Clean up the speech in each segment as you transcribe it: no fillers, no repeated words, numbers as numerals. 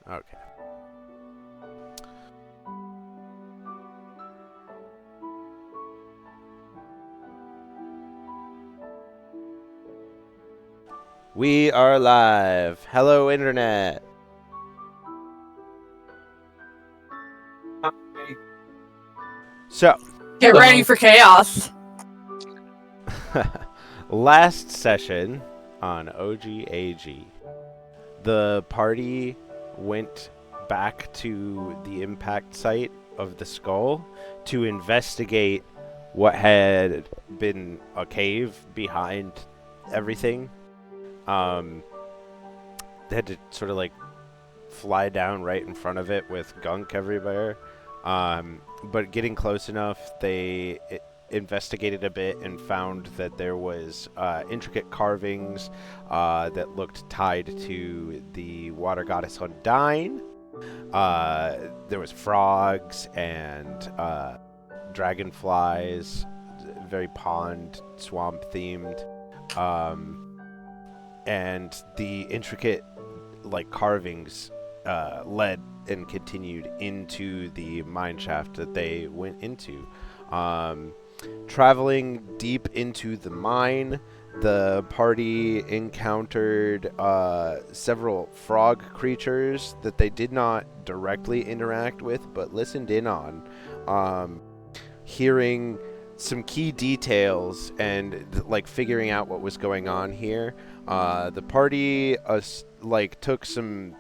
Okay. We are live. Hello, Internet. So, Get ready for chaos. last session on OGaG, the party went back to the impact site of the skull to investigate what had been a cave behind everything. They had to sort of like fly down right in front of it with gunk everywhere. But getting close enough, they investigated a bit and found that there was intricate carvings that looked tied to the water goddess Undine. There was frogs and dragonflies, very pond, swamp themed. And the intricate like carvings led and continued into the mine shaft that they went into. Traveling deep into the mine, the party encountered several frog creatures that they did not directly interact with, but listened in on, hearing some key details and like figuring out what was going on here. The party took some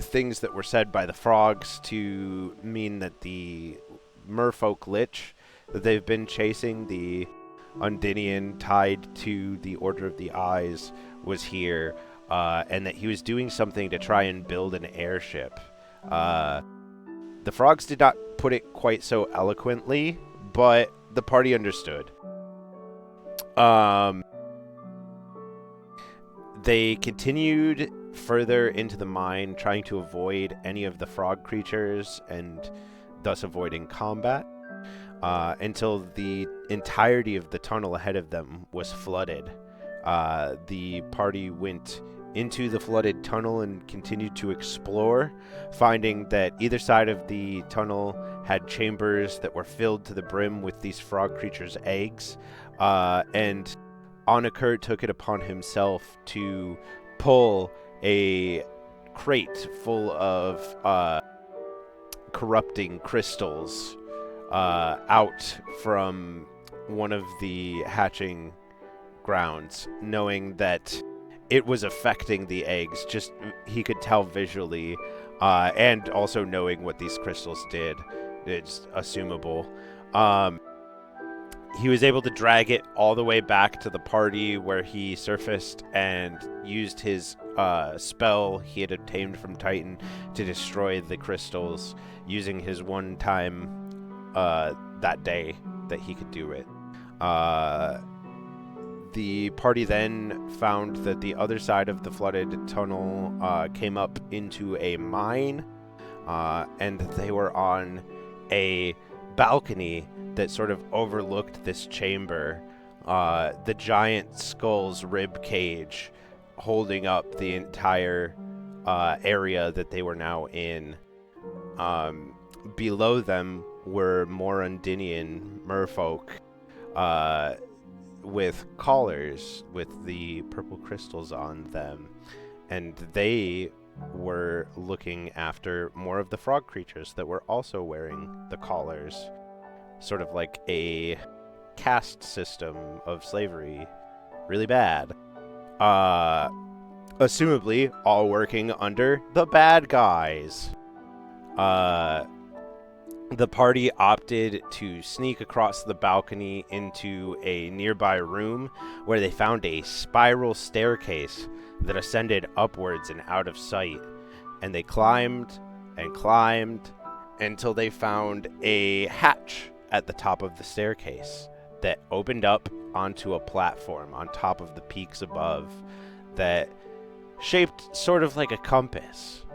things that were said by the frogs to mean that the merfolk lich that they've been chasing, the Undinian tied to the Order of the Eyes, was here, and that he was doing something to try and build an airship. The frogs did not put it quite so eloquently, but the party understood. They continued further into the mine, trying to avoid any of the frog creatures and thus avoiding combat, until the entirety of the tunnel ahead of them was flooded. The party went into the flooded tunnel and continued to explore, finding that either side of the tunnel had chambers that were filled to the brim with these frog creatures' eggs, and Onaker took it upon himself to pull a crate full of corrupting crystals out from one of the hatching grounds, knowing that it was affecting the eggs. Just he could tell visually, and also knowing what these crystals did. It's assumable. He was able to drag it all the way back to the party where he surfaced and used his spell he had obtained from Titan to destroy the crystals, using his one time that day that he could do it. The party then found that the other side of the flooded tunnel came up into a mine, and they were on a balcony that sort of overlooked this chamber, the giant skull's rib cage holding up the entire area that they were now in. Below them were more Undinian merfolk with collars with the purple crystals on them, and they were looking after more of the frog creatures that were also wearing the collars, sort of like a caste system of slavery. Really bad. Assumably all working under the bad guys. The party opted to sneak across the balcony into a nearby room where they found a spiral staircase that ascended upwards and out of sight. And they climbed and climbed until they found a hatch at the top of the staircase that opened up onto a platform on top of the peaks above that shaped sort of like a compass,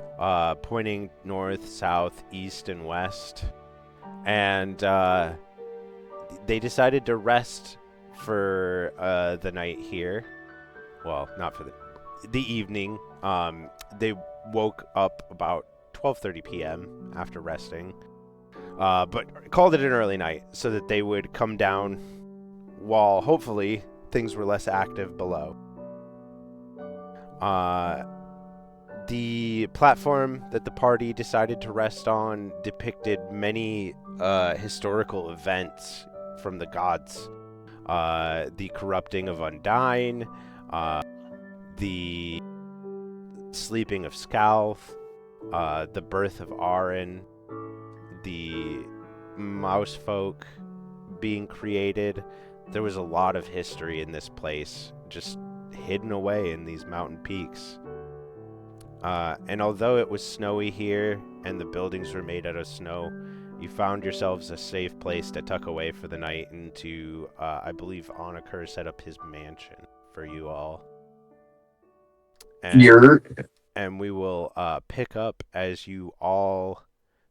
pointing north, south, east, and west. And they decided to rest for the night here. Well, not for the evening. They woke up about 12:30 p.m. after resting, but called it an early night so that they would come down while hopefully things were less active below. The platform that the party decided to rest on depicted many historical events from the gods. The corrupting of Undyne, the sleeping of Scalf, the birth of Arin, the mouse folk being created. There was a lot of history in this place, just hidden away in these mountain peaks. And although it was snowy here and the buildings were made out of snow, you found yourselves a safe place to tuck away for the night and to, I believe Onakur set up his mansion for you all. And we will pick up as you all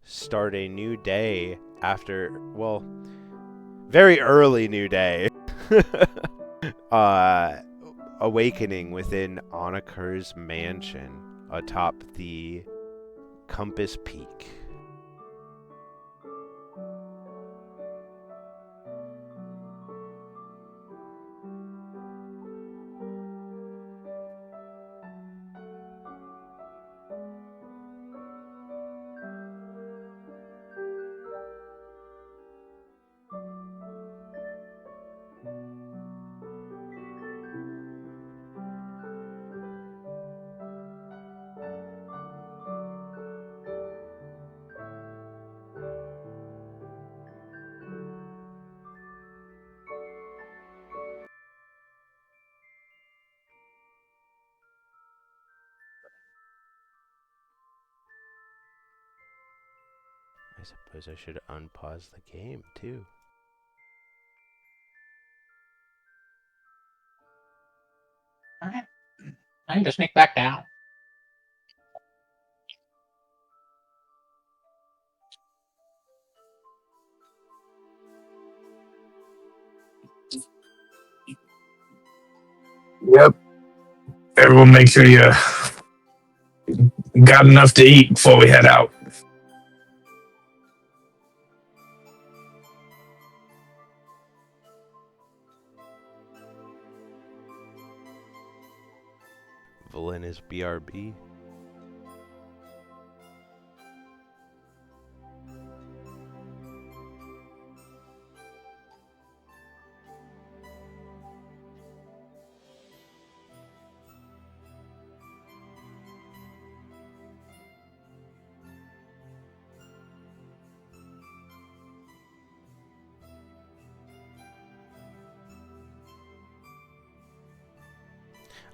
start a new day after, well, very early new day. Awakening within Onakur's mansion atop the Compass Peak. I suppose I should unpause the game, too. Alright. I can just sneak back down. Yep. Everyone make sure you got enough to eat before we head out. Valen is BRB.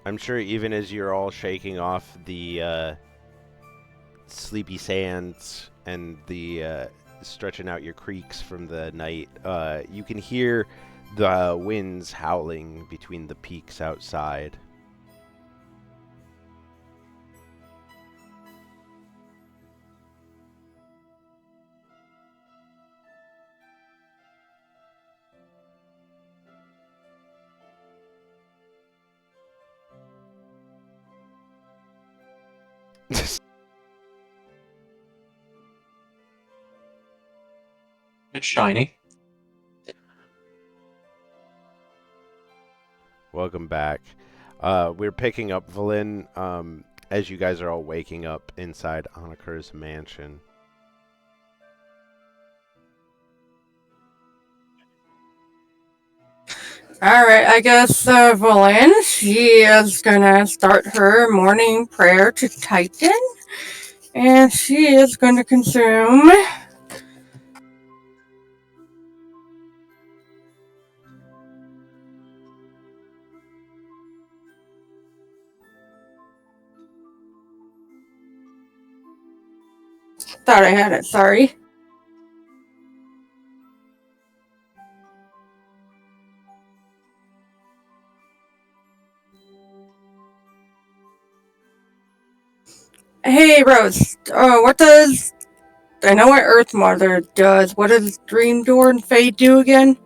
I'm sure even as you're all shaking off the sleepy sands and the stretching out your creaks from the night, you can hear the winds howling between the peaks outside. It's shiny. Welcome back. We're picking up Valen as you guys are all waking up inside Onakur's mansion. Alright, I guess Valen, she is gonna start her morning prayer to Titan. And she is going to consume thought I had it, sorry. Hey, Rose, what does... I know what Earth Mother does. What does Dream Door and Fade do again?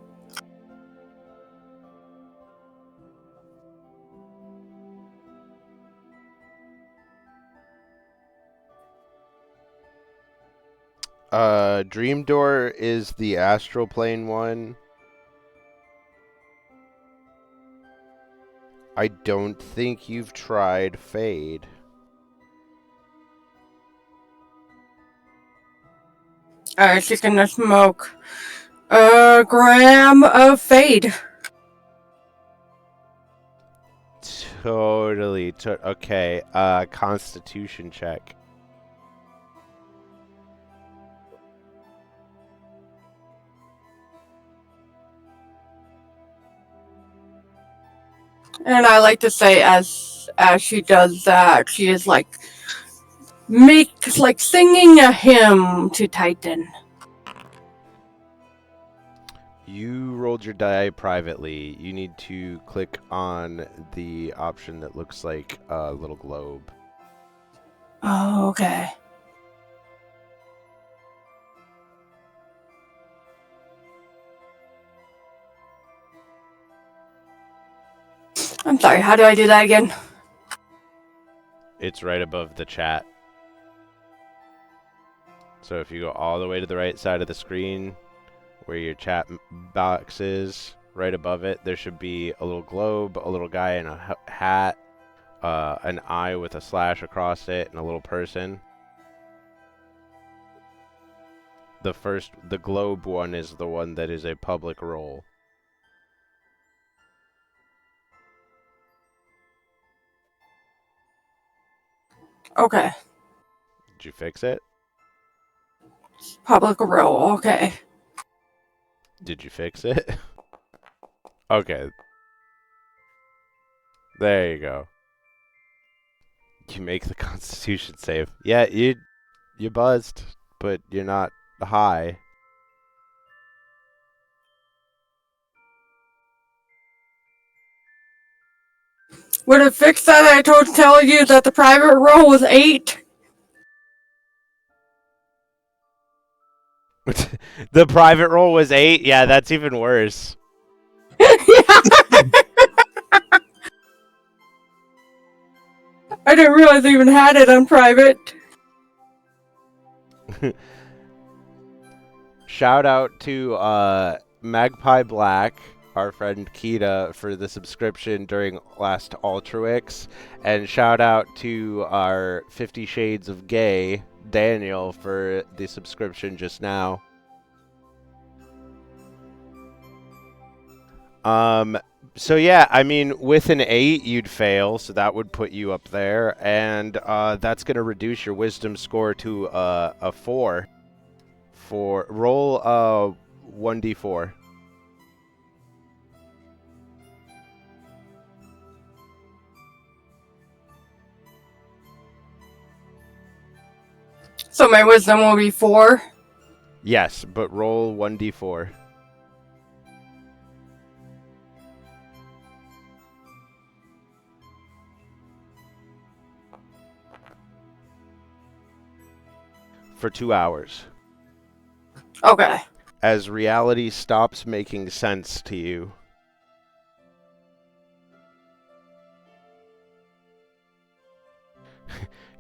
Dream Door is the astral plane one. I don't think you've tried Fade. Alright, she's gonna smoke a gram of Fade. Totally. Okay. Constitution check. And I like to say, as she does that, she is like singing a hymn to Titan. You rolled your die privately. You need to click on the option that looks like a little globe. Oh, okay. I'm sorry, how do I do that again? It's right above the chat. So if you go all the way to the right side of the screen, where your chat box is, right above it, there should be a little globe, a little guy in a hat, an eye with a slash across it, and a little person. The globe one is the one that is a public roll. Okay. Did you fix it? Public roll, okay. Did you fix it? Okay. There you go. You make the Constitution save. Yeah, you buzzed, but you're not high. Would it fix that I tell you that the private roll was 8? The private roll was 8? Yeah, that's even worse. I didn't realize I even had it on private. Shout out to Magpie Black, our friend Kita, for the subscription during last Ultrawix, and shout out to our 50 Shades of Gay, Daniel, for the subscription just now. So yeah, I mean, with an 8, you'd fail, so that would put you up there, and that's going to reduce your wisdom score to a 4. Roll 1d4. So my wisdom will be 4? Yes, but roll 1d4. For 2 hours. Okay. As reality stops making sense to you.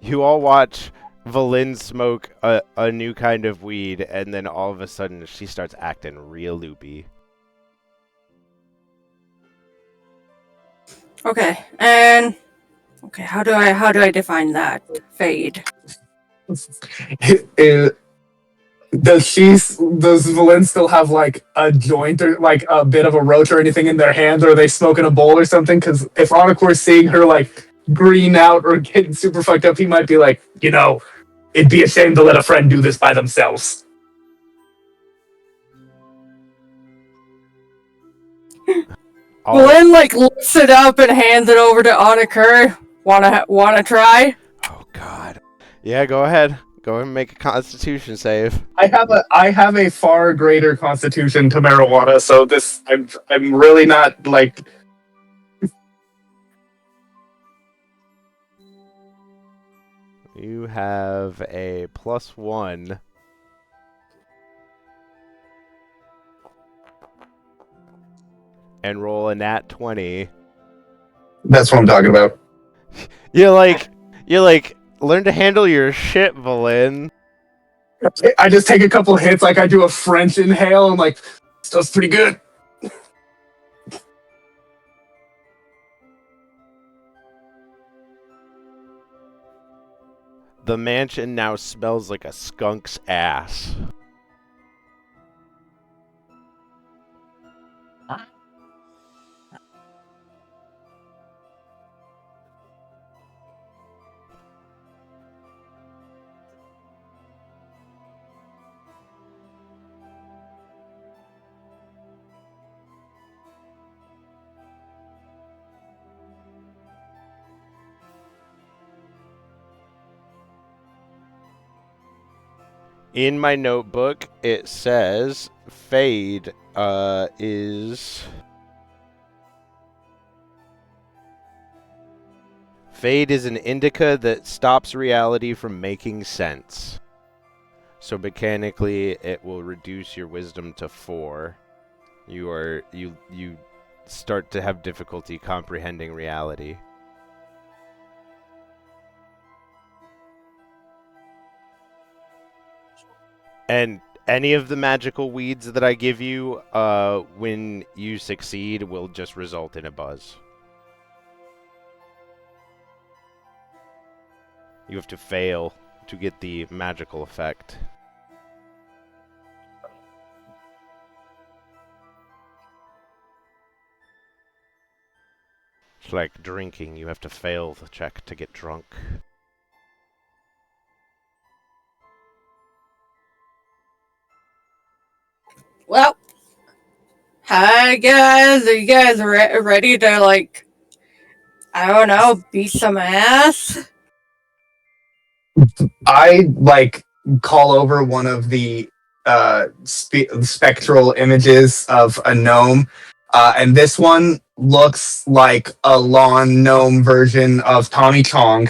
You all watch Valin smoke a new kind of weed, and then all of a sudden she starts acting real loopy. Okay, and how do I define that? Fade. Does Valen still have like a joint or like a bit of a roach or anything in their hands, or are they smoking a bowl or something? Because if Anacor's seeing her like green out or getting super fucked up, he might be like, it'd be a shame to let a friend do this by themselves. Glenn lifts it up and hands it over to Anakura. Wanna try? Oh God. Yeah, go ahead. Go ahead and make a Constitution save. I have a far greater constitution to marijuana, so this I'm really not like. You have a +1. And roll a nat 20. That's what I'm talking about. You're like, learn to handle your shit, Valin. I just take a couple hits, like I do a French inhale. I'm like, stuff's pretty good. The mansion now smells like a skunk's ass. In my notebook, it says Fade is... Fade is an indica that stops reality from making sense. So mechanically, it will reduce your wisdom to 4. You start to have difficulty comprehending reality. And any of the magical weeds that I give you, when you succeed, will just result in a buzz. You have to fail to get the magical effect. It's like drinking. You have to fail the check to get drunk. Well, hi guys. Are you guys ready to, like, I don't know, beat some ass? I like call over one of the spectral images of a gnome, and this one looks like a lawn gnome version of Tommy Chong.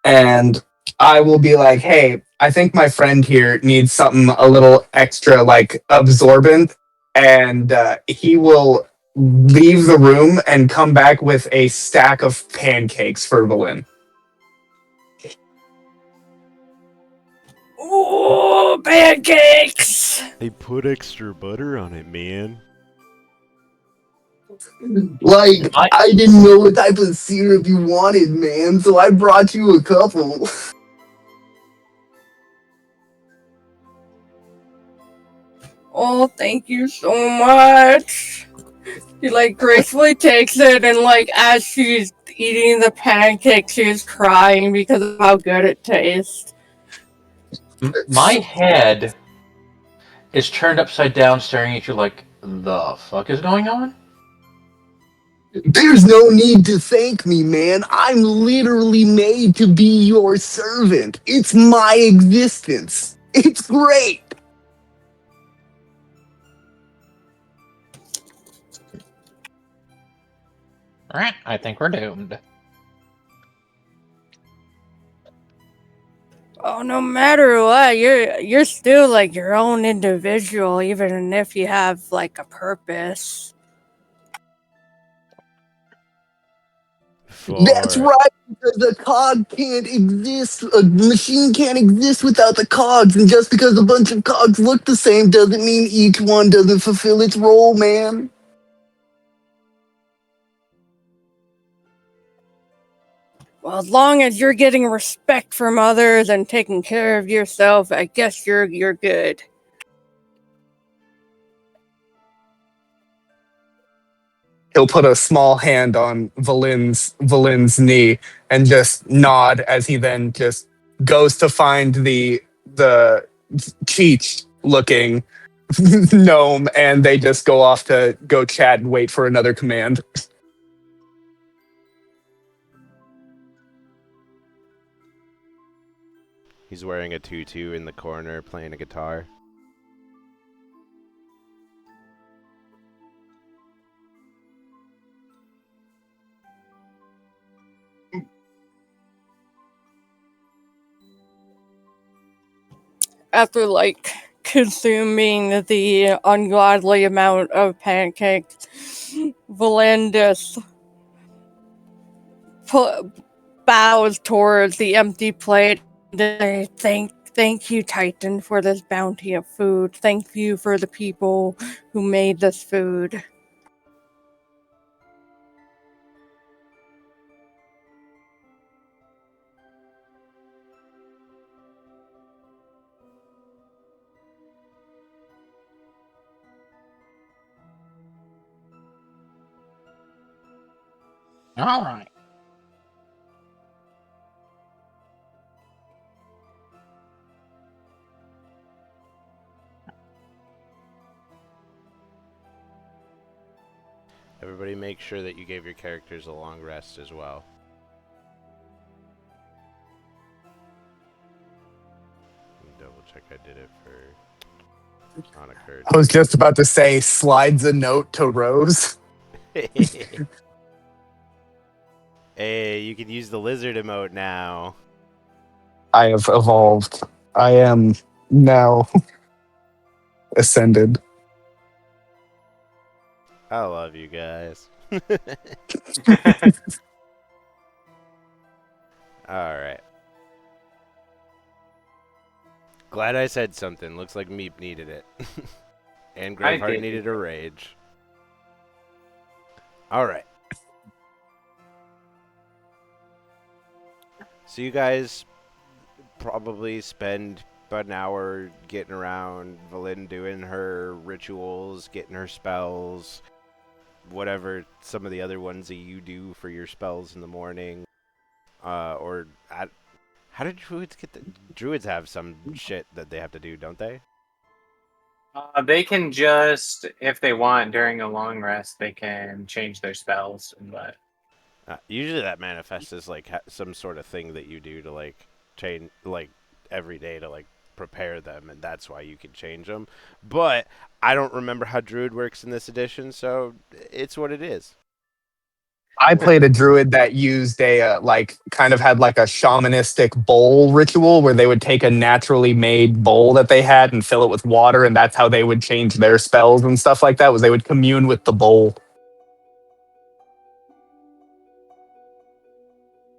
And I will be like, "Hey, I think my friend here needs something a little extra, like absorbent," and he will leave the room and come back with a stack of pancakes for Valin. Ooh, pancakes! They put extra butter on it, man. Like, I didn't know what type of syrup you wanted, man, so I brought you a couple. Oh, thank you so much. She, like, gracefully takes it, and, like, as she's eating the pancake, she's crying because of how good it tastes. My head is turned upside down, staring at you like, the fuck is going on? There's no need to thank me, man. I'm literally made to be your servant. It's my existence. It's great. Alright, I think we're doomed. Oh, no matter what, you're still, like, your own individual, even if you have, like, a purpose. That's right, because a cog can't exist. A machine can't exist without the cogs, and just because a bunch of cogs look the same doesn't mean each one doesn't fulfill its role, man. Well, as long as you're getting respect from others and taking care of yourself, I guess you're good. He'll put a small hand on Valin's knee and just nod as he then just goes to find the Cheech looking gnome, and they just go off to go chat and wait for another command. He's wearing a tutu in the corner, playing a guitar. After, like, consuming the ungodly amount of pancakes, Valandis bows towards the empty plate. I Thank you, Titan, for this bounty of food. Thank you for the people who made this food. All right. Everybody make sure that you gave your characters a long rest as well. Double check I did it for Onakur. I was just about to say, slides a note to Rose. Hey, you can use the lizard emote now. I have evolved. I am now ascended. I love you guys. Alright. Glad I said something. Looks like Meep needed it. And Graveheart needed a rage. Alright. So you guys probably spend about an hour getting around, Valin doing her rituals, getting her spells, whatever some of the other ones that you do for your spells in the morning. How did druids get the... Druids have some shit that they have to do, don't they? They can just, if they want, during a long rest, they can change their spells. But usually that manifests as like some sort of thing that you do to like change, like every day to like prepare them, and that's why you can change them. But I don't remember how druid works in this edition, so it's what it is. I played a druid that used a kind of had like a shamanistic bowl ritual where they would take a naturally made bowl that they had and fill it with water, and that's how they would change their spells and stuff like that. Was they would commune with the bowl.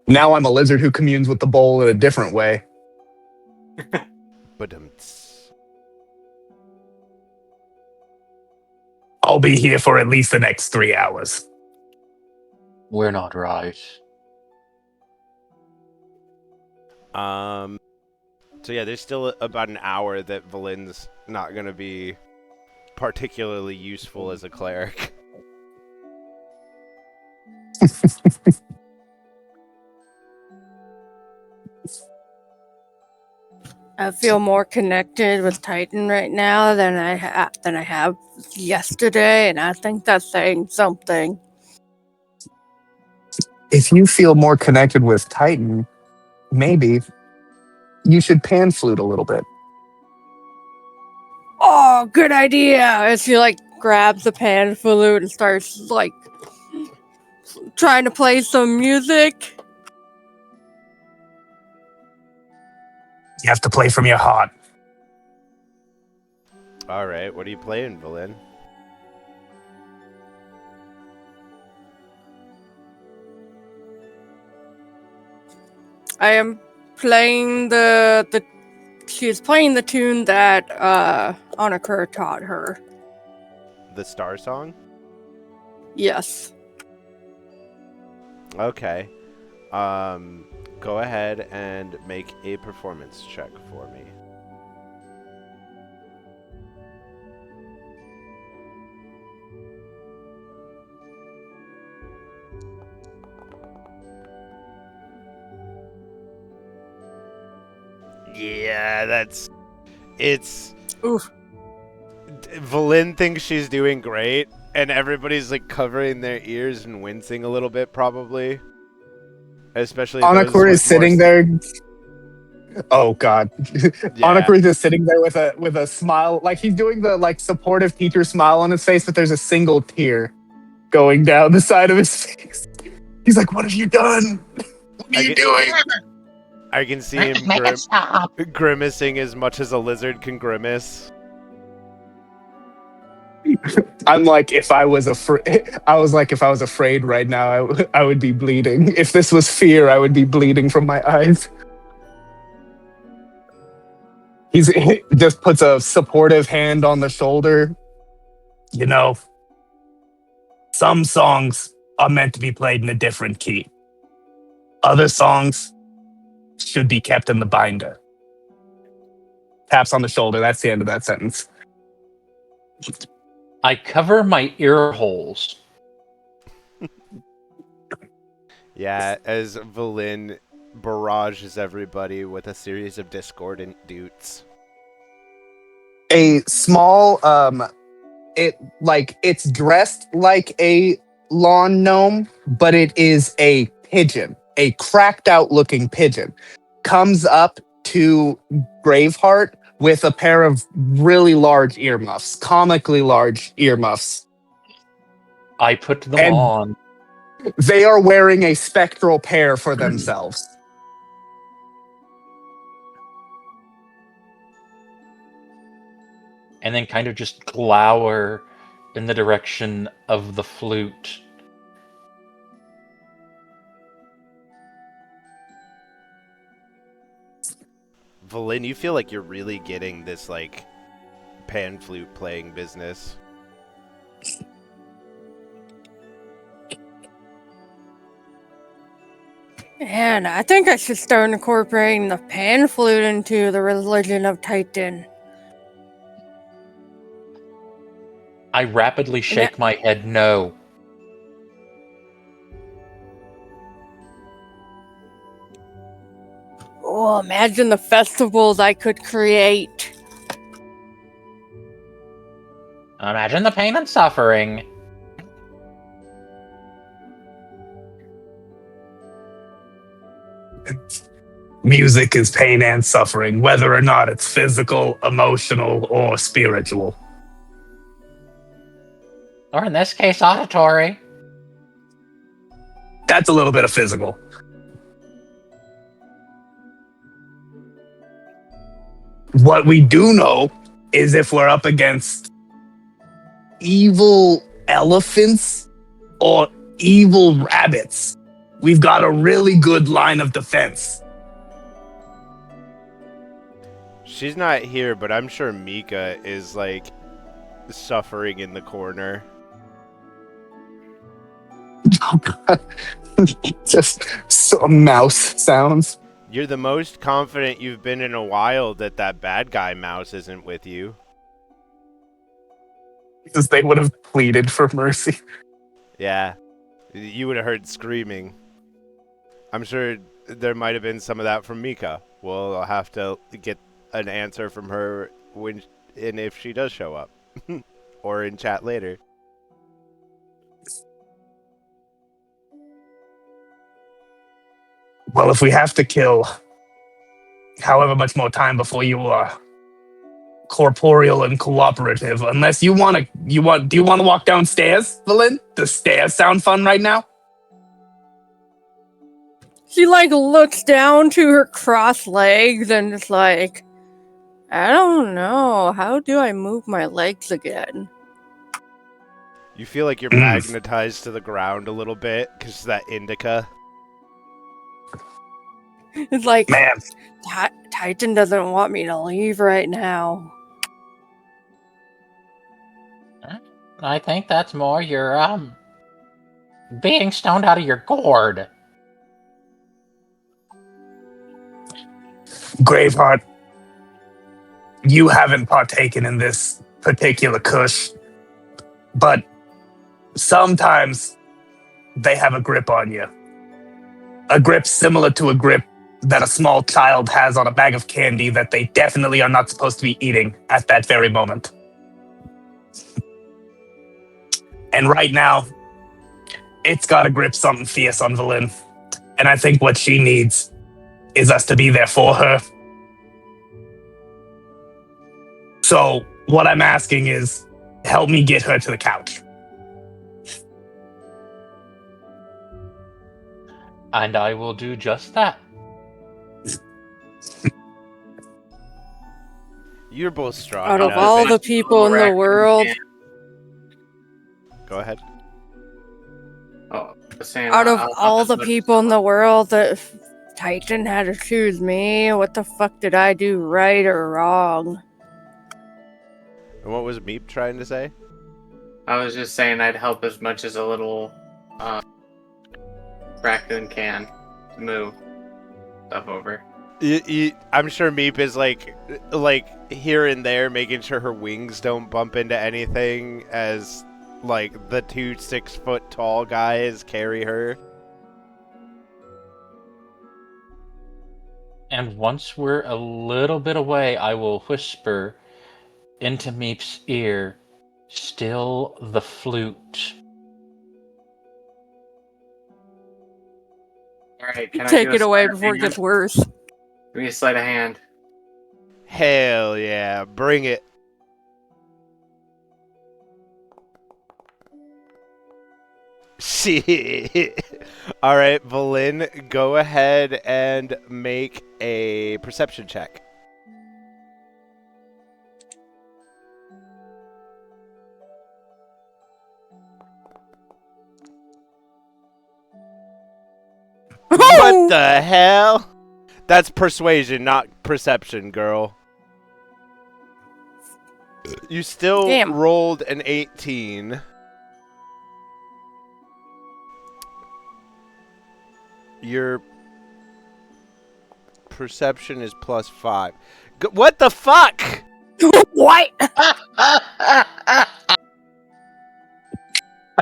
Now I'm a lizard who communes with the bowl in a different way. But I'll be here for at least the next 3 hours. We're not right. So yeah, there's still about an hour that Valin's not going to be particularly useful as a cleric. I feel more connected with Titan right now than I have yesterday, and I think that's saying something. If you feel more connected with Titan, maybe you should pan flute a little bit. Oh, good idea! As she like grabs the pan flute and starts like trying to play some music. You have to play from your heart. Alright, what are you playing, Valin? I am playing she's playing the tune that Onakur taught her. The Star Song? Yes. Okay. Go ahead and make a performance check for me. Yeah, it's... Oof. Valin thinks she's doing great, and everybody's like covering their ears and wincing a little bit, probably. Especially Onakur is sitting there. Oh God, Yeah. Onakur is just sitting there with a smile, like he's doing the like supportive teacher smile on his face, but there's a single tear going down the side of his face. He's like, "What have you done? What are you doing?" I can see him grimacing as much as a lizard can grimace. I'm like, if I was afraid right now, I would be bleeding. If this was fear, I would be bleeding from my eyes. He just puts a supportive hand on the shoulder. You know, some songs are meant to be played in a different key. Other songs should be kept in the binder. Taps on the shoulder. That's the end of that sentence. I cover my ear holes. Yeah, as Valin barrages everybody with a series of discordant doots. A small, it's dressed like a lawn gnome, but it is a pigeon, a cracked out looking pigeon, comes up to Graveheart with a pair of really large earmuffs, comically large earmuffs. I put them And on. they are wearing a spectral pair for themselves. And then kind of just glower in the direction of the flute. Valin, you feel like you're really getting this, like, pan flute playing business. And I think I should start incorporating the pan flute into the religion of Titan. I rapidly shake my head no. Oh, imagine the festivals I could create. Imagine the pain and suffering. Music is pain and suffering, whether or not it's physical, emotional, or spiritual. Or in this case, auditory. That's a little bit of physical. What we do know is if we're up against evil elephants or evil rabbits, we've got a really good line of defense. She's not here, but I'm sure Mika is, like, suffering in the corner. Oh, God. Just some mouse sounds. You're the most confident you've been in a while that that bad guy mouse isn't with you. Because they would have pleaded for mercy. Yeah. You would have heard screaming. I'm sure there might have been some of that from Mika. We'll have to get an answer from her when and if she does show up. Or in chat later. Well, if we have to kill however much more time before you are corporeal and cooperative, unless do you want to walk downstairs, Valin? Does stairs sound fun right now? She like looks down to her crossed legs and is like, I don't know. How do I move my legs again? You feel like you're magnetized to the ground a little bit because that indica. It's like, Man, Titan doesn't want me to leave right now. I think that's more your, being stoned out of your gourd. Graveheart, you haven't partaken in this particular kush, but sometimes they have a grip on you. A grip similar to a grip that a small child has on a bag of candy that they definitely are not supposed to be eating at that very moment. And right now, it's got to grip something fierce on Valin. And I think what she needs is us to be there for her. So what I'm asking is, help me get her to the couch. And I will do just that. You're both strong. Out of enough. all the people in the world, Go ahead. Oh, saying, out of all the people in the world that Titan had to choose me. What the fuck did I do right or wrong? And what was Meep trying to say? I was just saying I'd help as much as a little raccoon can to move stuff over. I'm sure Meep is like here and there, making sure her wings don't bump into anything as like the 2 6-foot tall guys carry her. And once we're a little bit away, I will whisper into Meep's ear, "Still the flute." Alright, can I Take do a it away sleight of before it hand? gets worse. Give me a sleight of hand. Hell yeah, bring it. Shit. All right, Valin, go ahead and make a perception check. What the hell? That's persuasion, not perception, girl. You still Damn. rolled an 18. Your perception is +5. What the fuck? What?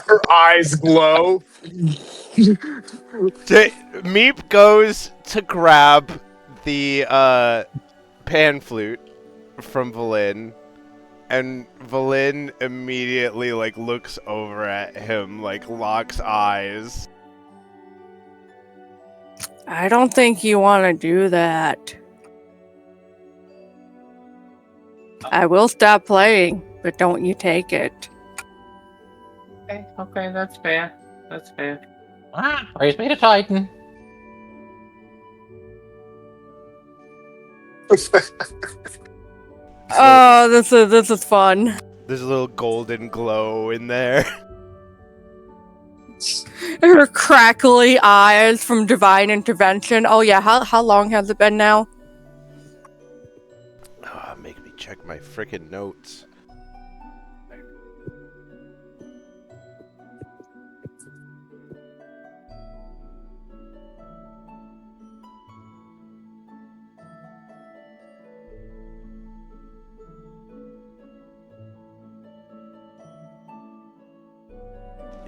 Her eyes glow. Meep goes to grab the pan flute from Valin, and Valin immediately like looks over at him, like locks eyes. I don't think you want to do that. I will stop playing, but don't you take it. Okay, that's fair. That's fair. Raise me to Titan. Oh, this is fun. There's a little golden glow in there. Her crackly eyes from divine intervention. Oh yeah, how long has it been now? Make me check my frickin' notes.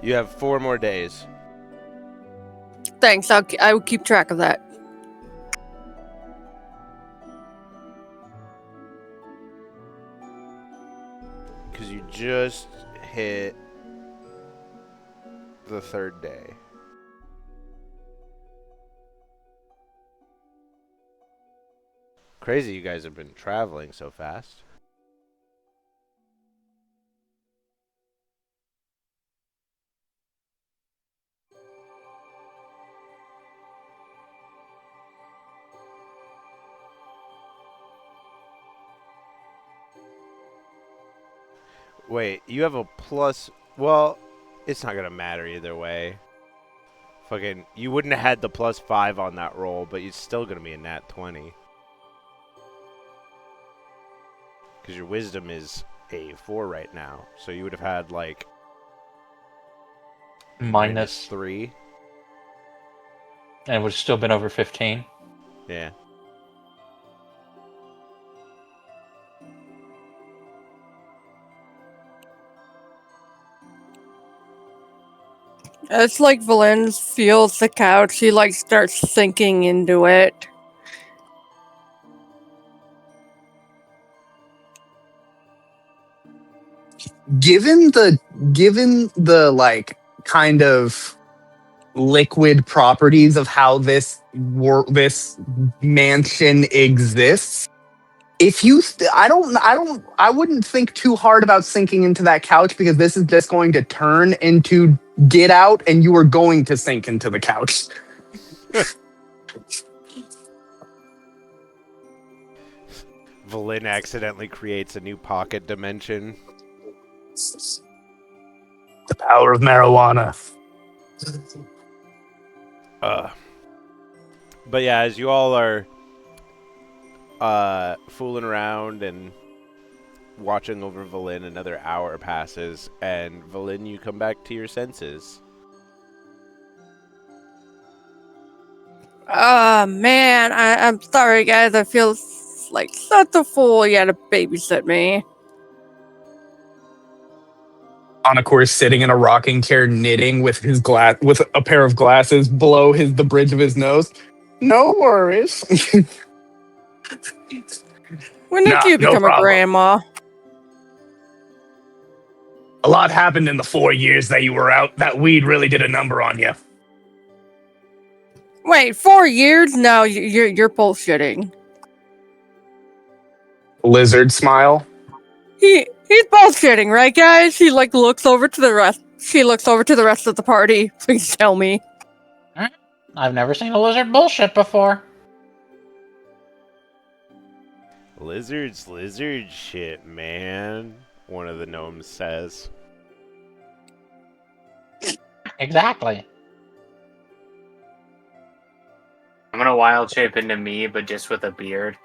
You have 4 more days. Thanks, I will keep track of that. Because you just hit the 3rd day. Crazy you guys have been traveling so fast. Wait, you have a plus... Well, it's not gonna matter either way. Fucking, you wouldn't have had the +5 on that roll, but it's still gonna be a nat 20. Because your wisdom is a 4 right now, so you would have had like... -3. And it would have still been over 15. Yeah. It's like Valin feels the couch. She like starts sinking into it. Given the like kind of liquid properties of how this mansion exists, if you I wouldn't think too hard about sinking into that couch, because this is just going to turn into Get Out and you are going to sink into the couch. Valin accidentally creates a new pocket dimension. The power of marijuana. But yeah, as you all are fooling around and watching over Valin, another hour passes, and Valin, you come back to your senses. Man, I'm sorry, guys. I feel like such a fool. You had to babysit me. Anacor's sitting in a rocking chair, knitting with his with a pair of glasses below the bridge of his nose. No worries. When did Nah, you no become a problem. grandma? A lot happened in the 4 years that you were out. That weed really did a number on you. Wait, 4 years? No, you're bullshitting. Lizard smile. He's bullshitting, right, guys? He like looks over to the rest. She looks over to the rest of the party. Please tell me. I've never seen a lizard bullshit before. Lizard shit, man, one of the gnomes says. Exactly. I'm gonna wild shape into me, but just with a beard.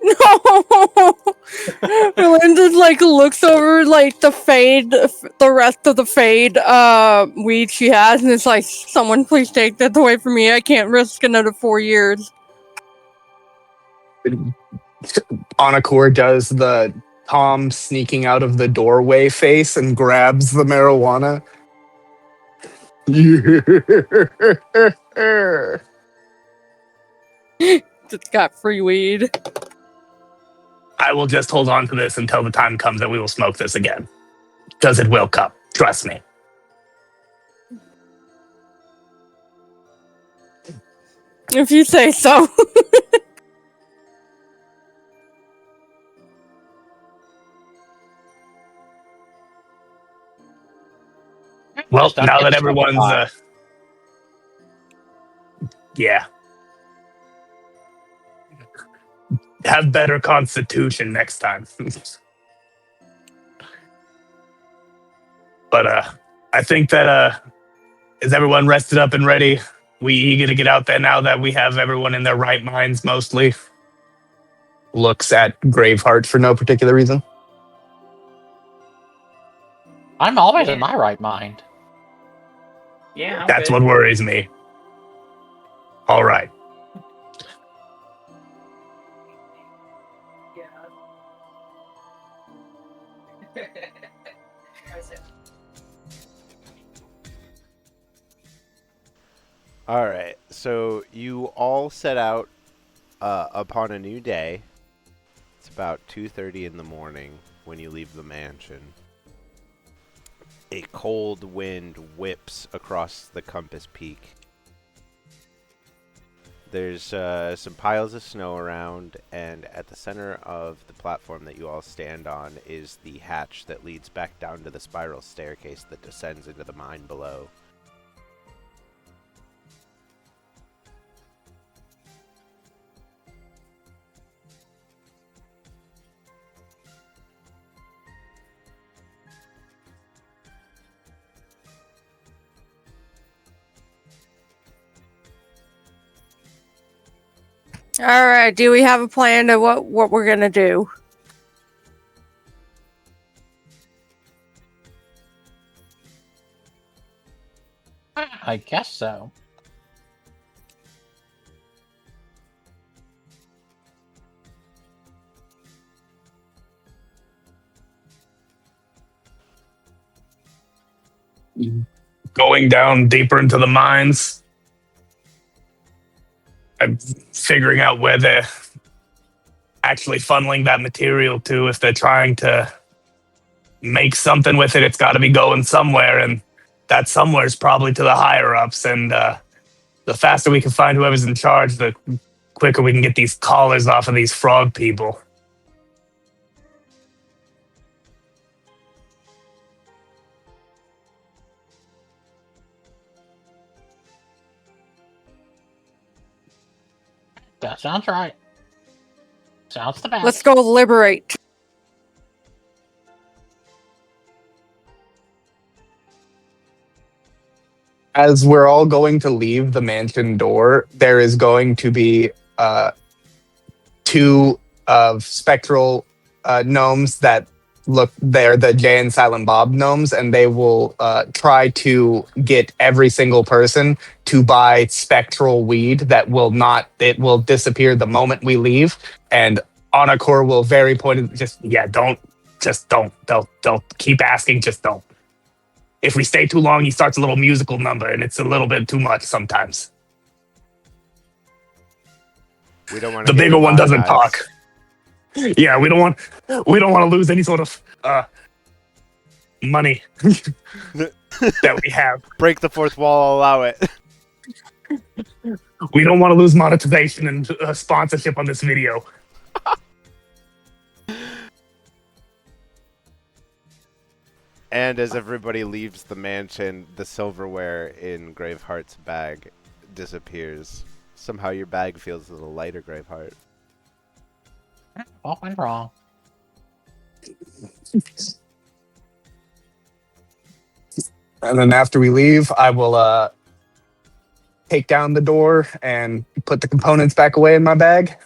No. Melinda like looks over like the rest of the fade weed she has, and it's like, someone please take that away from me. I can't risk another 4 years. Anacor does the Tom sneaking out of the doorway face and grabs the marijuana. Just got free weed. I will just hold on to this until the time comes that we will smoke this again. Because it will come. Trust me. If you say so. Well, Just don't now get that everyone's certified. yeah. Have better constitution next time. But I think that is everyone rested up and ready? We eager to get out there now that we have everyone in their right minds mostly? Looks at Graveheart for no particular reason. I'm always Yeah. in my right mind. Yeah, I'm That's good. what worries me. All right. All right, so you all set out upon a new day. It's about 2:30 in the morning when you leave the mansion. A cold wind whips across the compass peak. There's some piles of snow around, and at the center of the platform that you all stand on is the hatch that leads back down to the spiral staircase that descends into the mine below. Alright, do we have a plan to what we're gonna do? I guess so. Going down deeper into the mines. I'm figuring out where they're actually funneling that material to. If they're trying to make something with it, it's got to be going somewhere, and that somewhere is probably to the higher ups. And the faster we can find whoever's in charge, the quicker we can get these collars off of these frog people. That sounds right. Sounds the best. Let's go liberate. As we're all going to leave the mansion door, there is going to be two of spectral gnomes that look, they're the Jay and Silent Bob gnomes, and they will try to get every single person to buy spectral weed that will not, it will disappear the moment we leave. And Anakor will very pointed, don't keep asking, just don't. If we stay too long, he starts a little musical number, and it's a little bit too much sometimes. We don't want The to bigger one doesn't talk. Yeah, we don't want to lose any sort of money that we have. Break the fourth wall, allow it. We don't want to lose monetization and sponsorship on this video. And as everybody leaves the mansion, the silverware in Graveheart's bag disappears. Somehow your bag feels a little lighter, Graveheart. What went wrong? And then after we leave, I will take down the door and put the components back away in my bag.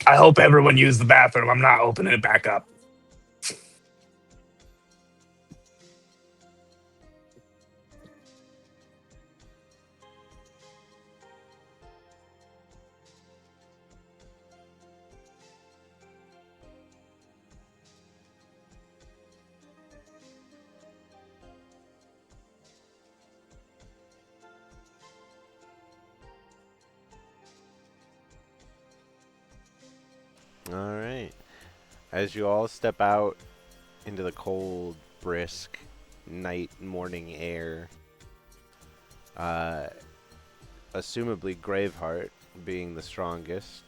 I hope everyone used the bathroom. I'm not opening it back up. Alright. As you all step out into the cold, brisk night morning air, assumably Graveheart, being the strongest,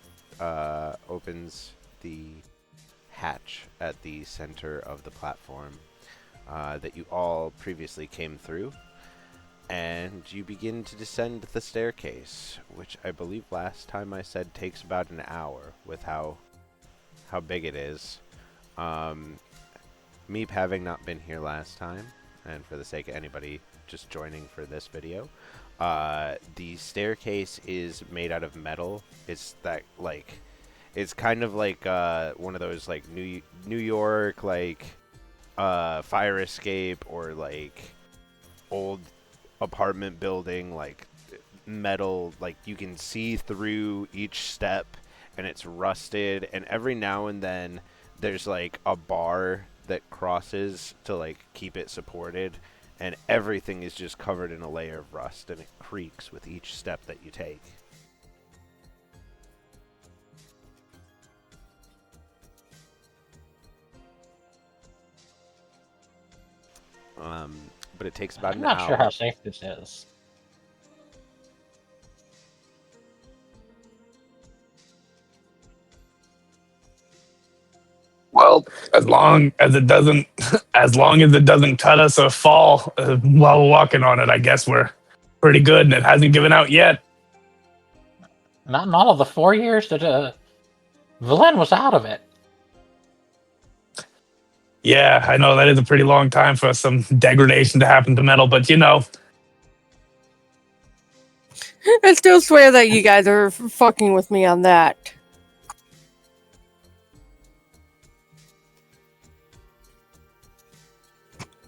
opens the hatch at the center of the platform that you all previously came through, and you begin to descend the staircase, which I believe last time I said takes about an hour with how big it is. Meep having not been here last time, and for the sake of anybody just joining for this video, the staircase is made out of metal. It's that, like, it's kind of like one of those like New York like fire escape or like old apartment building, like metal, like you can see through each step, and it's rusted, and every now and then there's like a bar that crosses to like keep it supported, and everything is just covered in a layer of rust, and it creaks with each step that you take. But it takes about I'm an hour. not sure how safe this is. Well, as long as it doesn't cut us or fall while walking on it, I guess we're pretty good, and it hasn't given out yet. Not in all of the 4 years that Valen was out of it. Yeah, I know that is a pretty long time for some degradation to happen to metal, but you know. I still swear that you guys are fucking with me on that.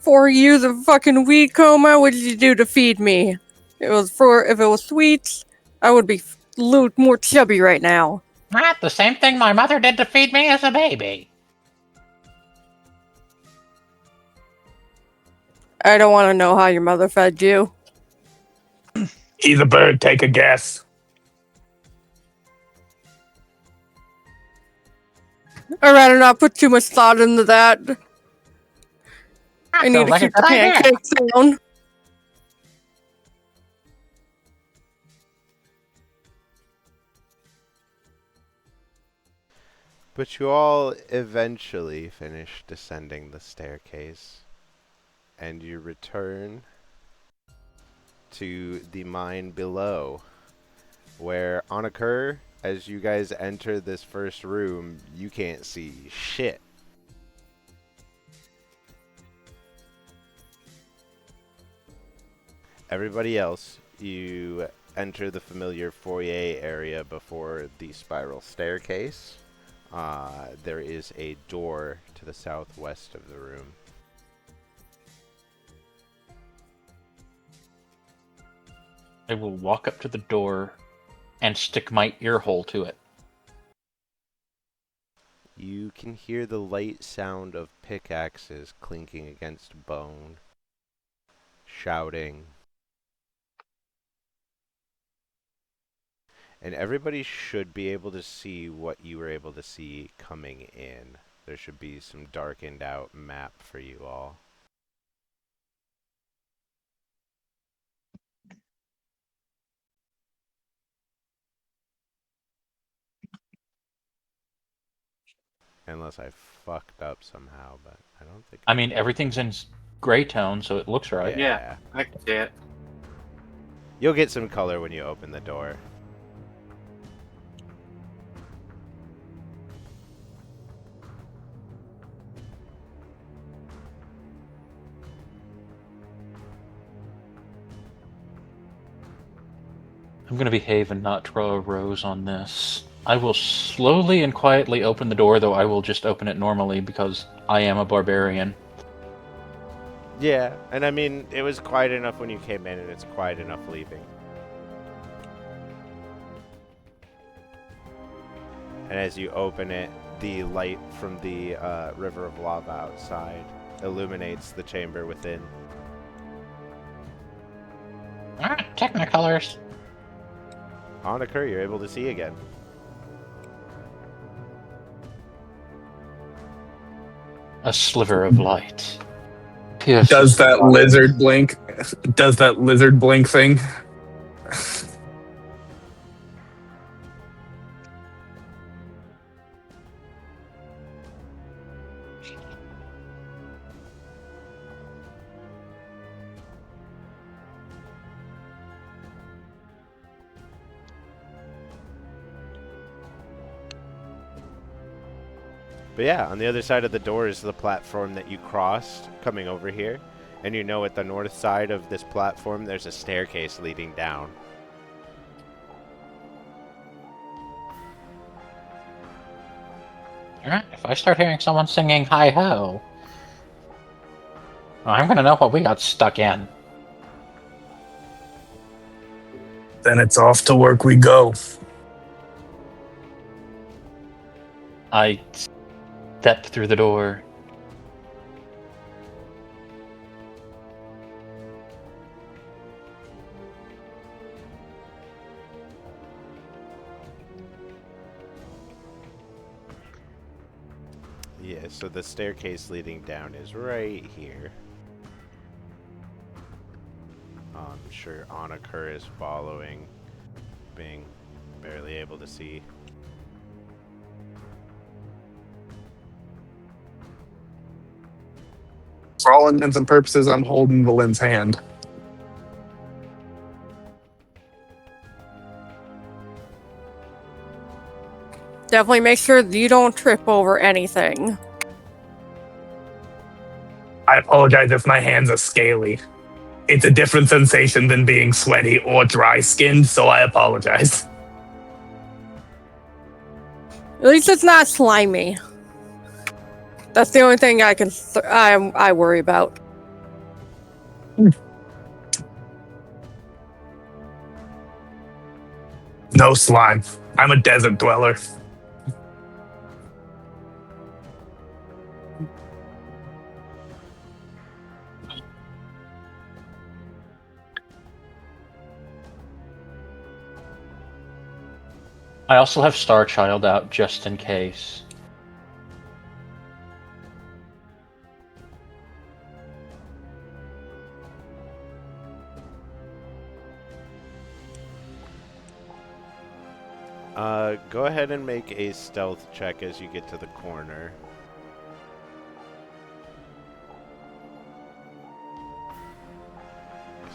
Four years of fucking weed coma. What did you do to feed me? If it was sweets, I would be more chubby right now. Not the same thing my mother did to feed me as a baby. I don't want to know how your mother fed you. Either bird, take a guess. I'd rather not put too much thought into that. I need to like keep the pancakes down. But you all eventually finish descending the staircase, and you return to the mine below, where on a curve, as you guys enter this first room, you can't see shit. Everybody else, you enter the familiar foyer area before the spiral staircase. There is a door to the southwest of the room. I will walk up to the door and stick my ear hole to it. You can hear the light sound of pickaxes clinking against bone, shouting. And everybody should be able to see what you were able to see coming in. There should be some darkened out map for you all. Unless I fucked up somehow, but I don't think I mean, everything's in gray tone, so it looks right. Yeah, I can see it. You'll get some color when you open the door. I'm going to behave and not throw a rose on this. I will slowly and quietly open the door, though I will just open it normally because I am a barbarian. Yeah, and I mean, it was quiet enough when you came in, and it's quiet enough leaving. And as you open it, the light from the river of lava outside illuminates the chamber within. Technicolors. On occur, you're able to see again. A sliver of light. Does that lizard blink? Does that lizard blink thing? But yeah, on the other side of the door is the platform that you crossed coming over here. And you know at the north side of this platform, there's a staircase leading down. Alright, if I start hearing someone singing hi-ho, I'm gonna know what we got stuck in. Then it's off to work we go. I step through the door. Yeah, so the staircase leading down is right here. I'm sure Anakur is following, being barely able to see. For all intents and purposes, I'm holding Valin's hand. Definitely make sure you don't trip over anything. I apologize if my hands are scaly. It's a different sensation than being sweaty or dry skinned, so I apologize. At least it's not slimy. That's the only thing I worry about. No slime. I'm a desert dweller. I also have Star Child out just in case. Go ahead and make a stealth check as you get to the corner.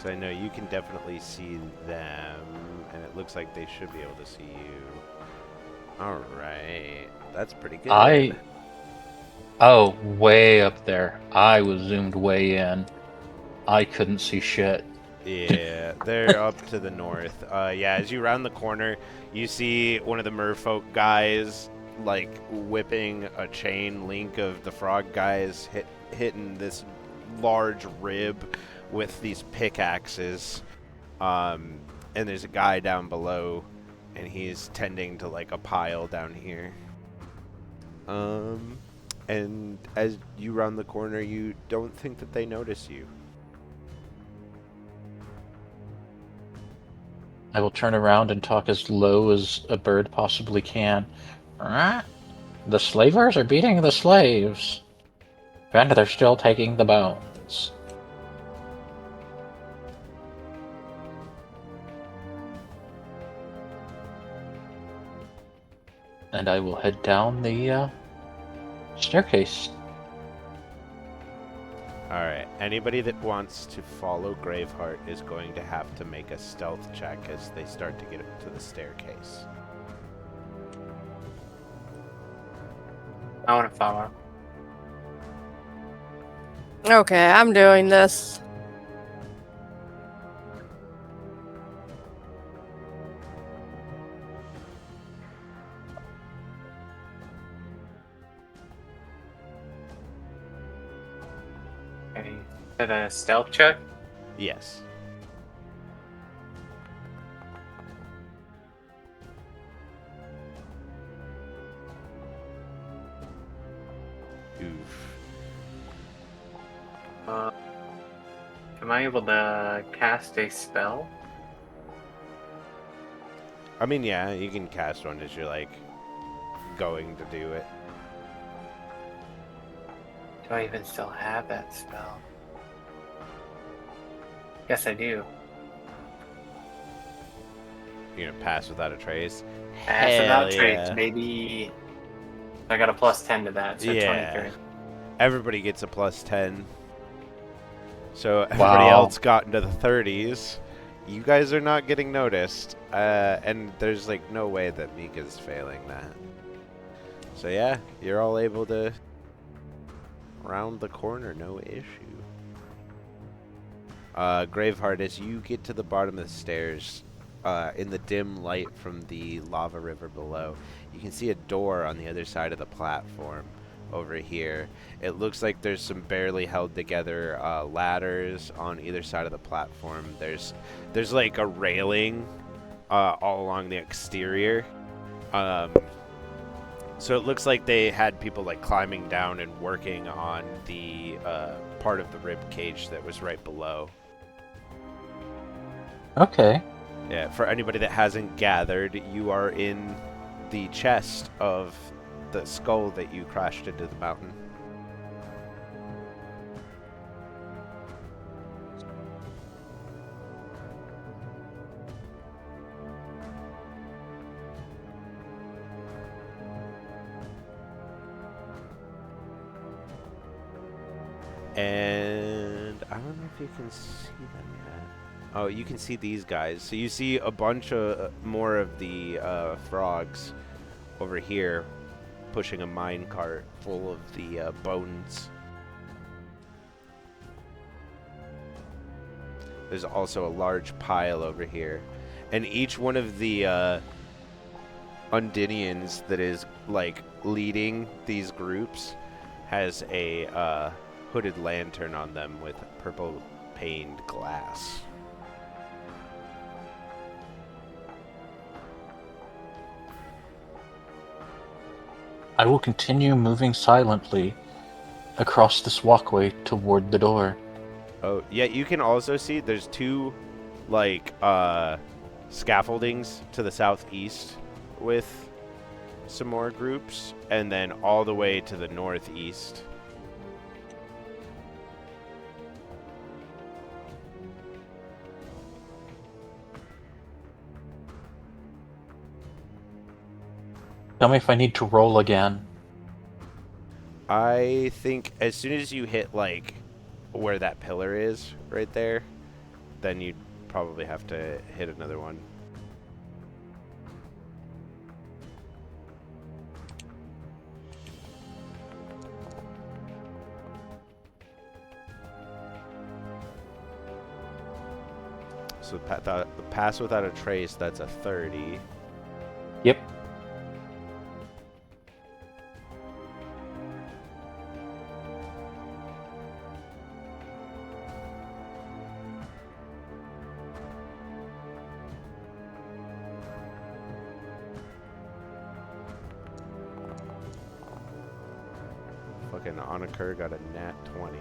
So I know you can definitely see them, and it looks like they should be able to see you. Alright, that's pretty good. Oh, way up there. I was zoomed way in. I couldn't see shit. Yeah, they're up to the north. Yeah, as you round the corner, you see one of the merfolk guys, like, whipping a chain link of the frog guys hitting this large rib with these pickaxes. And there's a guy down below, and he's tending to, like, a pile down here. And as you round the corner, you don't think that they notice you. I will turn around and talk as low as a bird possibly can. The slavers are beating the slaves, and they're still taking the bones. And I will head down the staircase. Alright, anybody that wants to follow Graveheart is going to have to make a stealth check as they start to get up to the staircase. I want to follow. Okay, I'm doing this. Okay. Is it a stealth check? Yes. Oof. Am I able to cast a spell? I mean, yeah, you can cast one as you're, like, going to do it. Do I even still have that spell? Yes, I do. You're gonna pass without a trace? Pass Hell without yeah. traits, baby. I got a plus 10 to that, so Yeah. 23. Everybody gets a plus 10. So everybody else got into the 30s. You guys are not getting noticed. And there's, like, no way that Mika's failing that. So yeah, you're all able to round the corner, no issue. Graveheart, as you get to the bottom of the stairs, in the dim light from the lava river below, you can see a door on the other side of the platform over here. It looks like there's some barely held together ladders on either side of the platform. There's like a railing all along the exterior. So it looks like they had people, like, climbing down and working on the part of the rib cage that was right below. Okay. Yeah, for anybody that hasn't gathered, you are in the chest of the skull that you crashed into the mountain. And I don't know if you can see them yet. Oh, you can see these guys. So you see a bunch of more of the frogs over here pushing a mine cart full of the bones. There's also a large pile over here. And each one of the Undinians that is, like, leading these groups has a hooded lantern on them with purple paned glass. I will continue moving silently across this walkway toward the door. Oh, yeah, you can also see there's two, like, scaffoldings to the southeast with some more groups, and then all the way to the northeast. Tell me if I need to roll again. I think as soon as you hit, like, where that pillar is right there, then you'd probably have to hit another one. So pass without a trace, that's a 30. Yep. Fucking Onakur got a nat 20.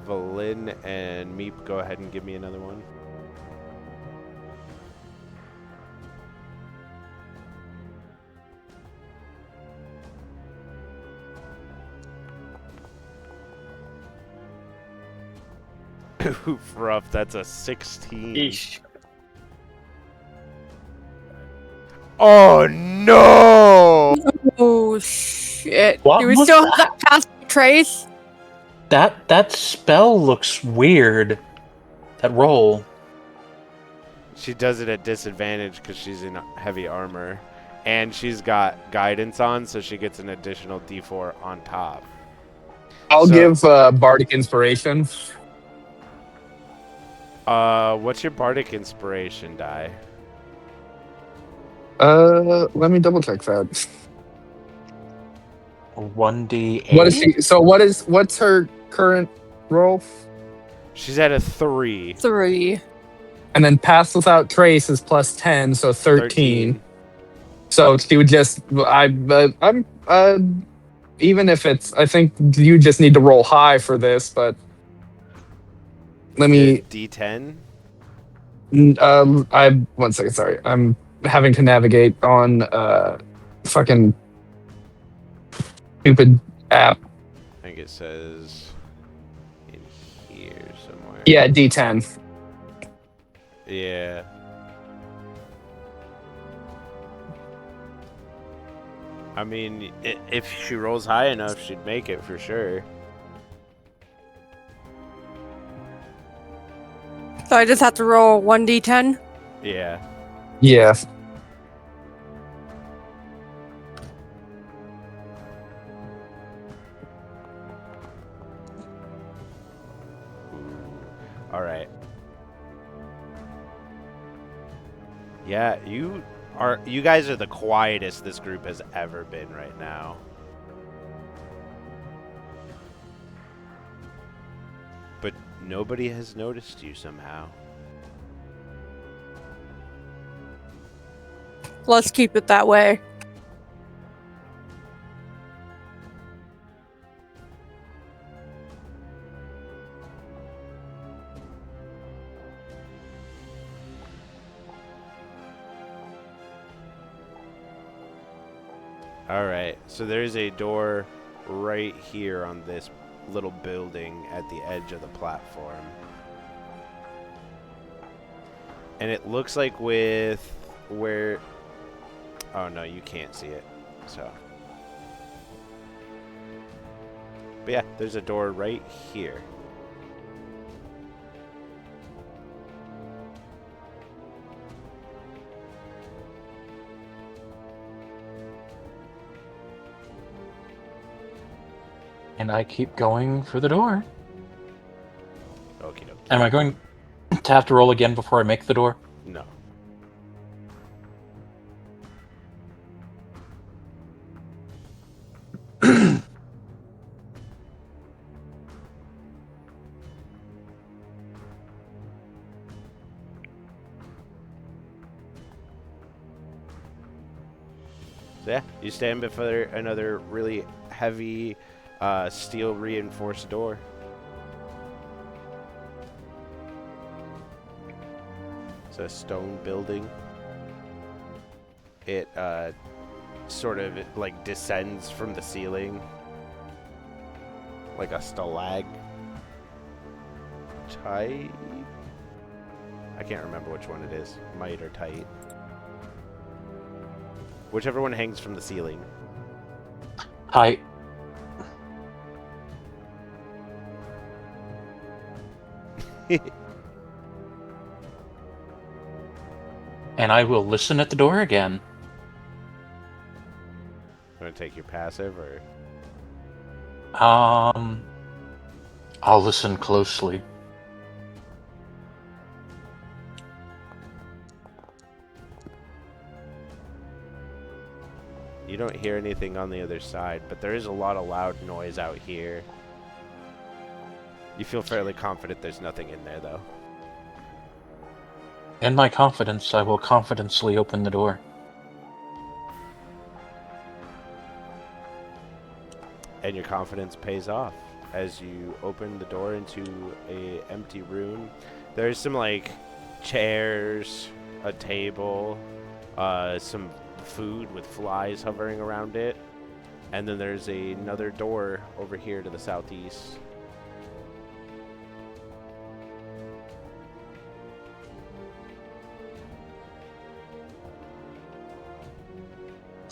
Valin and Meep, go ahead and give me another one. Oof, rough. That's a 16. Eesh. Oh no! Oh shit! What Do we was still have that pass trace? That spell looks weird. That roll. She does it at disadvantage because she's in heavy armor. And she's got guidance on, so she gets an additional d4 on top. I'll So- give Bardic Inspiration. What's your Bardic Inspiration die? Let me double check that. 1d8. What is she? So what's her current roll? She's at a 3. 3. And then pass without trace is plus 10, so 13. So she would just I'm even if it's I think you just need to roll high for this, but let me D10? I 1 second, sorry. I'm having to navigate on fucking stupid app. I think it says in here somewhere. Yeah, D10. Yeah. I mean, if she rolls high enough, she'd make it for sure. So I just have to roll 1d10. Yeah. Yeah. All right. Yeah, you guys are the quietest this group has ever been right now. But nobody has noticed you somehow. Let's keep it that way. Alright, so there's a door right here on this little building at the edge of the platform. And it looks like with where... Oh no, you can't see it, so... But yeah, there's a door right here. And I keep going for the door. Okie dokie. Am I going to have to roll again before I make the door? No. So yeah, you stand before another really heavy steel reinforced door. It's a stone building. It sort of like descends from the ceiling like a stalagmite. I can't remember which one it is, mite or tight. Whichever one hangs from the ceiling. Hi. And I will listen at the door again. Want to take your passive or? I'll listen closely. You don't hear anything on the other side, but there is a lot of loud noise out here. You feel fairly confident there's nothing in there, though. In my confidence, I will confidently open the door. And your confidence pays off as you open the door into a empty room. There's some like chairs, a table, some food with flies hovering around it, and then there's another door over here to the southeast.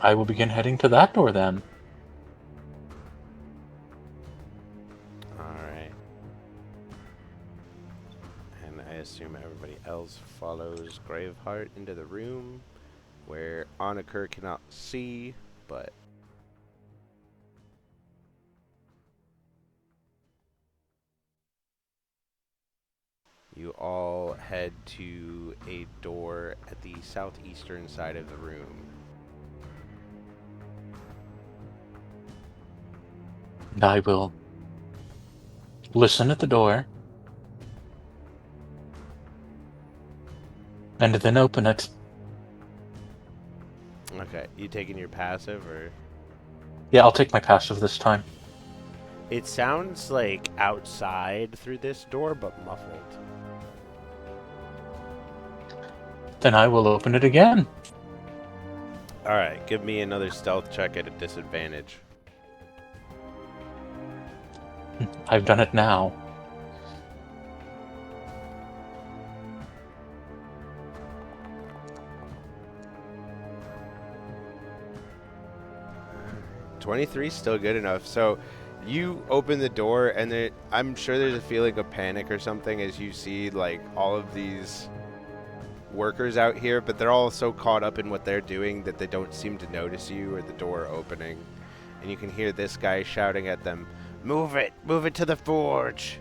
I will begin heading to that door then. Alright. And I assume everybody else follows Graveheart into the room where Anakur cannot see, but you all head to a door at the southeastern side of the room. And I will listen at the door, and then open it. Okay, you taking your passive, or? Yeah, I'll take my passive this time. It sounds like outside through this door, but muffled. Then I will open it again. Alright, give me another stealth check at a disadvantage. I've done it now. $23 still good enough. So you open the door, and I'm sure there's a feeling of panic or something as you see like all of these workers out here, but they're all so caught up in what they're doing that they don't seem to notice you or the door opening. And you can hear this guy shouting at them, move it to the forge.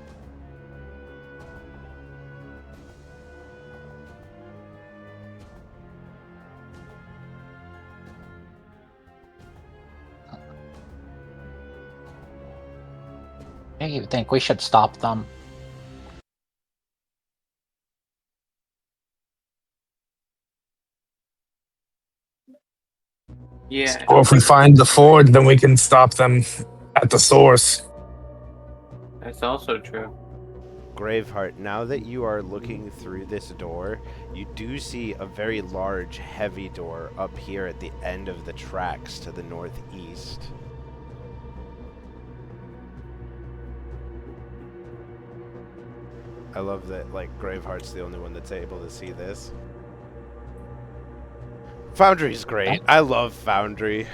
Hey, you think we should stop them? Yeah. Or if we find the forge, then we can stop them at the source. That's also true. Graveheart, now that you are looking through this door, you do see a very large, heavy door up here at the end of the tracks to the northeast. I love that, like, Graveheart's the only one that's able to see this. Foundry's great. I love Foundry.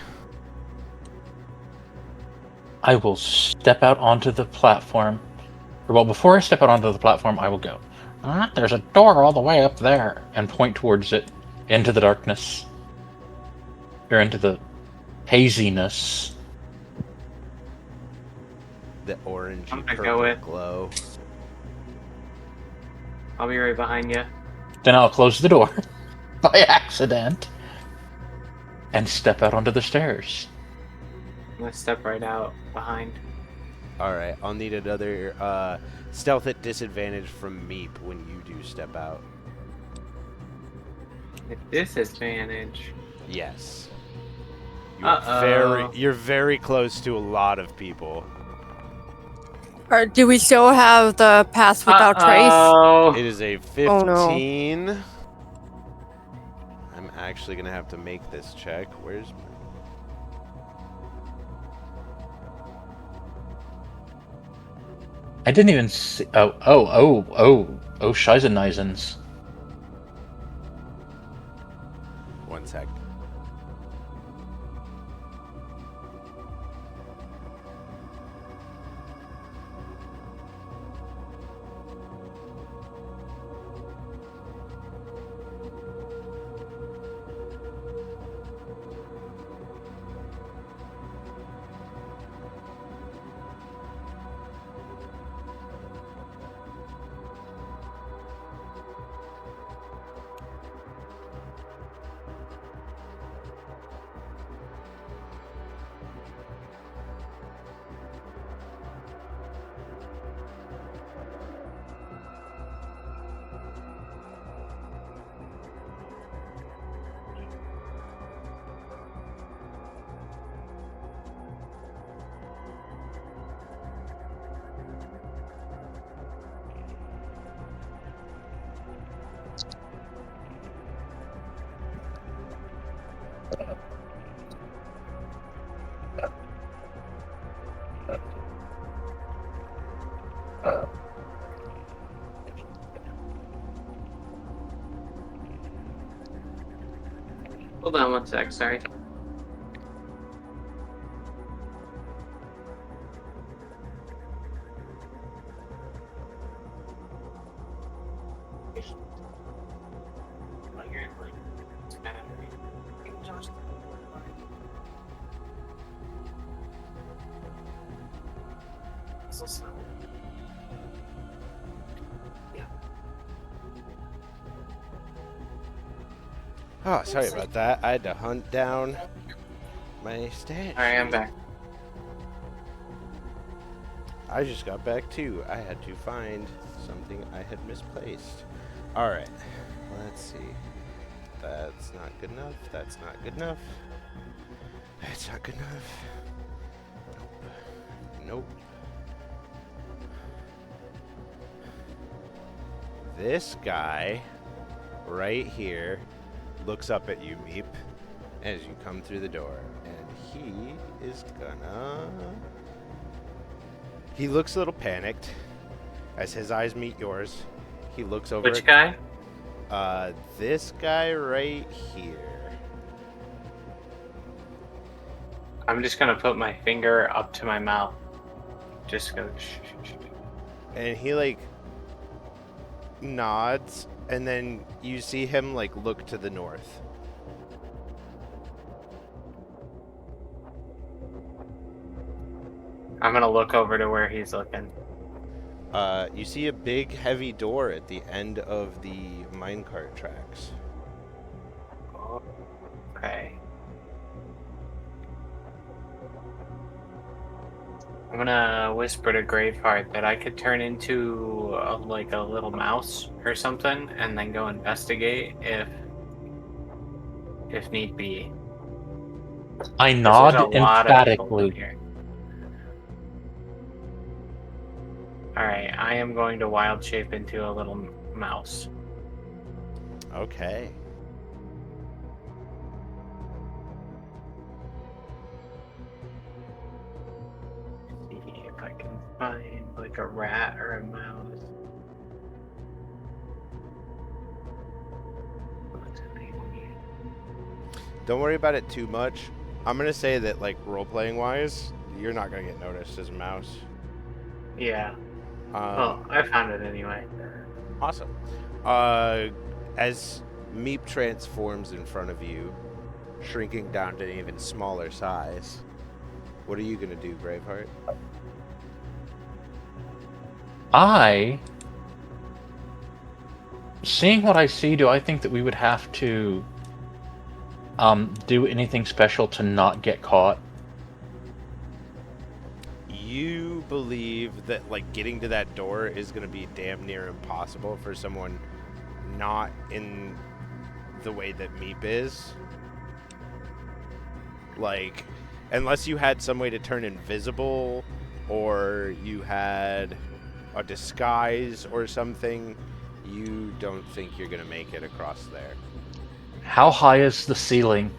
I will step out onto the platform. Well, before I step out onto the platform, I will go. There's a door all the way up there, and point towards it, into the darkness. Or into the haziness. The orangey I'm gonna purple go with- glow. I'll be right behind you. Then I'll close the door by accident and step out onto the stairs. I'm gonna step right out behind. Alright, I'll need another stealth at disadvantage from Meep when you do step out. At disadvantage. Yes. Uh-oh. You're very close to a lot of people. Or do we still have the pass without trace? Oh. It is a 15. Oh, no. I'm actually going to have to make this check. Where's my... I didn't even see. Oh, Scheiseneisens. One sec. Hold on one sec, sorry. Oh, sorry about that. I had to hunt down my stash. Alright, I'm back. I just got back too. I had to find something I had misplaced. Alright, let's see. That's not good enough. That's not good enough. That's not good enough. Nope. Nope. This guy right here looks up at you, Meep, as you come through the door. And he is gonna... He looks a little panicked as his eyes meet yours. He looks over Which guy? this guy right here. I'm just gonna put my finger up to my mouth. Just go. And he like nods, and then you see him like look to the north. I'm gonna look over to where he's looking. You see a big heavy door at the end of the minecart tracks. Okay. I'm gonna whisper to Graveheart that I could turn into like a little mouse or something, and then go investigate if need be. I 'Cause nod there's a lot of people emphatically. here. Alright, I am going to wild shape into a little mouse. Okay. See if I can find like a rat or a mouse. Don't worry about it too much. I'm gonna say that, like, role-playing wise, you're not gonna get noticed as a mouse. Yeah. Well, I found it anyway. Awesome. As Meep transforms in front of you, shrinking down to an even smaller size, what are you gonna do, Braveheart? Seeing what I see, do I think that we would have to do anything special to not get caught? You believe that, like, getting to that door is gonna be damn near impossible for someone not in the way that Meep is. Like, unless you had some way to turn invisible, or you had a disguise or something, you don't think you're gonna make it across there. How high is the ceiling?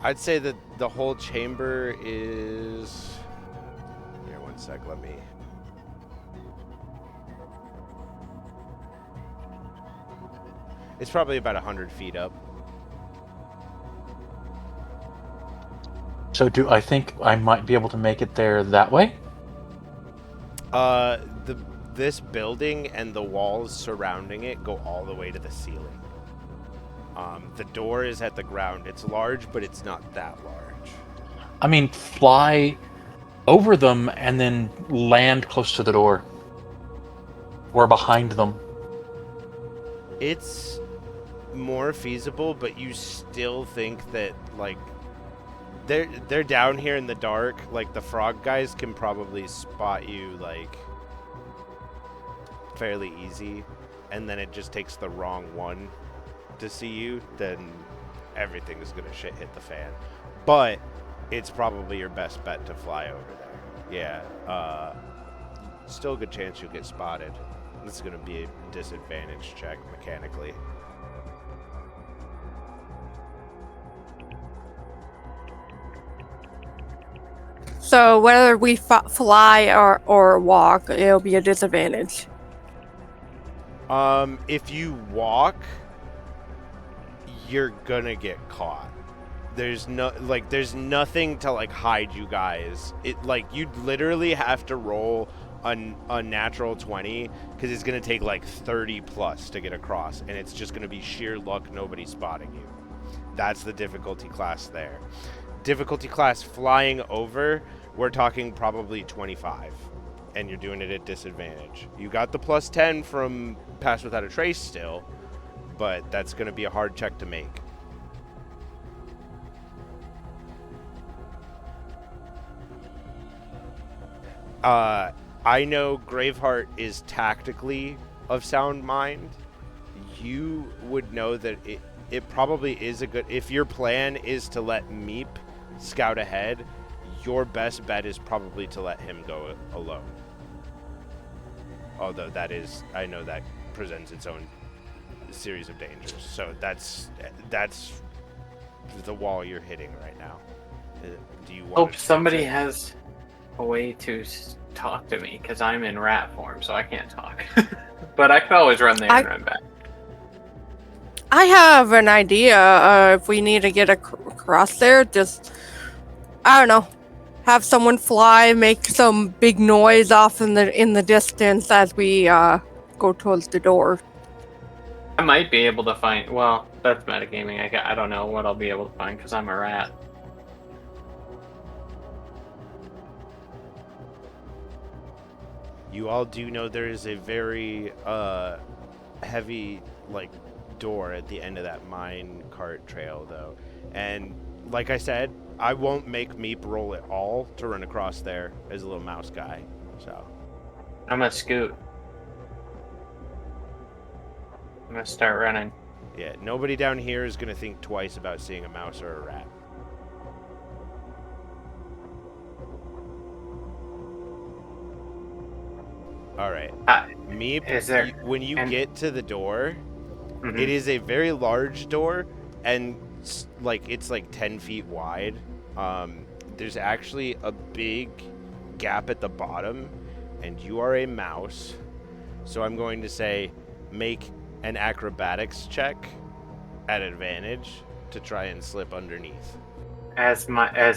I'd say that the whole chamber is... Here, one sec, let me... It's probably about 100 feet up. So do I think I might be able to make it there that way? This building and the walls surrounding it go all the way to the ceiling. The door is at the ground. It's large, but it's not that large. I mean, fly over them and then land close to the door. Or behind them. It's more feasible, but you still think that, like, they're down here in the dark. Like, the frog guys can probably spot you, like, fairly easy, and then it just takes the wrong one to see you, then everything is gonna hit the fan. But it's probably your best bet to fly over there. Yeah, still a good chance you'll get spotted. This is gonna be a disadvantage check mechanically. So whether we fly or walk, it'll be a disadvantage. If you walk, you're gonna get caught. There's nothing to like hide you guys. It like you'd literally have to roll a natural 20 because it's gonna take like 30 plus to get across, and it's just gonna be sheer luck nobody spotting you. That's the difficulty class there. Difficulty class flying over, we're talking probably 25, and you're doing it at disadvantage. You got the plus 10 from Pass Without a Trace still, but that's going to be a hard check to make. I know Graveheart is tactically of sound mind. You would know that it probably is a good... If your plan is to let Meep scout ahead, your best bet is probably to let him go alone. Although that is... I know that presents its own series of dangers. So that's the wall you're hitting right now. Do you want Hope somebody has a way to talk to me, because I'm in rat form, so I can't talk. But I could always run there and run back. I have an idea. If we need to get across there, just, I don't know, have someone fly, make some big noise off in the distance as we go towards the door. I might be able to find... Well, that's metagaming. I don't know what I'll be able to find, because I'm a rat. You all do know there is a very heavy, like, door at the end of that mine cart trail, though. And like I said, I won't make Meep roll at all to run across there as a little mouse guy. So I'm gonna scoot. I'm gonna start running. yeah, nobody down here is gonna think twice about seeing a mouse or a rat. All right, Meep. Is there... when you get to the door, Mhm. it is a very large door, and like it's like 10 feet wide. There's actually a big gap at the bottom, and you are a mouse, so I'm going to say make an acrobatics check at advantage to try and slip underneath. As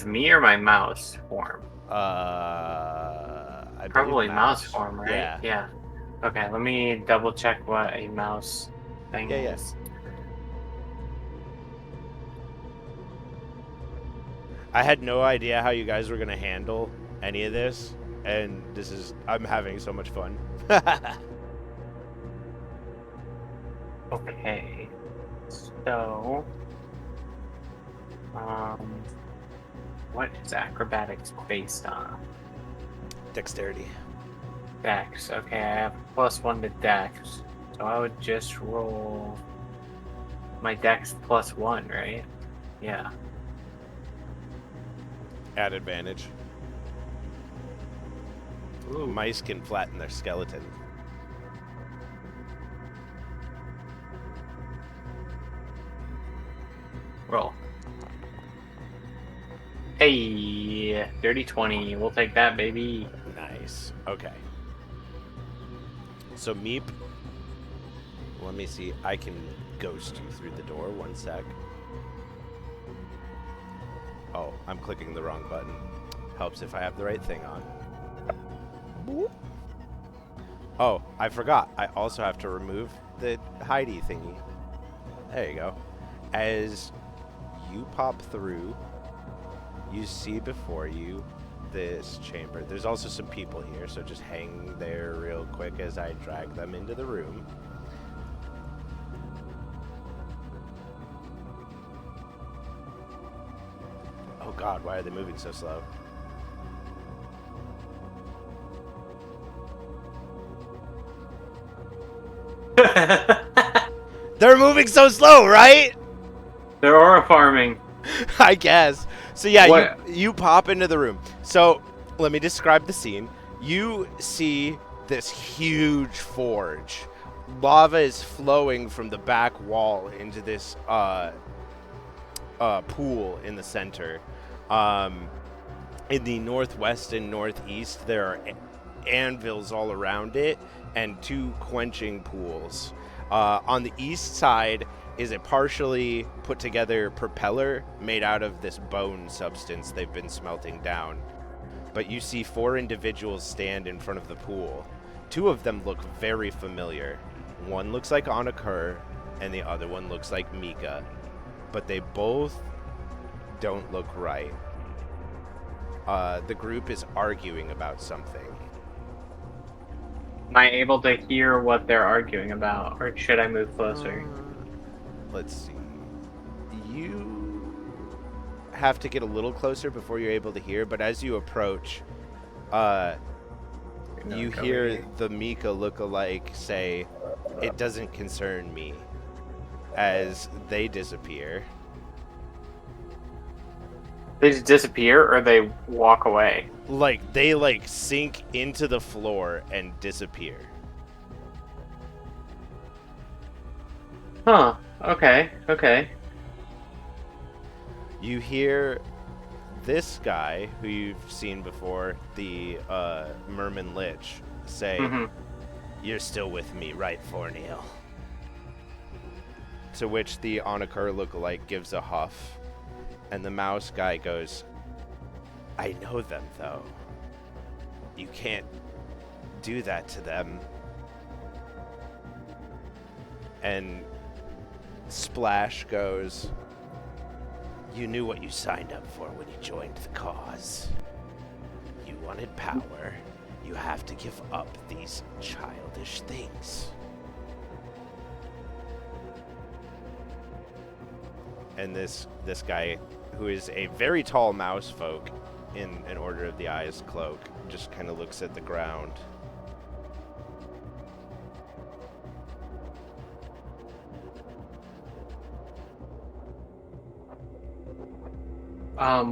me or my mouse form? I Probably believe mouse form, right? Yeah. Okay, let me double check what a mouse thing is. I had no idea how you guys were gonna handle any of this, and I'm having so much fun. Okay, so what is acrobatics based on? Dexterity. Dex. Okay, I have +1 to Dex, so I would just roll my Dex +1, right? Yeah. At advantage. Ooh. Mice can flatten their skeleton. Roll. Hey, dirty 20. We'll take that, baby. Nice. Okay. So Meep, let me see. I can ghost you through the door. 1 sec. Oh, I'm clicking the wrong button. Helps if I have the right thing on. Oh, I forgot. I also have to remove the hidey thingy. There you go. As you pop through, you see before you this chamber. There's also some people here, so just hang there real quick as I drag them into the room. Oh god, why are they moving so slow? They're moving so slow, right? They're aura farming. I guess. So yeah, What? you pop into the room. So let me describe the scene. You see this huge forge lava is flowing from the back wall into this pool in the center. In the northwest and northeast, there are anvils all around it and 2 quenching pools. On the east side is a partially put together propeller made out of this bone substance they've been smelting down. But you see 4 individuals stand in front of the pool. 2 of them look very familiar. One looks like Anakur, and the other one looks like Mika. But they both don't look right. The group is arguing about something. Am I able to hear what they're arguing about, or should I move closer? Let's see. You have to get a little closer before you're able to hear, but as you approach, you hear the Mika look-alike say, "It doesn't concern me," as they disappear. They just disappear, or they walk away? They sink into the floor and disappear. Huh. Okay. You hear this guy, who you've seen before, the Merman Lich, say, "You're still with me, right, Forneal?" To which the Anakur lookalike gives a huff, and the mouse guy goes, "I know them, though. You can't do that to them." And Splash goes, "You knew what you signed up for when you joined the cause. You wanted power. You have to give up these childish things." And this guy, who is a very tall mouse folk in an Order of the Eyes cloak, just kind of looks at the ground.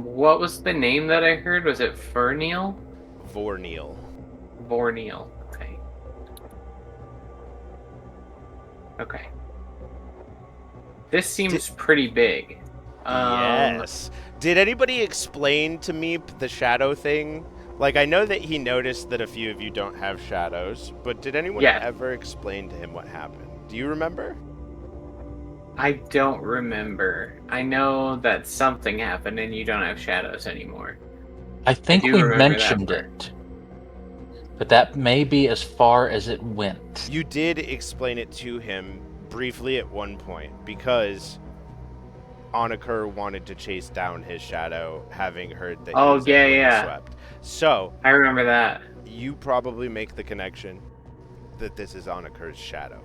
What was the name that I heard? Was it Ferneal? Vorneal. Vorneal. Okay. This seems pretty big. Yes. Did anybody explain to me the shadow thing? Like, I know that he noticed that a few of you don't have shadows, but did anyone ever explain to him what happened? Do you remember? I don't remember. I know that something happened and you don't have shadows anymore. I think we mentioned it. But that may be as far as it went. You did explain it to him briefly at one point, because Anakur wanted to chase down his shadow, having heard that he was swept. So I remember that. You probably make the connection that this is Anakur's shadow.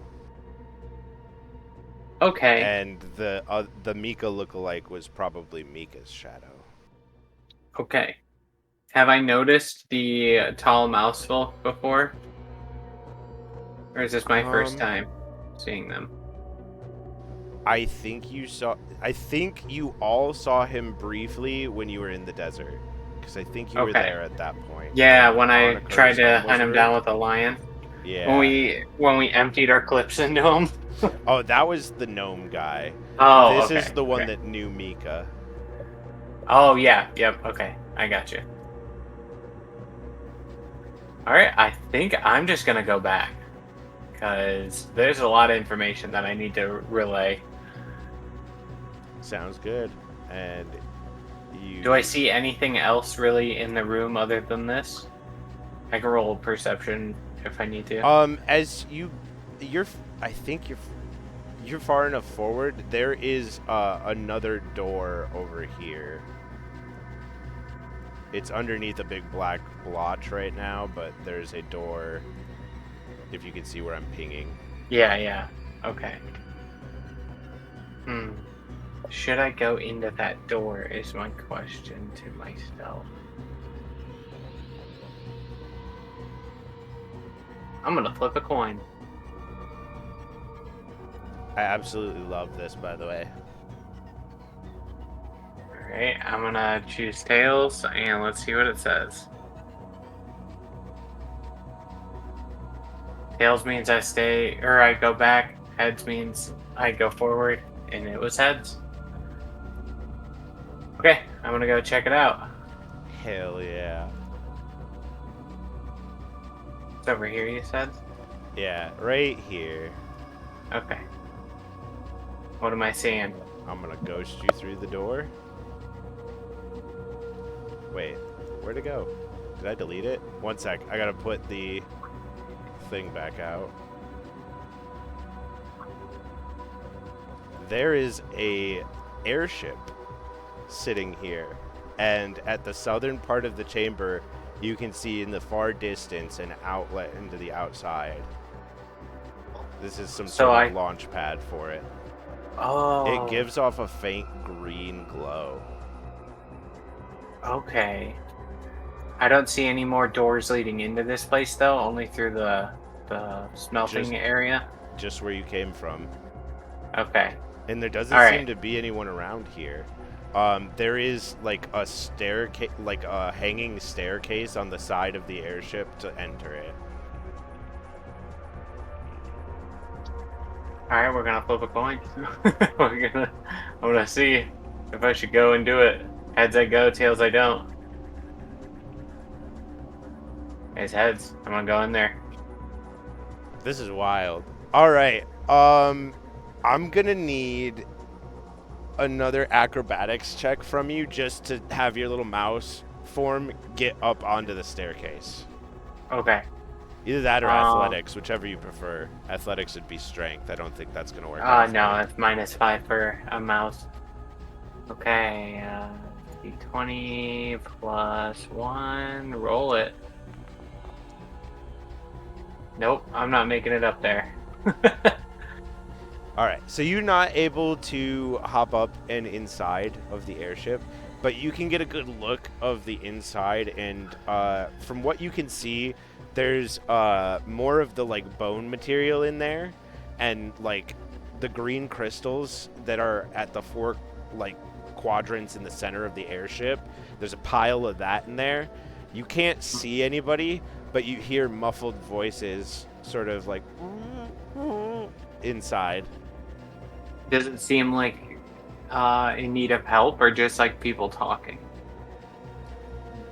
Okay. And the Mika lookalike was probably Mika's shadow. Okay. Have I noticed the tall mouse folk before? Or is this my first time seeing them? I think you all saw him briefly when you were in the desert. Because I think you were there at that point. Yeah, when I tried to hunt him down with a lion. Yeah. When we emptied our clips into him. Oh, that was the gnome guy. Oh, This is the one that knew Mika. Oh, yeah. Yep. Okay. I got you. Alright, I think I'm just going to go back. Because there's a lot of information that I need to relay. Sounds good. And you... Do I see anything else really in the room other than this? I can roll perception if I need to. As I think you're far enough forward. There is another door over here. It's underneath a big black blotch right now, but there's a door, if you can see where I'm pinging. Yeah. Okay. Should I go into that door is my question to myself. I'm gonna flip a coin. I absolutely love this, by the way. Alright, I'm gonna choose tails, and let's see what it says. Tails means I stay, or I go back. Heads means I go forward, and it was heads. Okay, I'm gonna go check it out. Hell yeah. It's over here, you said? Yeah, right here. Okay. What am I seeing? I'm gonna ghost you through the door. Wait, where'd it go? Did I delete it? One sec, I gotta put the thing back out. There is a airship sitting here, and at the southern part of the chamber, you can see in the far distance an outlet into the outside. This is some sort of launch pad for it. Oh. It gives off a faint green glow. Okay. I don't see any more doors leading into this place, though, only through the smelting area. Just where you came from. Okay. And there doesn't seem to be anyone around here. There is like a staircase, like a hanging staircase on the side of the airship to enter it. Alright, we're gonna flip a coin. I'm gonna see if I should go and do it. Heads I go, tails I don't. It's heads. I'm gonna go in there. This is wild. Alright, I'm gonna need another acrobatics check from you just to have your little mouse form get up onto the staircase. Okay. Either that or athletics, whichever you prefer. Athletics would be strength. I don't think that's going to work. No, it's -5 for a mouse. Okay, D20 plus 1. Roll it. Nope, I'm not making it up there. Alright, so you're not able to hop up and inside of the airship, but you can get a good look of the inside, and from what you can see, there's more of the like bone material in there, and like the green crystals that are at the 4 like quadrants in the center of the airship. There's a pile of that in there. You can't see anybody, but you hear muffled voices sort of like inside. Does it seem like in need of help, or just like people talking?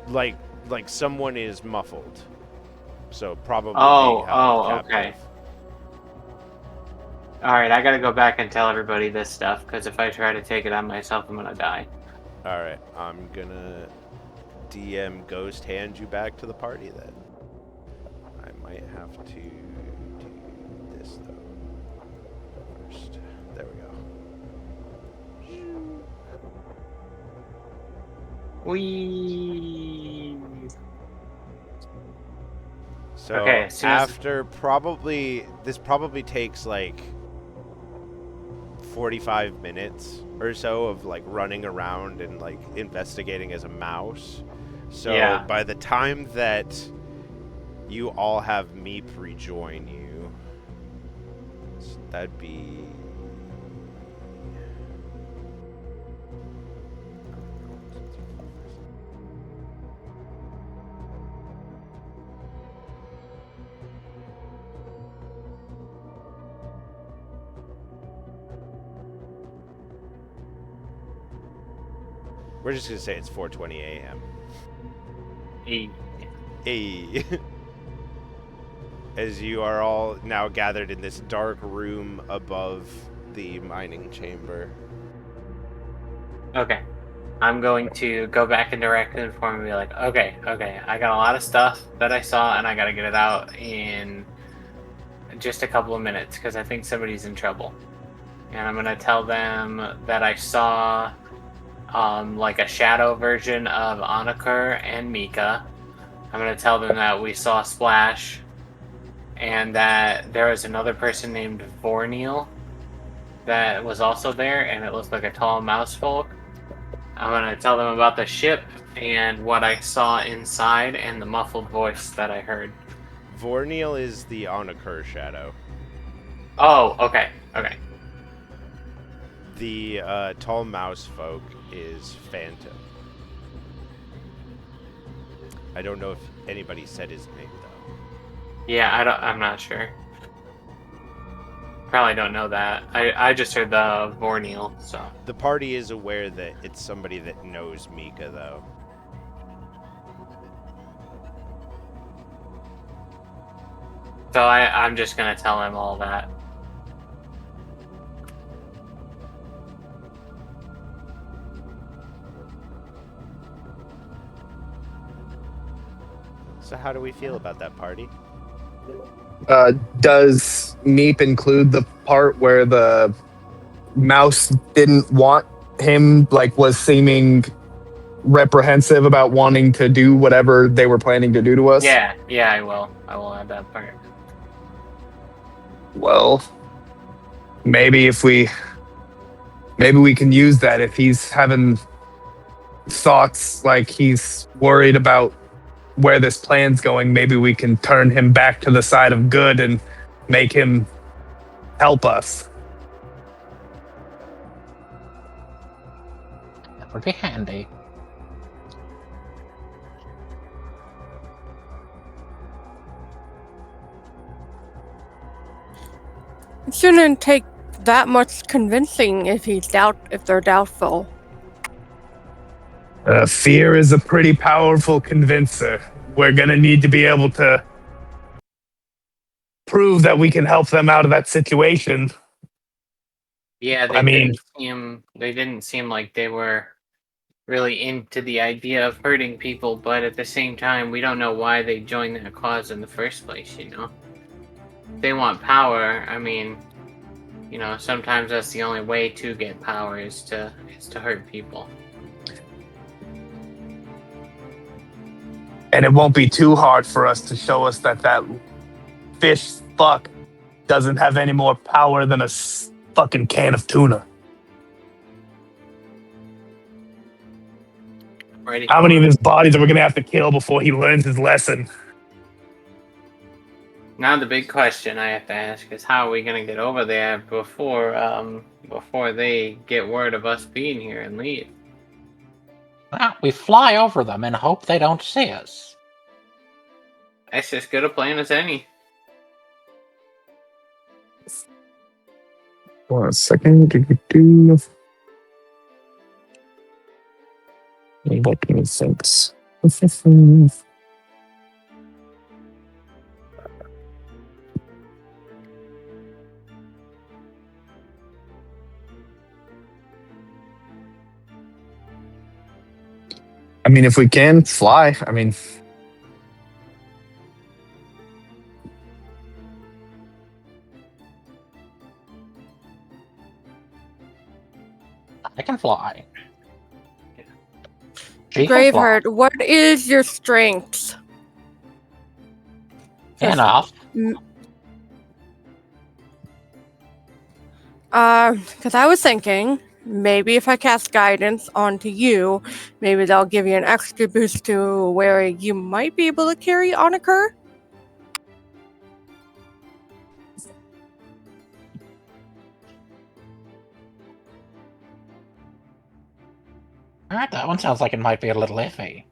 Like someone is muffled. So probably being held captive. Okay. Alright, I gotta go back and tell everybody this stuff, because if I try to take it on myself, I'm gonna die. Alright, I'm gonna DM Ghost hand you back to the party then. I might have to do this though first. There we go. Whee! So okay, after this probably takes like 45 minutes or so of like running around and like investigating as a mouse. So by the time that you all have Meep rejoin you, that'd be we're just gonna say it's 4:20 a.m. Hey. As you are all now gathered in this dark room above the mining chamber. Okay. I'm going to go back into Raccoon form and be like, okay, I got a lot of stuff that I saw, and I gotta get it out in just a couple of minutes, because I think somebody's in trouble. And I'm gonna tell them that I saw like a shadow version of Anakur and Mika. I'm gonna tell them that we saw Splash, and that there was another person named Vorneal that was also there, and it looked like a tall mouse folk. I'm gonna tell them about the ship and what I saw inside and the muffled voice that I heard. Vorneal is the Anakur shadow. Oh, okay. The tall mouse folk is Phantom. I don't know if anybody said his name though. Yeah, I'm not sure. Probably don't know that. I just heard the Vorneal, so. The party is aware that it's somebody that knows Mika, though. So I'm just gonna tell him all that. So how do we feel about that party? Does Meep include the part where the mouse didn't want him, like was seeming reprehensive about wanting to do whatever they were planning to do to us? Yeah, I will. I will add that part. Well, maybe we can use that if he's having thoughts like he's worried about where this plan's going. Maybe we can turn him back to the side of good and make him help us. That would be handy. It shouldn't take that much convincing if they're doubtful. Fear is a pretty powerful convincer. We're gonna need to be able to prove that we can help them out of that situation. Yeah, I mean, they didn't seem like they were really into the idea of hurting people, but at the same time, we don't know why they joined that cause in the first place, you know? If they want power, I mean, you know, sometimes that's the only way to get power is to hurt people. and it won't be too hard for us to show us that fish fuck doesn't have any more power than a fucking can of tuna. Ready? How many of his bodies are we gonna have to kill before he learns his lesson? Now the big question I have to ask is how are we gonna get over there before they get word of us being here and leave? Well, we fly over them and hope they don't see us. That's as good a plan as any. 1 second. What makes sense? I mean, if we can fly, I mean, I can fly. She can fly. Graveheart, what is your strength? Enough. Because I was thinking, maybe if I cast guidance onto you, maybe they'll give you an extra boost to where you might be able to carry Onaker. Alright, that one sounds like it might be a little iffy.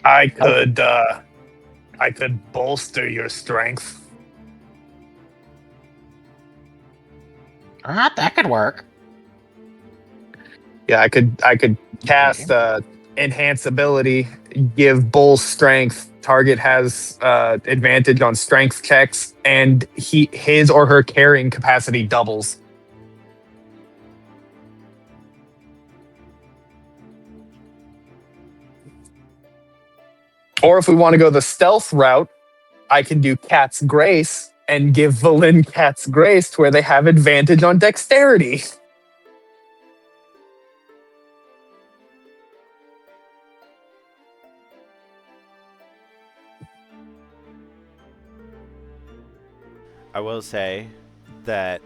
I could bolster your strength. Alright, that could work. Yeah, I could cast enhance ability, give Bull strength. Target has advantage on strength checks, and his or her carrying capacity doubles. Or if we want to go the stealth route, I can do Cat's Grace and give Valen Cat's Grace to where they have advantage on dexterity. I will say that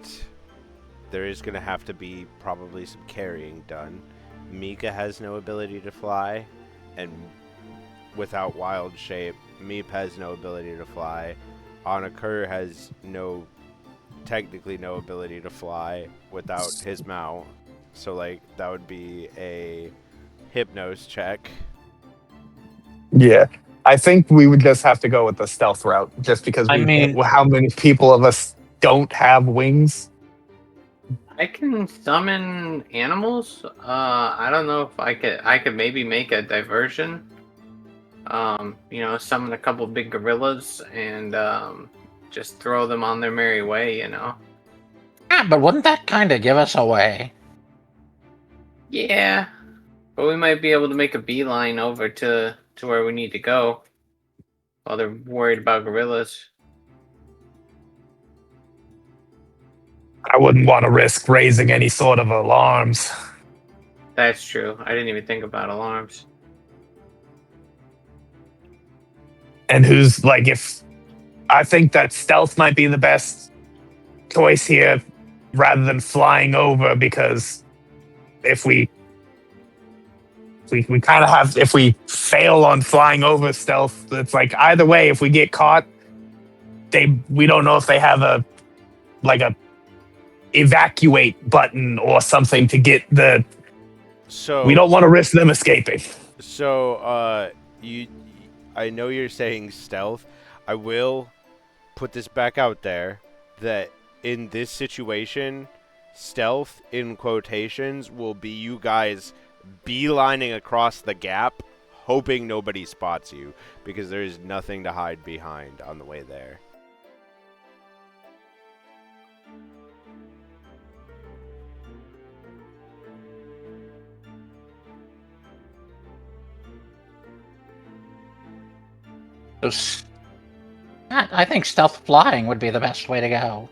there is going to have to be probably some carrying done. Mika has no ability to fly, and without wild shape, Meep has no ability to fly. Anakur has technically no ability to fly without his mount. So, like, that would be a Hypnos check. Yeah. I think we would just have to go with the stealth route, just because how many people of us don't have wings? I can summon animals. I don't know if I could maybe make a diversion. Summon a couple big gorillas and just throw them on their merry way. But wouldn't that kind of give us away? Yeah, but we might be able to make a beeline over to where we need to go while they're worried about gorillas. I wouldn't want to risk raising any sort of alarms. That's true. I didn't even think about alarms. And if I think that stealth might be the best choice here rather than flying over, because if we kind of have, if we fail on flying over stealth, it's like either way, if we get caught, we don't know if they have a evacuate button or something to get the. So we don't want to risk them escaping. So, I know you're saying stealth. I will put this back out there that in this situation, stealth in quotations will be you guys beelining across the gap, hoping nobody spots you, because there is nothing to hide behind on the way there. I think stealth flying would be the best way to go.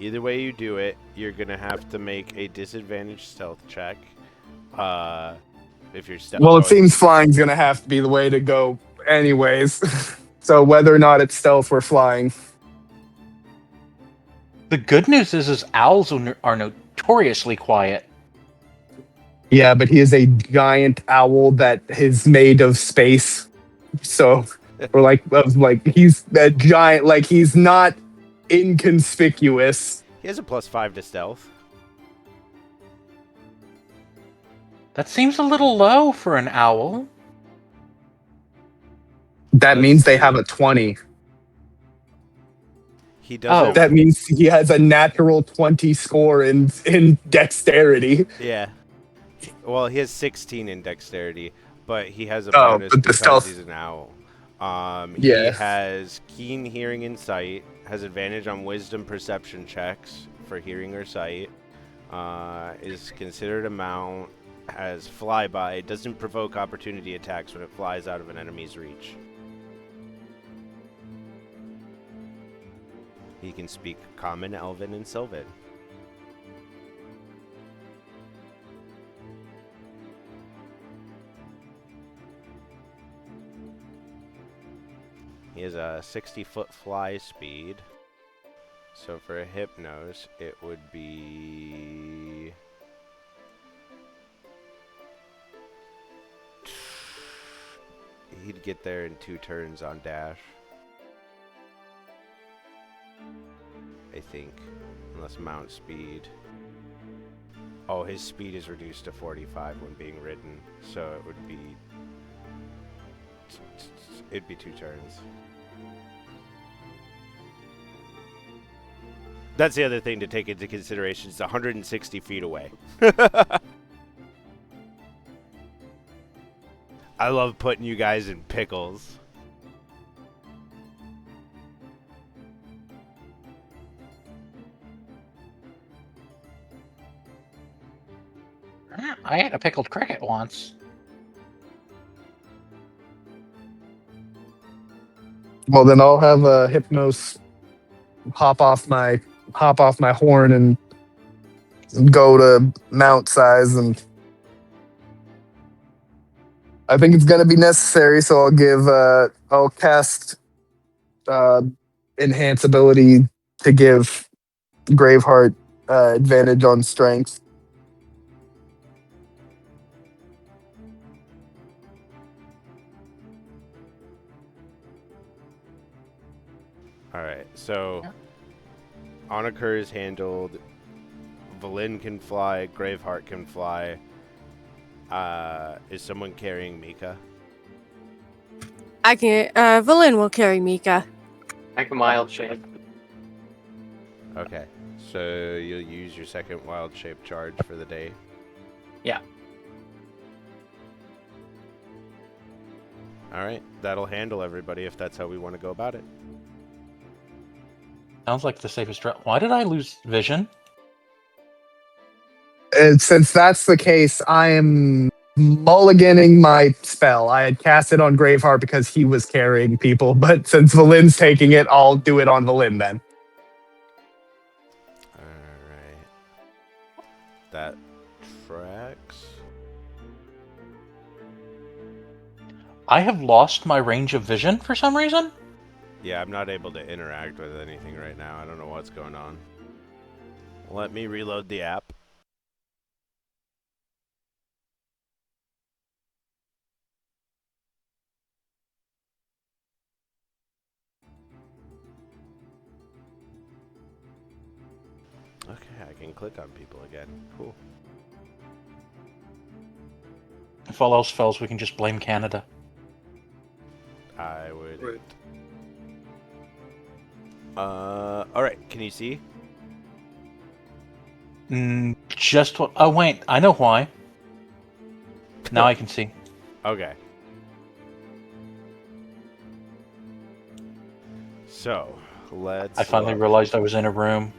Either way you do it, you're going to have to make a disadvantaged stealth check. If you're stealth. Well, it seems flying's going to have to be the way to go anyways. So whether or not it's stealth or flying. The good news is owls are notoriously quiet. Yeah, but he is a giant owl that is made of space. So, he's a giant, he's not inconspicuous. He has a +5 to stealth. That seems a little low for an owl. That means they have a 20. He doesn't. That means he has a natural 20 score in dexterity. Yeah. Well, he has 16 in dexterity, but he has a bonus because he's an owl. He has keen hearing and sight, has advantage on wisdom perception checks for hearing or sight, is considered a mount, has flyby, doesn't provoke opportunity attacks when it flies out of an enemy's reach. He can speak Common, Elven, and Sylvan. He has a 60-foot fly speed. So for a Hypnos, it would be... He'd get there in 2 turns on dash. I think. Unless mount speed. Oh, his speed is reduced to 45 when being ridden. So it would be... It'd be 2 turns. That's the other thing to take into consideration. It's 160 feet away. I love putting you guys in pickles. I had a pickled cricket once. Well, then I'll have a Hypnos hop off my horn and go to mount size, and I think it's gonna be necessary. So I'll cast enhance ability to give Graveheart advantage on strength. Alright, so Yeah. Onakur is handled. Valin can fly. Graveheart can fly. Is someone carrying Mika? I can. Valin will carry Mika. I can wild shape. Okay, so you'll use your second wild shape charge for the day. Yeah. Alright, that'll handle everybody if that's how we want to go about it. Sounds like the safest route. Why did I lose vision? And since that's the case, I am mulliganing my spell. I had cast it on Graveheart because he was carrying people, but since Valin's taking it, I'll do it on Valin then. Alright. That tracks. I have lost my range of vision for some reason. Yeah, I'm not able to interact with anything right now. I don't know what's going on. Let me reload the app. Okay, I can click on people again. Cool. If all else fails, we can just blame Canada. I would. Rude. Alright, can you see? Just what? Oh wait, I know why. Now I can see. Okay. So, let's. I finally look. realized I was in a room.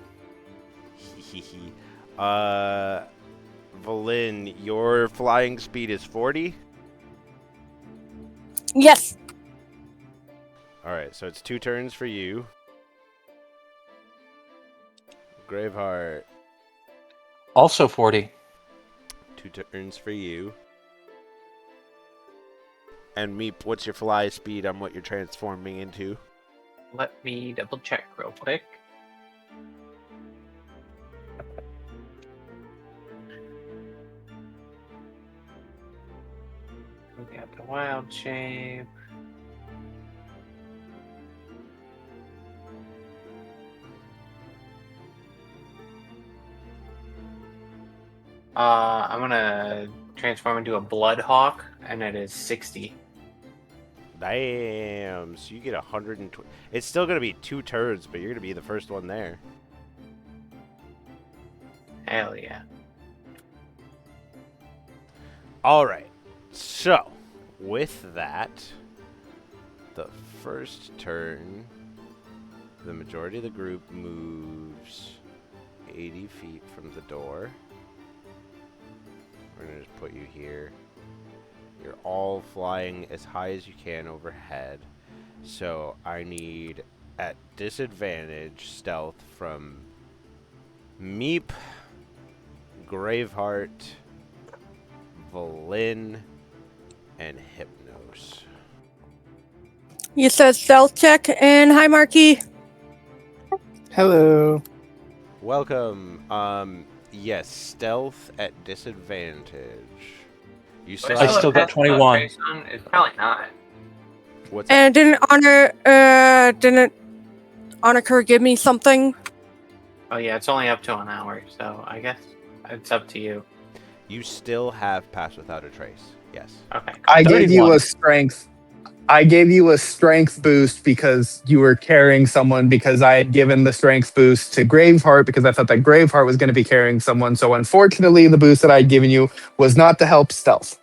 Valin, your flying speed is 40? Yes. Alright, so it's 2 turns for you. Graveheart, Also 40. 2 turns for you. And Meep, what's your fly speed on what you're transforming into? Let me double check real quick. We got the wild shape. I'm gonna transform into a blood hawk, and it is 60. Damn, so you get 120. It's still going to be 2 turns, but you're going to be the first one there. Hell yeah. Alright, so with that, the first turn, the majority of the group moves 80 feet from the door. We're going to just put you here. You're all flying as high as you can overhead. So I need, at disadvantage, stealth from Meep, Graveheart, Valin, and Hypnos. You said stealth check and hi, Marquis. Hello. Welcome. Yes, stealth at disadvantage. You But I saw still got that's 21. based on- It's probably not. what's that? And didn't Onakur give me something? Oh yeah, it's only up to an hour, so I guess it's up to you. You still have Pass Without a Trace. Yes. Okay. I gave you 31. a strength. I gave you a strength boost because you were carrying someone, because I had given the strength boost to Graveheart because I thought that Graveheart was going to be carrying someone. So unfortunately, the boost that I'd given you was not to help stealth.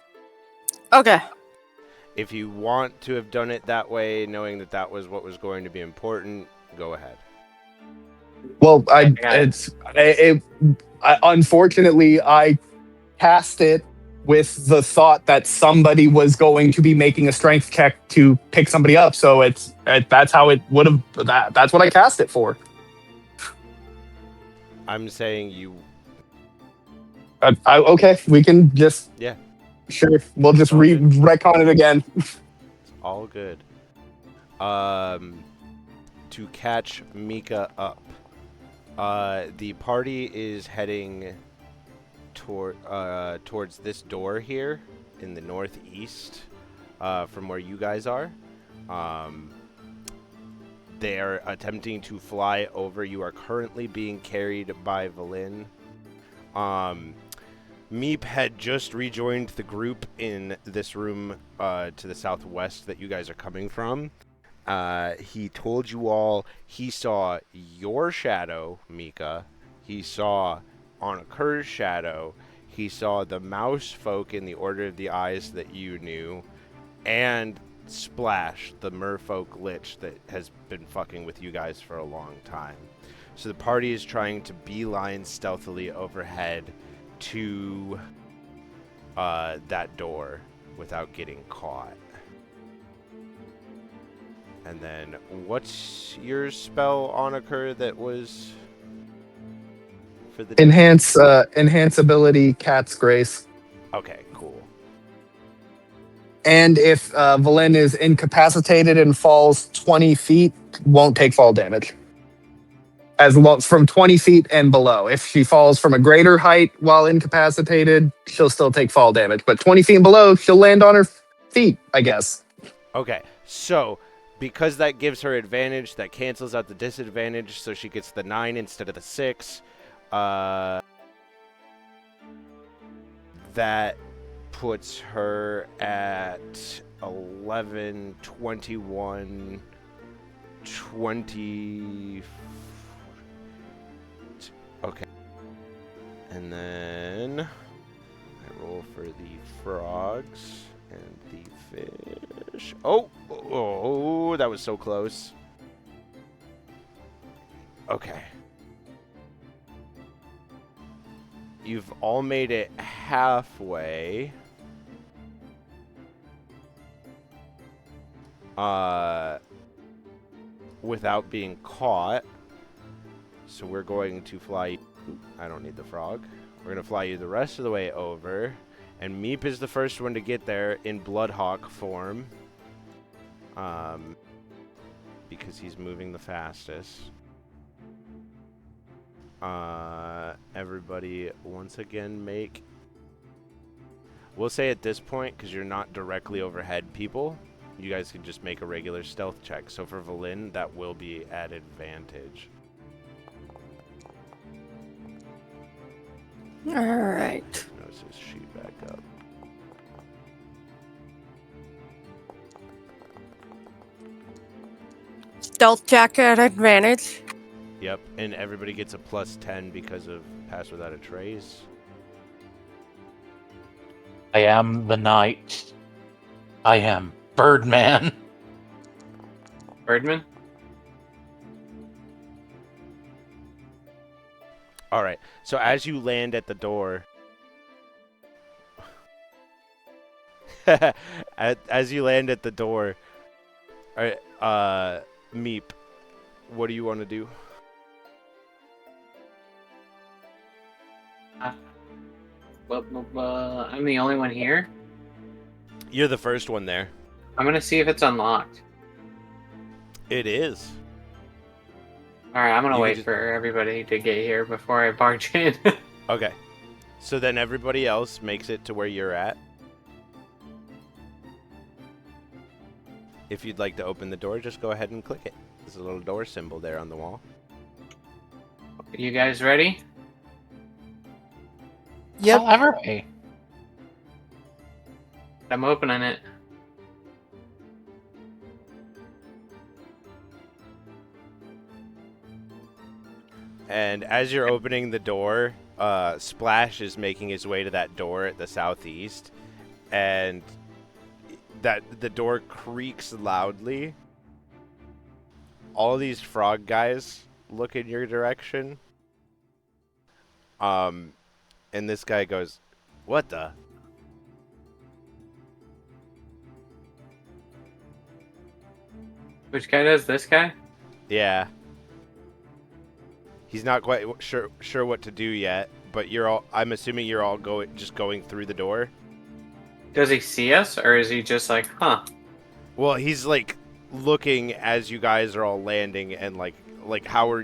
Okay. If you want to have done it that way, knowing that that was what was going to be important, go ahead. Well, Okay. unfortunately, I cast it with the thought that somebody was going to be making a strength check to pick somebody up. So that's how it would have. That's what I cast it for. I'm saying you. Okay, we can just. Yeah. Sure, we'll just Okay. retcon it again. It's all good. To catch Mika up, the party is heading towards this door here in the northeast, from where you guys are. They are attempting to fly over. You are currently being carried by Valin. Meep had just rejoined the group in this room to the southwest that you guys are coming from. He told you all he saw your shadow, Mika. He saw Anakur's shadow. He saw the mouse folk in the Order of the Eyes that you knew. And Splash, the merfolk lich that has been fucking with you guys for a long time. So the party is trying to beeline stealthily overhead to that door without getting caught. And then, what's your spell, Anakur, that was for the Enhance ability, Cat's Grace. Okay, cool. And if Valen is incapacitated and falls 20 feet, won't take fall damage. As well from 20 feet and below. If she falls from a greater height while incapacitated, she'll still take fall damage. But 20 feet and below, she'll land on her feet, I guess. Okay, so because that gives her advantage, that cancels out the disadvantage, so she gets the 9 instead of the 6. That puts her at 11, 21, 20. Okay. And then I roll for the frogs and the fish. Oh, that was so close. Okay. You've all made it halfway. Without being caught. So we're going to fly. I don't need the frog. We're going to fly you the rest of the way over. And Meep is the first one to get there in Bloodhawk form. Because he's moving the fastest. Everybody, once again, make... We'll say at this point, because you're not directly overhead people, you guys can just make a regular stealth check. So for Valin, that will be at advantage. Alright. Notice his sheet back up. Stealth check at advantage. Yep, and everybody gets a plus 10 because of Pass Without a Trace. I am the knight. I am Birdman. Birdman? Alright, so as you land at the door... as you land at the door... Alright, Meep, what do you want to do? I'm the only one here? You're the first one there. I'm gonna see if it's unlocked. It is. Alright, I'm gonna You wait just- for everybody to get here before I barge in. Okay. So then everybody else makes it to where you're at. If you'd like to open the door, just go ahead and click it. There's a little door symbol there on the wall. You guys ready? Yep. However, I'm opening it. And as you're opening the door, Splash is making his way to that door at the southeast. And that the door creaks loudly. All these frog guys look in your direction. And this guy goes, "What the?" Which guy does this guy? Yeah. He's not quite sure what to do yet, but you're all. I'm assuming you're all just going through the door. Does he see us, or is he just like, huh? Well, he's like looking as you guys are all landing, and like how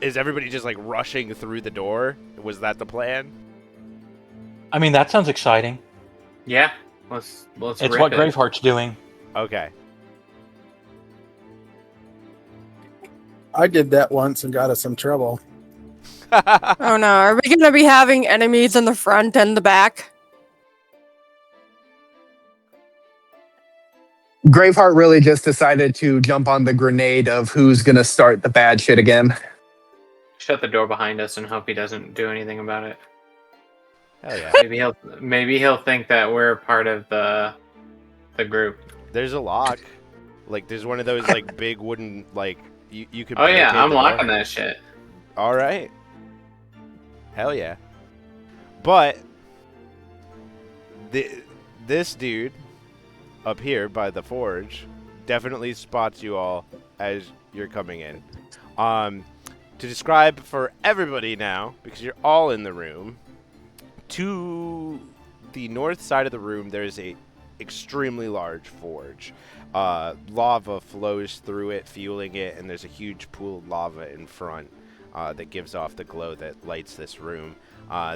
is everybody just like rushing through the door? Was that the plan? I mean, that sounds exciting. Yeah, let's It's rip what it. Graveheart's doing. Okay. I did that once and got us some trouble. Oh no, are we gonna be having enemies in the front and the back? Graveheart really just decided to jump on the grenade of who's gonna start the bad shit again. Shut the door behind us and hope he doesn't do anything about it. Hell yeah. Maybe he'll think that we're part of the group. There's a lock. Like, there's one of those, like, big wooden, like, you could... Oh yeah, barricade I'm the door. locking that shit. Alright. Hell yeah. But, this dude up here by the forge definitely spots you all as you're coming in. To describe for everybody now, because you're all in the room, to the north side of the room, there's a extremely large forge. Lava flows through it, fueling it, and there's a huge pool of lava in front that gives off the glow that lights this room.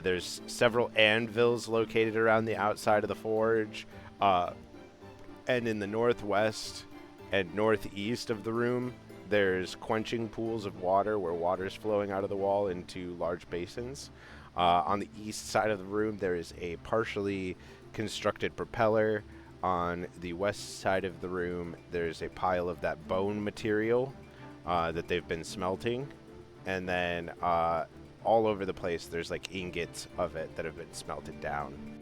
There's several anvils located around the outside of the forge, and in the northwest and northeast of the room, there's quenching pools of water where water's flowing out of the wall into large basins. On the east side of the room, there is a partially constructed propeller. On the west side of the room, there's a pile of that bone material that they've been smelting. And then all over the place, there's like ingots of it that have been smelted down.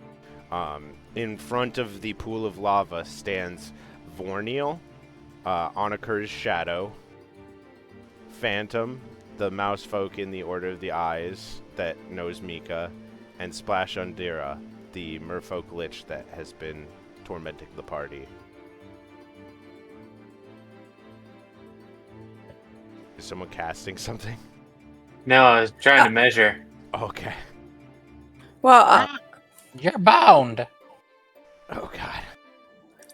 In front of the pool of lava stands Vorniel, Oniker's shadow, Phantom, the mouse folk in the Order of the Eyes that knows Mika, and Splash Undira, the merfolk lich that has been tormenting the party. Is someone casting something? No, I was trying to measure. Okay. Well, You're bound. Oh god.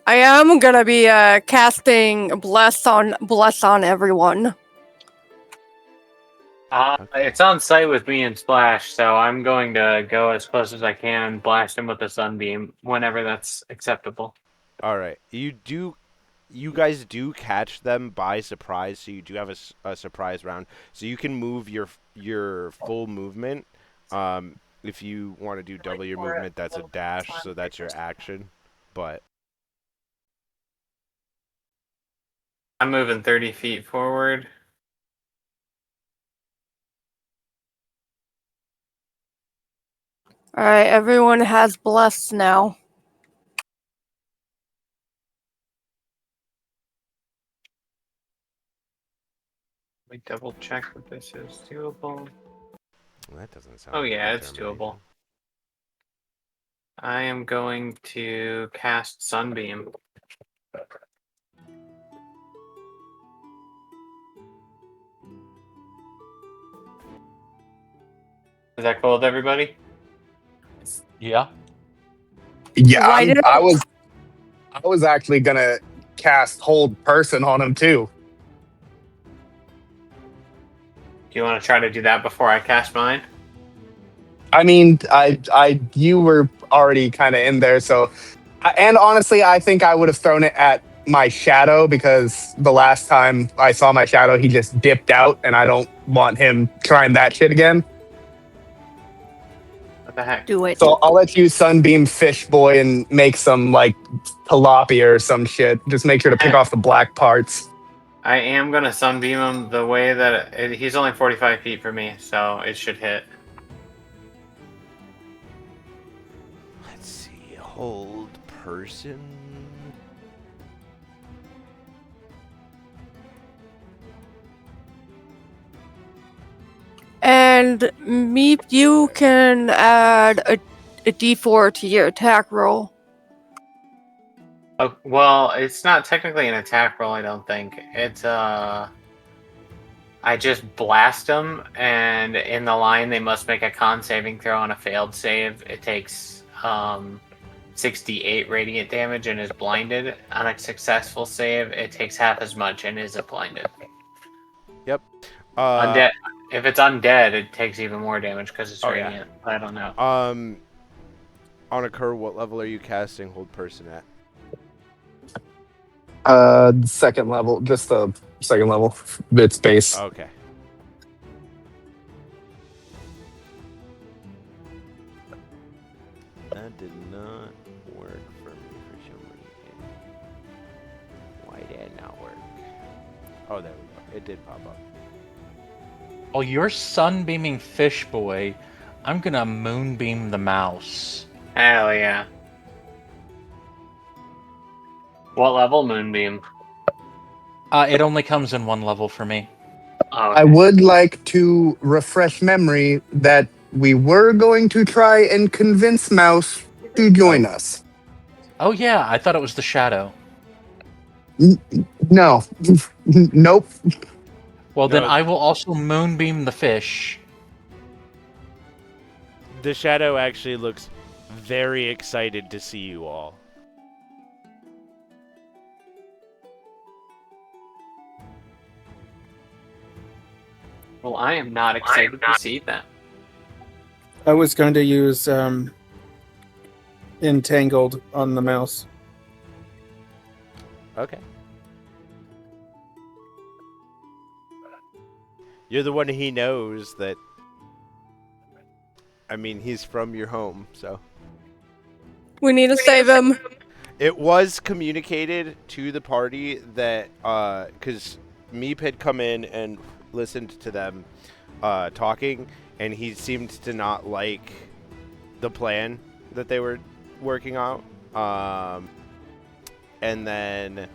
I am gonna be casting bless on everyone. It's on site with me and Splash, so I'm going to go as close as I can, blast him with a sunbeam whenever that's acceptable. All right. You guys do catch them by surprise, so you do have a surprise round. So you can move your full movement. If you want to do double your movement, that's a dash, so that's your action. But I'm moving 30 feet forward. Alright, everyone has blessed now. Let me double check that this is doable. that doesn't sound. Oh yeah, like it's Germany. doable. I am going to cast Sunbeam. Is that cool with everybody? Yeah. Yeah, Why did I was actually gonna cast Hold Person on him too. Do you want to try to do that before I cast mine? I mean, you were already kind of in there, so. And honestly, I think I would have thrown it at my shadow because the last time I saw my shadow, he just dipped out, and I don't want him trying that shit again. What the heck? Do it. So I'll let you Sunbeam Fish Boy and make some like tilapia or some shit. Just make sure to pick off the black parts. I am going to Sunbeam him the way that he's only 45 feet from me, so it should hit. Let's see. Hold person. And Meep, you can add a D4 to your attack roll. Oh, well, it's not technically an attack roll, I don't think. It's I just blast them, and in the line they must make a con saving throw on a failed save. It takes 68 radiant damage and is blinded. On a successful save, it takes half as much and is blinded. Yep. Undead. If it's undead, it takes even more damage because it's Oh, yeah. radiant. I don't know. On a curve, what level are you casting Hold Person at? Second level, just the second level. Bit space. Okay. That did not work for me for some reason. Why did it not work? Oh, there we go. It did pop up. While you're sunbeaming Fish Boy, I'm gonna moonbeam the mouse. Hell yeah. What level Moonbeam? It only comes in one level for me. Oh, I would like to refresh memory that we were going to try and convince Mouse to join us. Oh yeah, I thought it was the shadow. No. Nope. Well, then No. I will also moonbeam the fish. The shadow actually looks very excited to see you all. Well, I am not excited to see that. I was going to use entangled on the mouse. Okay. You're the one he knows that. I mean, he's from your home, so. We need to save him. It was communicated to the party that, because Meep had come in and listened to them talking, and he seemed to not like the plan that they were working out. And then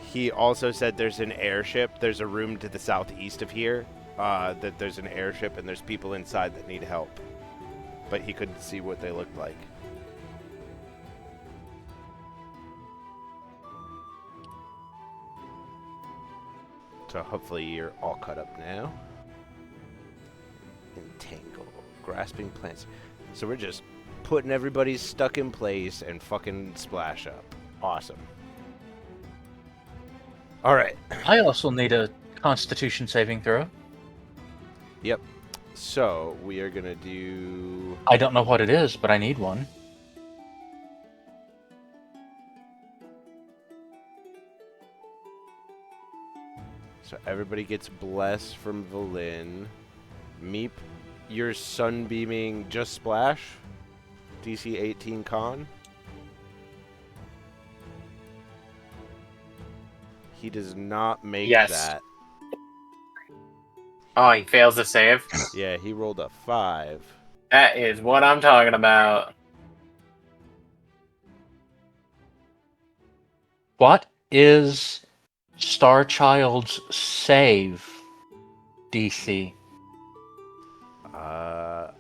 he also said there's an airship. There's a room to the southeast of here that there's an airship, and there's people inside that need help. But he couldn't see what they looked like. So hopefully you're all caught up now. Entangle. Grasping plants. So we're just putting everybody stuck in place and fucking splash up. Awesome. Alright. I also need a Constitution saving throw. Yep. So we are gonna do... I don't know what it is, but I need one. So everybody gets blessed from Valin. Meep, you're sunbeaming just splash. DC 18 con. He does not make Yes. that. Oh, he fails to save? Yeah, he rolled a 5. That is what I'm talking about. What is Star Child's save DC? I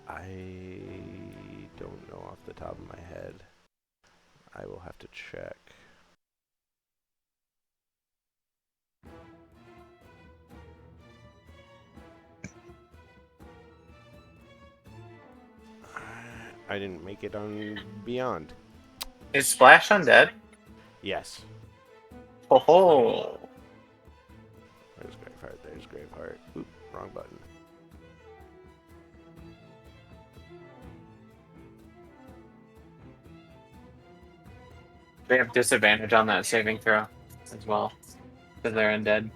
don't know off the top of my head. I will have to check. I didn't make it on Beyond. Is Splash undead? Yes. Oh ho! There's Graveheart. There's Graveheart. Oop, wrong button. They have disadvantage on that saving throw as well, because they're undead.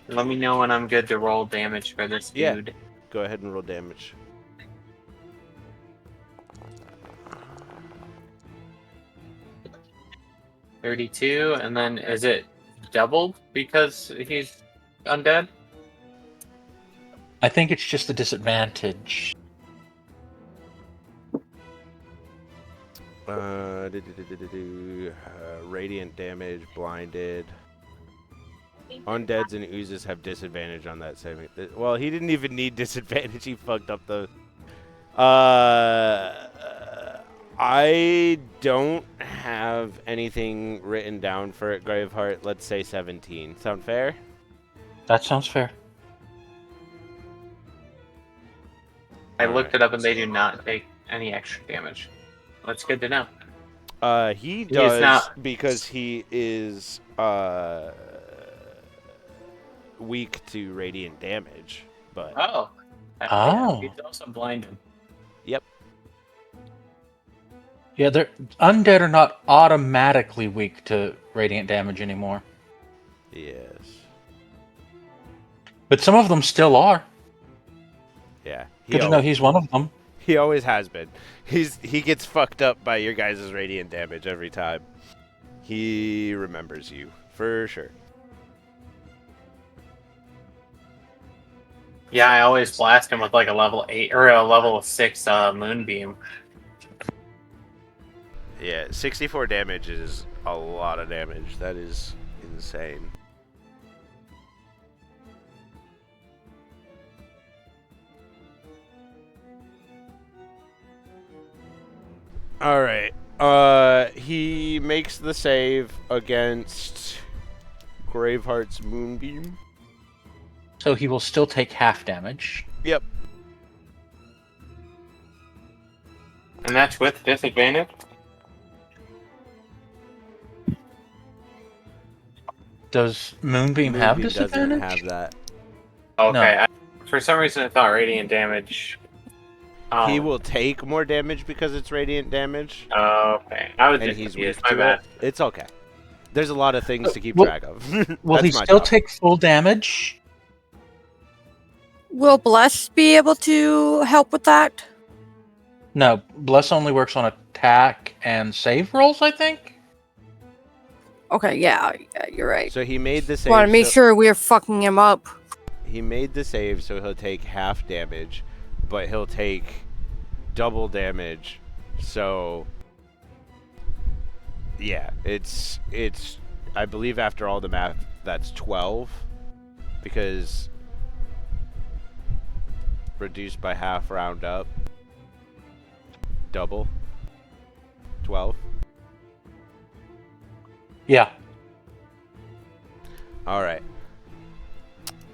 Let me know when I'm good to roll damage for this Yeah. dude. Go ahead and roll damage. $32, and then is it doubled because he's undead? I think it's just a disadvantage. Radiant damage, blinded. Undeads and oozes have disadvantage on that saving. Well, he didn't even need disadvantage. He fucked up the. I don't have anything written down for it, Graveheart. Let's say 17. Sound fair? That sounds fair. I looked it up and they do not take any extra damage. That's good to know. He is does not- because he is weak to radiant damage. But Oh. Oh. He's also blinded. yep. Yeah, they're undead are not automatically weak to radiant damage anymore, Yes. but some of them still are. Yeah. Good to know he's one of them. He always has been. He gets fucked up by your guys' radiant damage every time. He remembers you for sure. Yeah, I always blast him with like a level 8 or a level 6 moonbeam. Yeah, 64 damage is a lot of damage. That is insane. All right. He makes the save against Graveheart's Moonbeam. So he will still take half damage. Yep. And that's with disadvantage? Does Moonbeam have disadvantage? Doesn't have that. Okay. For some reason, I thought radiant damage. He will take more damage because it's radiant damage. Okay. I was And just he's confused. weak My to bad. it. It's okay. There's a lot of things to keep Well- track of. Will he That's my still job. take full damage? Will Bless be able to help with that? No, Bless only works on attack and save rolls, I think? Okay, yeah, you're right. So he made the save. Want to make so- sure we're fucking him up. He made the save, so he'll take half damage, but he'll take double damage. So yeah, it's I believe after all the math, that's 12, because reduced by half, round up, double, 12. Yeah. All right.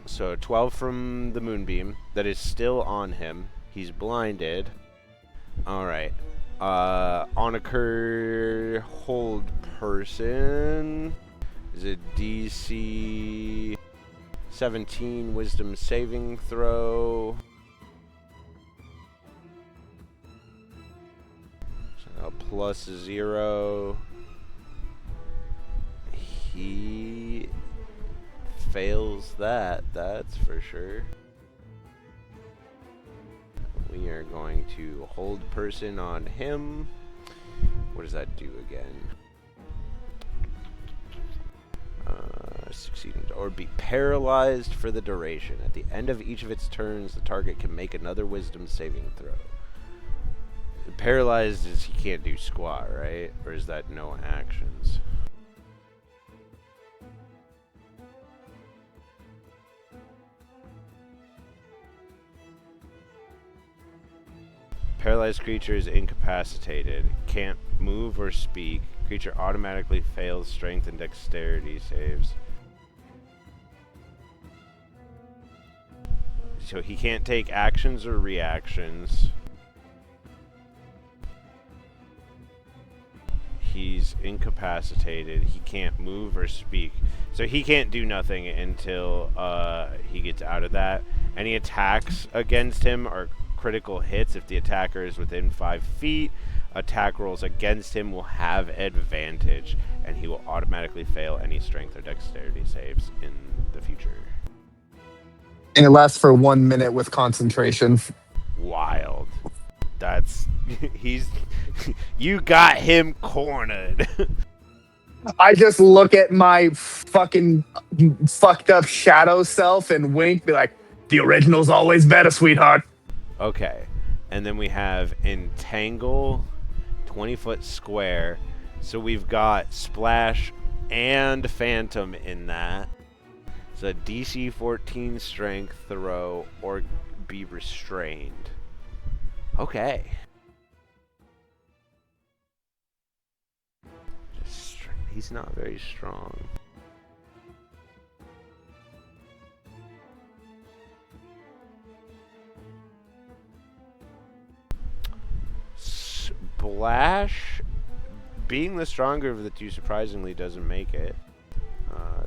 So 12 from the moonbeam that is still on him. He's blinded. All right. On occur hold person is a DC 17 wisdom saving throw. So plus 0. He fails that's for sure. We are going to hold person on him. What does that do again? Succeed or be paralyzed for the duration. At the end of each of its turns, the target can make another wisdom saving throw. Paralyzed is he can't do squat, right? Or is that no actions? Paralyzed creature is incapacitated. Can't move or speak. Creature automatically fails strength and dexterity saves. So he can't take actions or reactions. He's incapacitated. He can't move or speak. So he can't do nothing until he gets out of that. Any attacks against him are critical hits if the attacker is within 5 feet. Attack rolls against him will have advantage, and he will automatically fail any strength or dexterity saves in the future. And it lasts for 1 minute with concentration. Wild. That's he's you got him cornered. I just look at my fucking fucked up shadow self and wink, be like, the original's always better, sweetheart. Okay. And then we have entangle, 20-foot square. So we've got splash and phantom in that. So DC 14 strength throw or be restrained. Okay. He's not very strong. Splash, being the stronger of the two, surprisingly doesn't make it.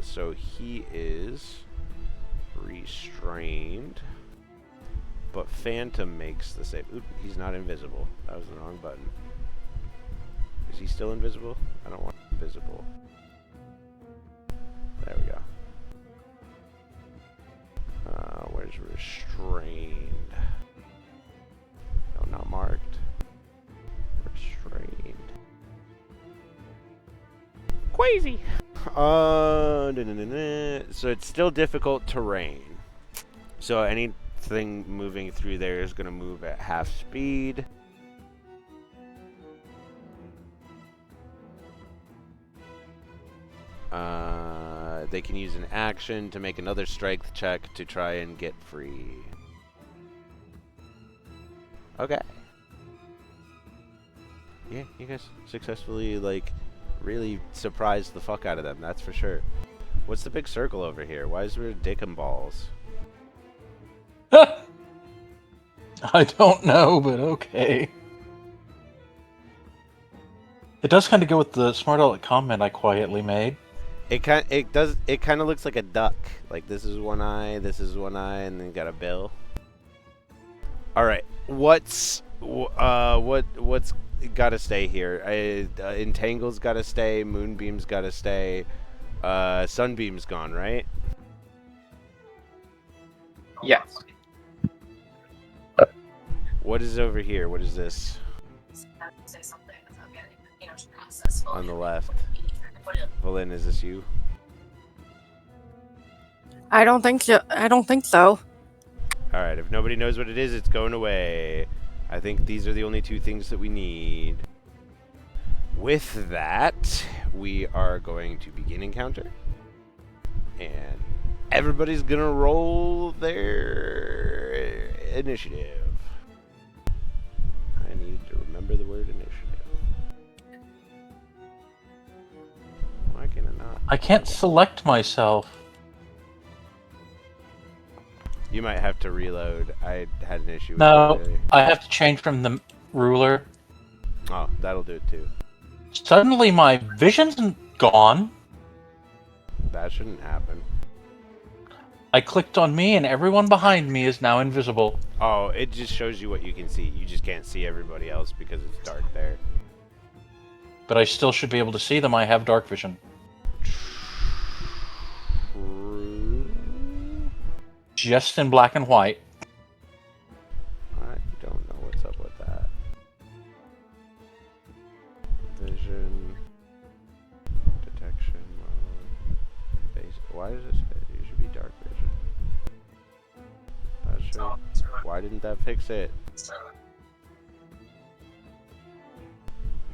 So he is restrained. But Phantom makes the save. Oop, he's not invisible. That was the wrong button. Is he still invisible? I don't want invisible. There we go. Where's restrained? No, not marked. Restrained. Crazy. So it's still difficult terrain. So anything moving through there is going to move at half speed. They can use an action to make another strength check to try and get free. Okay. Yeah, you guys successfully, like, really surprised the fuck out of them, that's for sure. What's the big circle over here? Why is there dick and balls? I don't know, but okay. It does kind of go with the smart aleck comment I quietly made. It kind of looks like a duck. Like this is one eye, and then got a bill. All right, what's gotta stay here? Entangle's gotta stay. Moonbeam's gotta stay. Sunbeam's gone, right? Yes. What is over here? What is this? On the left. Valen, is this you? I don't think so. Alright, if nobody knows what it is, it's going away. I think these are the only two things that we need. With that, we are going to begin encounter. And everybody's gonna roll their initiative. I need to remember the word initiative. Why can I not? I can't select myself. You might have to reload. I had an issue with No, it earlier. I have to change from the ruler. Oh, that'll do it too. Suddenly my vision's gone. That shouldn't happen. I clicked on me and everyone behind me is now invisible. Oh, it just shows you what you can see. You just can't see everybody else because it's dark there. But I still should be able to see them. I have dark vision. True. Just in black and white. I don't know what's up with that. Vision. Detection mode. Why does it say it should be dark vision? That should. Why didn't that fix it?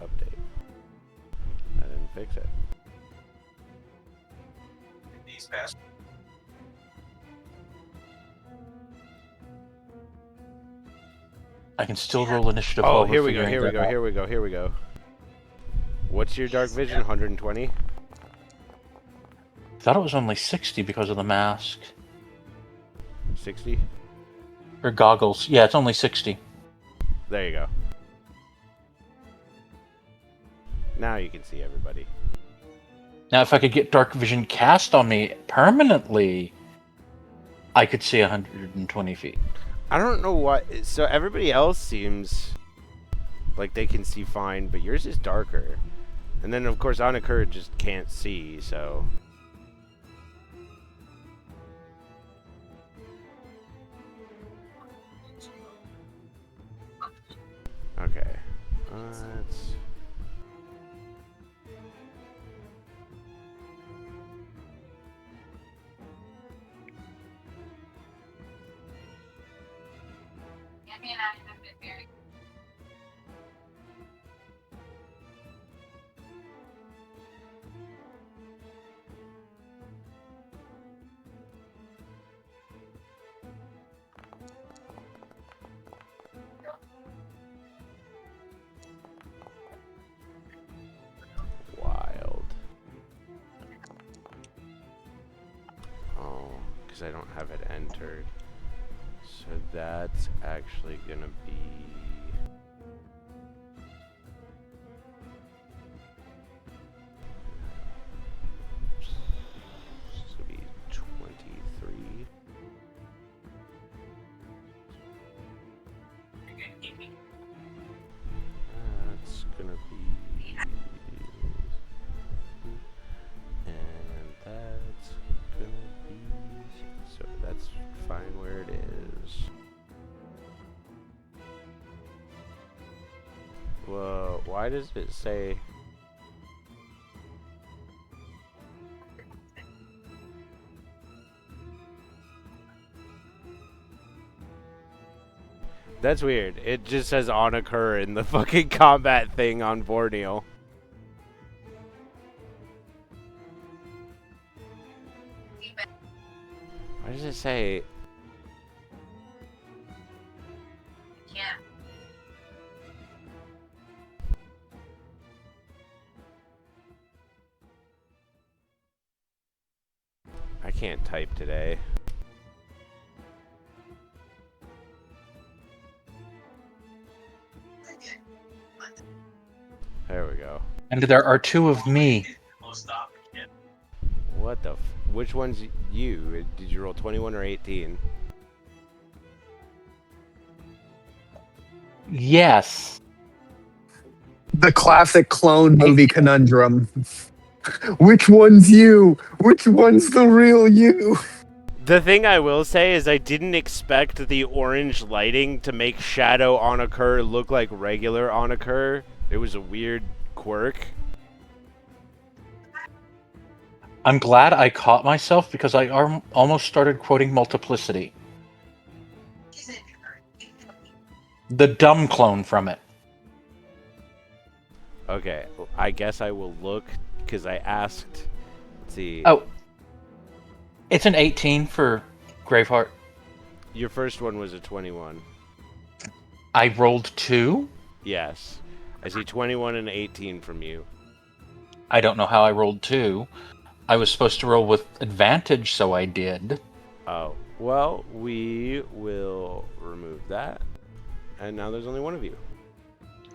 Update. I didn't fix it. I can still roll initiative. Oh, while here we're we go, figuring here we that go, out. here we go, here we go. What's your dark vision? 120? I thought it was only 60 because of the mask. 60? Or goggles. Yeah, it's only 60. There you go. Now you can see everybody. Now, if I could get dark vision cast on me permanently, I could see 120 feet. I don't know what. So everybody else seems like they can see fine, but yours is darker. And then, of course, Anakura just can't see, so. Okay. Let's. Wild. Oh, because I don't have it entered. So that's actually gonna be. This will be 23. That's gonna be Why does it say... That's weird. It just says on occur in the fucking combat thing on Borneo. Why does it say... I can't type today. There we go. And there are 2 of me. What the which one's you? Did you roll 21 or 18? Yes. The classic clone movie conundrum. Which one's you? Which one's the real you? The thing I will say is I didn't expect the orange lighting to make Shadow on occur look like regular on occur. It was a weird quirk. I'm glad I caught myself because I almost started quoting Multiplicity. The dumb clone from it. Okay, I guess I will look because I asked. Let's see. Oh. It's an 18 for Graveheart. Your first one was a 21. I rolled 2? Yes. I see 21 and 18 from you. I don't know how I rolled 2. I was supposed to roll with advantage, so I did. Oh. Well, we will remove that. And now there's only one of you.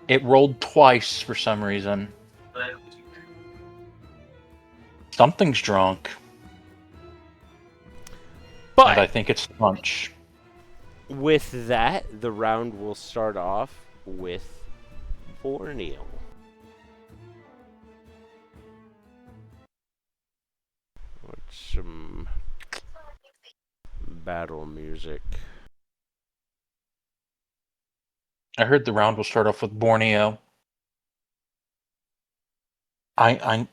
It rolled twice for some reason. Something's drunk. But And I think it's lunch. with that, the round will start off with Borneo. What's some battle music? I heard the round will start off with Borneo. I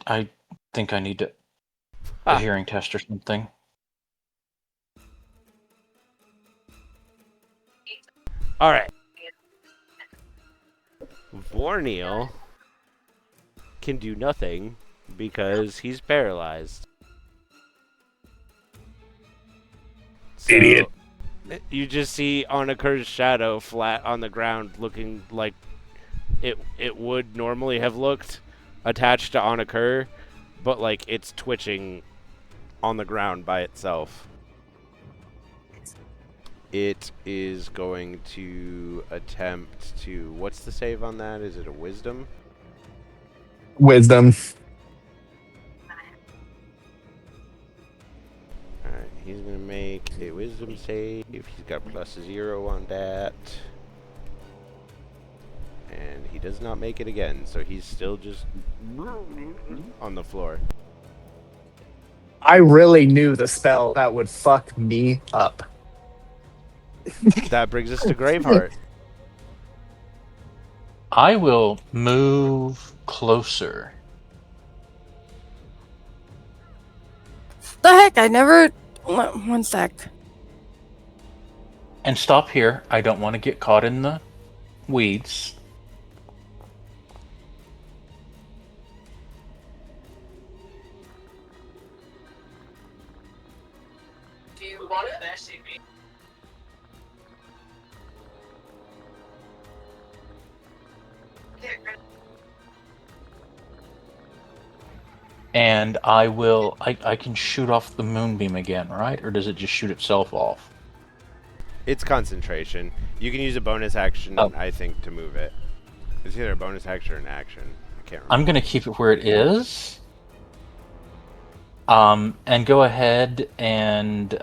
think I need a hearing test or something. All right. Borneo can do nothing because he's paralyzed. So, Idiot. You just see Onakur's shadow flat on the ground looking like it would normally have looked attached to Onakur, but like it's twitching on the ground by itself. It is going to attempt to... What's the save on that? Is it a wisdom? Wisdom. Alright, he's going to make a wisdom save. He's got +0 on that. And he does not make it again, so he's still just on the floor. I really knew the spell that would fuck me up. That brings us to Graveheart. I will move closer. The heck? I never. One sec. And stop here. I don't want to get caught in the weeds. Do you want it? And I will... I can shoot off the moonbeam again, right? Or does it just shoot itself off? It's concentration. You can use a bonus action, Oh. I think, to move it. It's either a bonus action or an action. I can't remember. I'm going to keep it where it is. And go ahead and...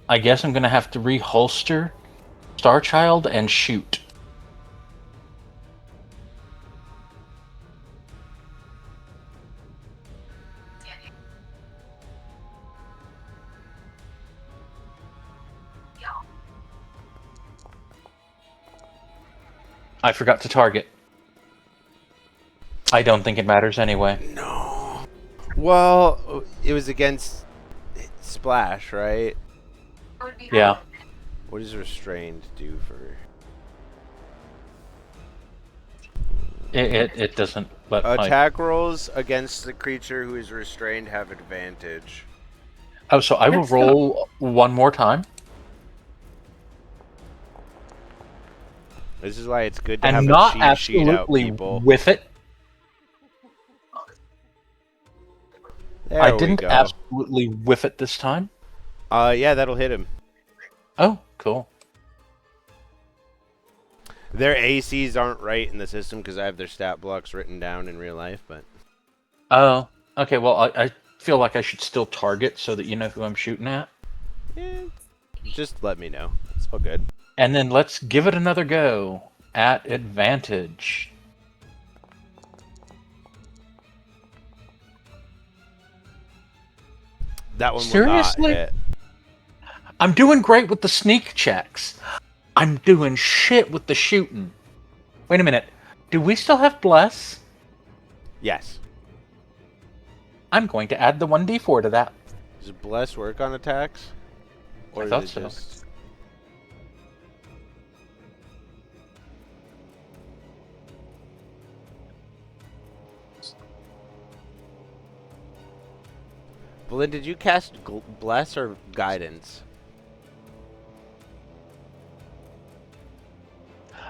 I guess I'm going to have to reholster Starchild and shoot. I forgot to target. I don't think it matters anyway. No. Well, it was against Splash, right? Yeah. What does restrained do for? It doesn't let my... Attack rolls against the creature who is restrained have advantage. Oh, so I will roll one more time. This is why it's good to have And a not cheat sheet out, absolutely people. with it. There I we didn't go. absolutely whiff it this time. Yeah, that'll hit him. Oh, cool. Their ACs aren't right in the system because I have their stat blocks written down in real life, but... Oh, okay, well, I feel like I should still target so that you know who I'm shooting at. Yeah, just let me know. It's all good. And then let's give it another go at advantage. That one will Seriously? not hit. I'm doing great with the sneak checks. I'm doing shit with the shooting. Wait a minute. Do we still have Bless? Yes. I'm going to add the 1d4 to that. Does Bless work on attacks? Or I thought is it so. just... Blinn, did you cast Bless or Guidance?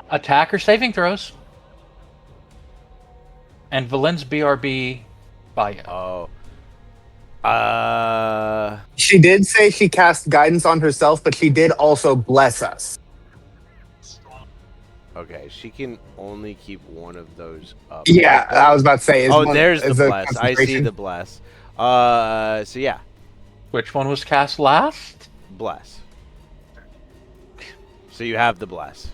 Attack or saving throws. And Valen's BRB by Oh. She did say she cast guidance on herself, but she did also bless us. Okay, she can only keep one of those up. Yeah, I was about to say. There's the is a Bless. I see concentration. the Bless. So yeah, Which one was cast last? Bless. So you have the Bless.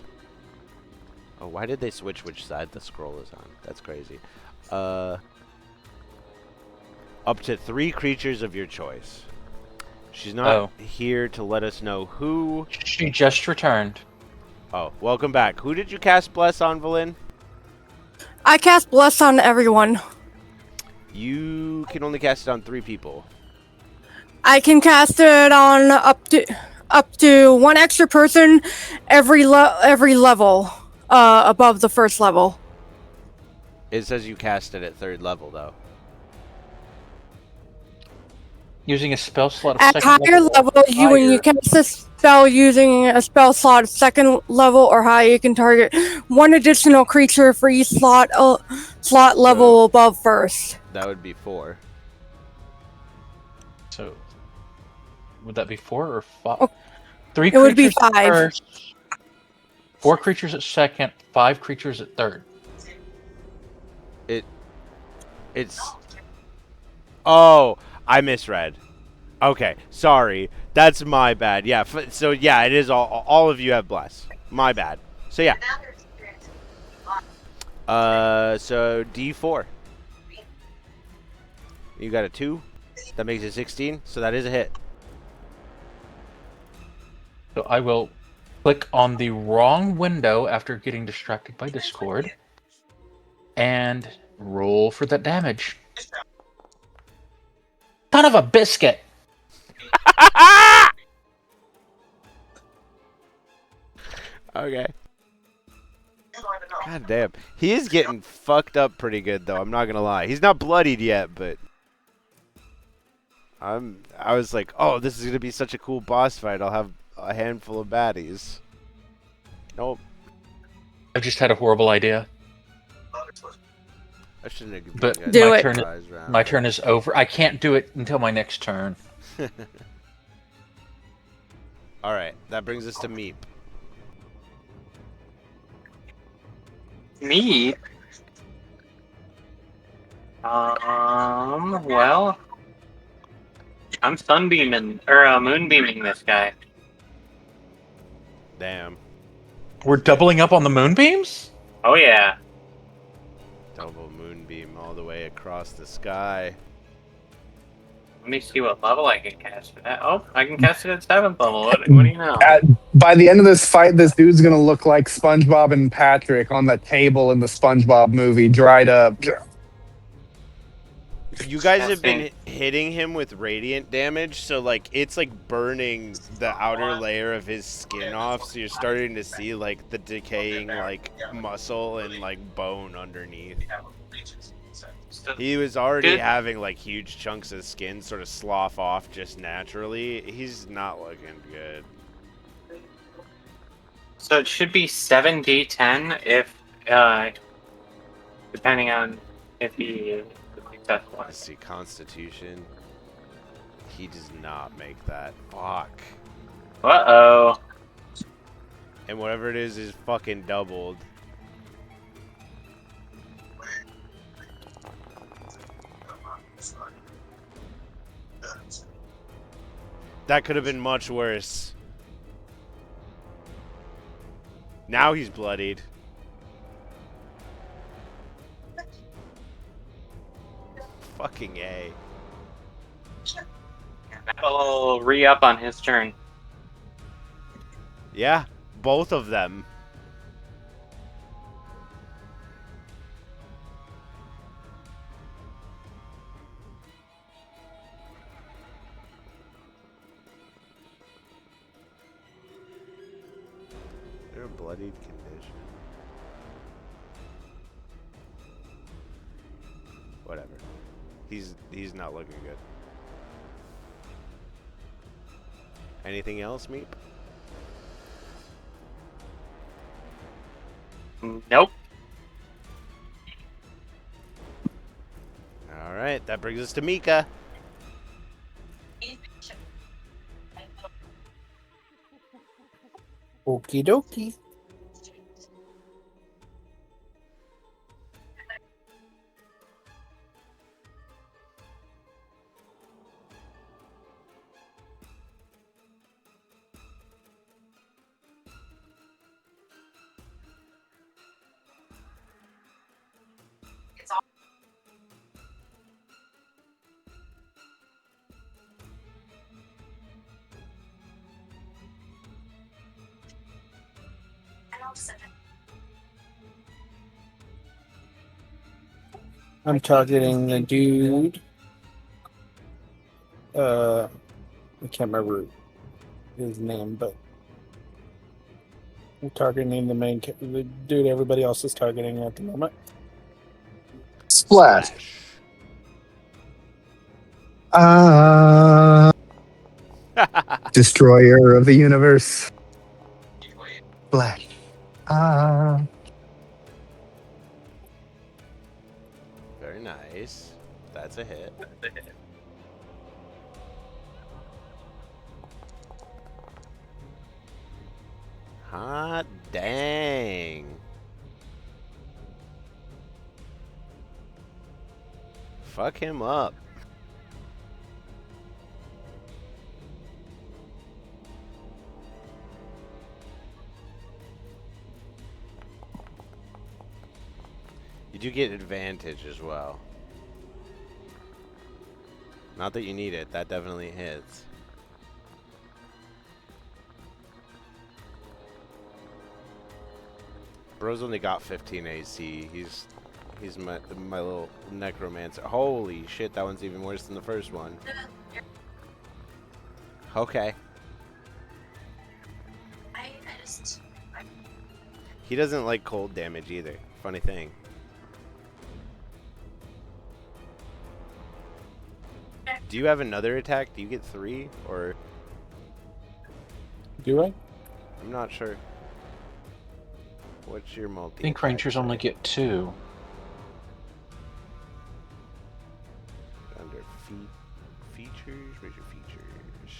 Oh, why did they switch which side the scroll is on? That's crazy. Up to 3 creatures of your choice. She's not here to let us know who. She just returned. Oh, welcome back. Who did you cast Bless on, Valin? I cast Bless on everyone. You can only cast it on 3 people. I can cast it on up to one extra person every level above the first level. It says you cast it at 3rd level, though. Using a spell slot of At second higher level, when you cast a spell using a spell slot of 2nd level or higher, you can target one additional creature for each slot level above first. That would be 4. So, would that be 4 or 5? Oh, 3 it would be creatures at 5. first, 4 creatures at 2nd, 5 creatures at 3rd. It's... Oh, I misread. Okay, sorry. That's my bad. Yeah, so yeah, it is all of you have Bless. My bad. So yeah. So D4. You got a 2. That makes it 16. So that is a hit. So I will click on the wrong window after getting distracted by Discord and roll for that damage. Son of a biscuit! Okay. God damn. He is getting fucked up pretty good, though. I'm not gonna lie. He's not bloodied yet, but... I was like, oh, this is gonna be such a cool boss fight. I'll have a handful of baddies. Nope. I've just had a horrible idea. I shouldn't have given But you guys Do a it. surprise round. My turn is over. I can't do it until my next turn. Alright, that brings us to Meep. Me? Well, I'm sunbeaming, or moonbeaming this guy. Damn. We're doubling up on the moonbeams? Oh yeah. Double moonbeam all the way across the sky. Let me see what level I can cast it at. Oh, I can cast it at 7th level. What do you know? By the end of this fight, this dude's gonna look like SpongeBob and Patrick on the table in the SpongeBob movie, dried up. You guys have been Disgusting. hitting him with radiant damage, so like it's like burning the outer layer of his skin off, so you're starting to see like the decaying like muscle and like bone underneath. He was already Good. having like huge chunks of skin sort of slough off just naturally. He's not looking good. So it should be 7d10 if, depending on if he successful. Let's see, Constitution. He does not make that. Fuck. Uh-oh. And whatever it is fucking doubled. That could have been much worse. Now he's bloodied. Fucking A. That'll re-up on his turn. Yeah, both of them. They're a bloodied condition. Whatever. He's not looking good. Anything else, Meep? Nope. Alright, that brings us to Mika. Okie dokie. I'm targeting the dude. I can't remember his name, but I'm targeting the dude everybody else is targeting at the moment. Splash. Destroyer of the universe. Splash. Very nice. That's a hit. Hot dang. Fuck him up. You do get advantage as well. Not that you need it, that definitely hits. Bro's only got 15 AC. He's my little necromancer. Holy shit, that one's even worse than the first one. Okay. He doesn't like cold damage either. Funny thing. Do you have another attack? Do you get 3 or? Do I? I'm not sure. What's your multi? I think Rangers only get 2. Under features. Where's your features?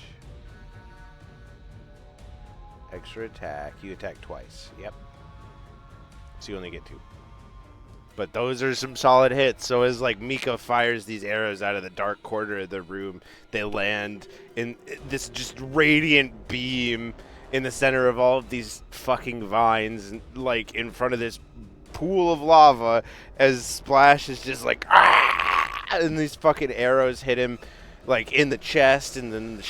Extra attack. You attack twice. Yep. So you only get 2. But those are some solid hits. So as like Mika fires these arrows out of the dark corner of the room, they land in this just radiant beam in the center of all of these fucking vines, like in front of this pool of lava, as Splash is just like, ah! And these fucking arrows hit him like in the chest and then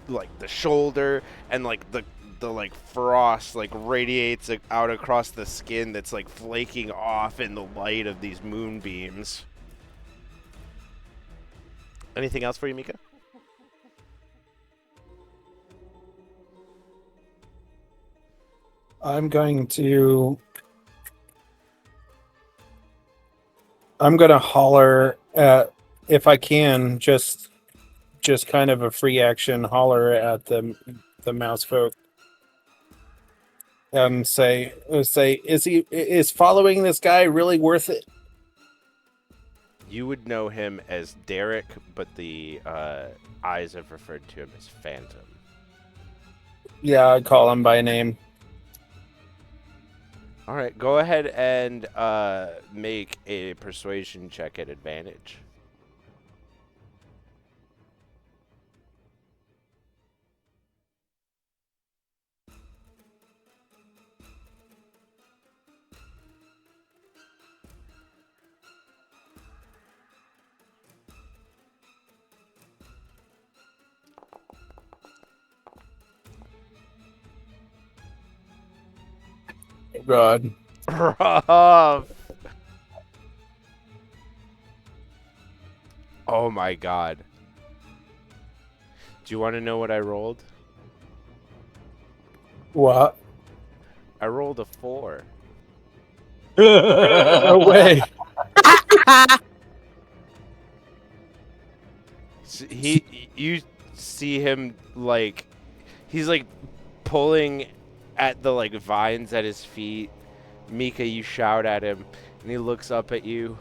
the shoulder and like the the like frost like radiates out across the skin that's like flaking off in the light of these moonbeams. Anything else for you, Mika? I'm going to holler at, if I can, just kind of a free action holler at the mouse folk and say, is following this guy really worth it? You would know him as Derek, but the eyes have referred to him as Phantom. Yeah, I'd call him by name. All right, go ahead and make a persuasion check at advantage. God. Rough. Oh my god. Do you want to know what I rolled? What? I rolled a 4. No way. You see him like he's like pulling at the like vines at his feet. Mika, you shout at him and he looks up at you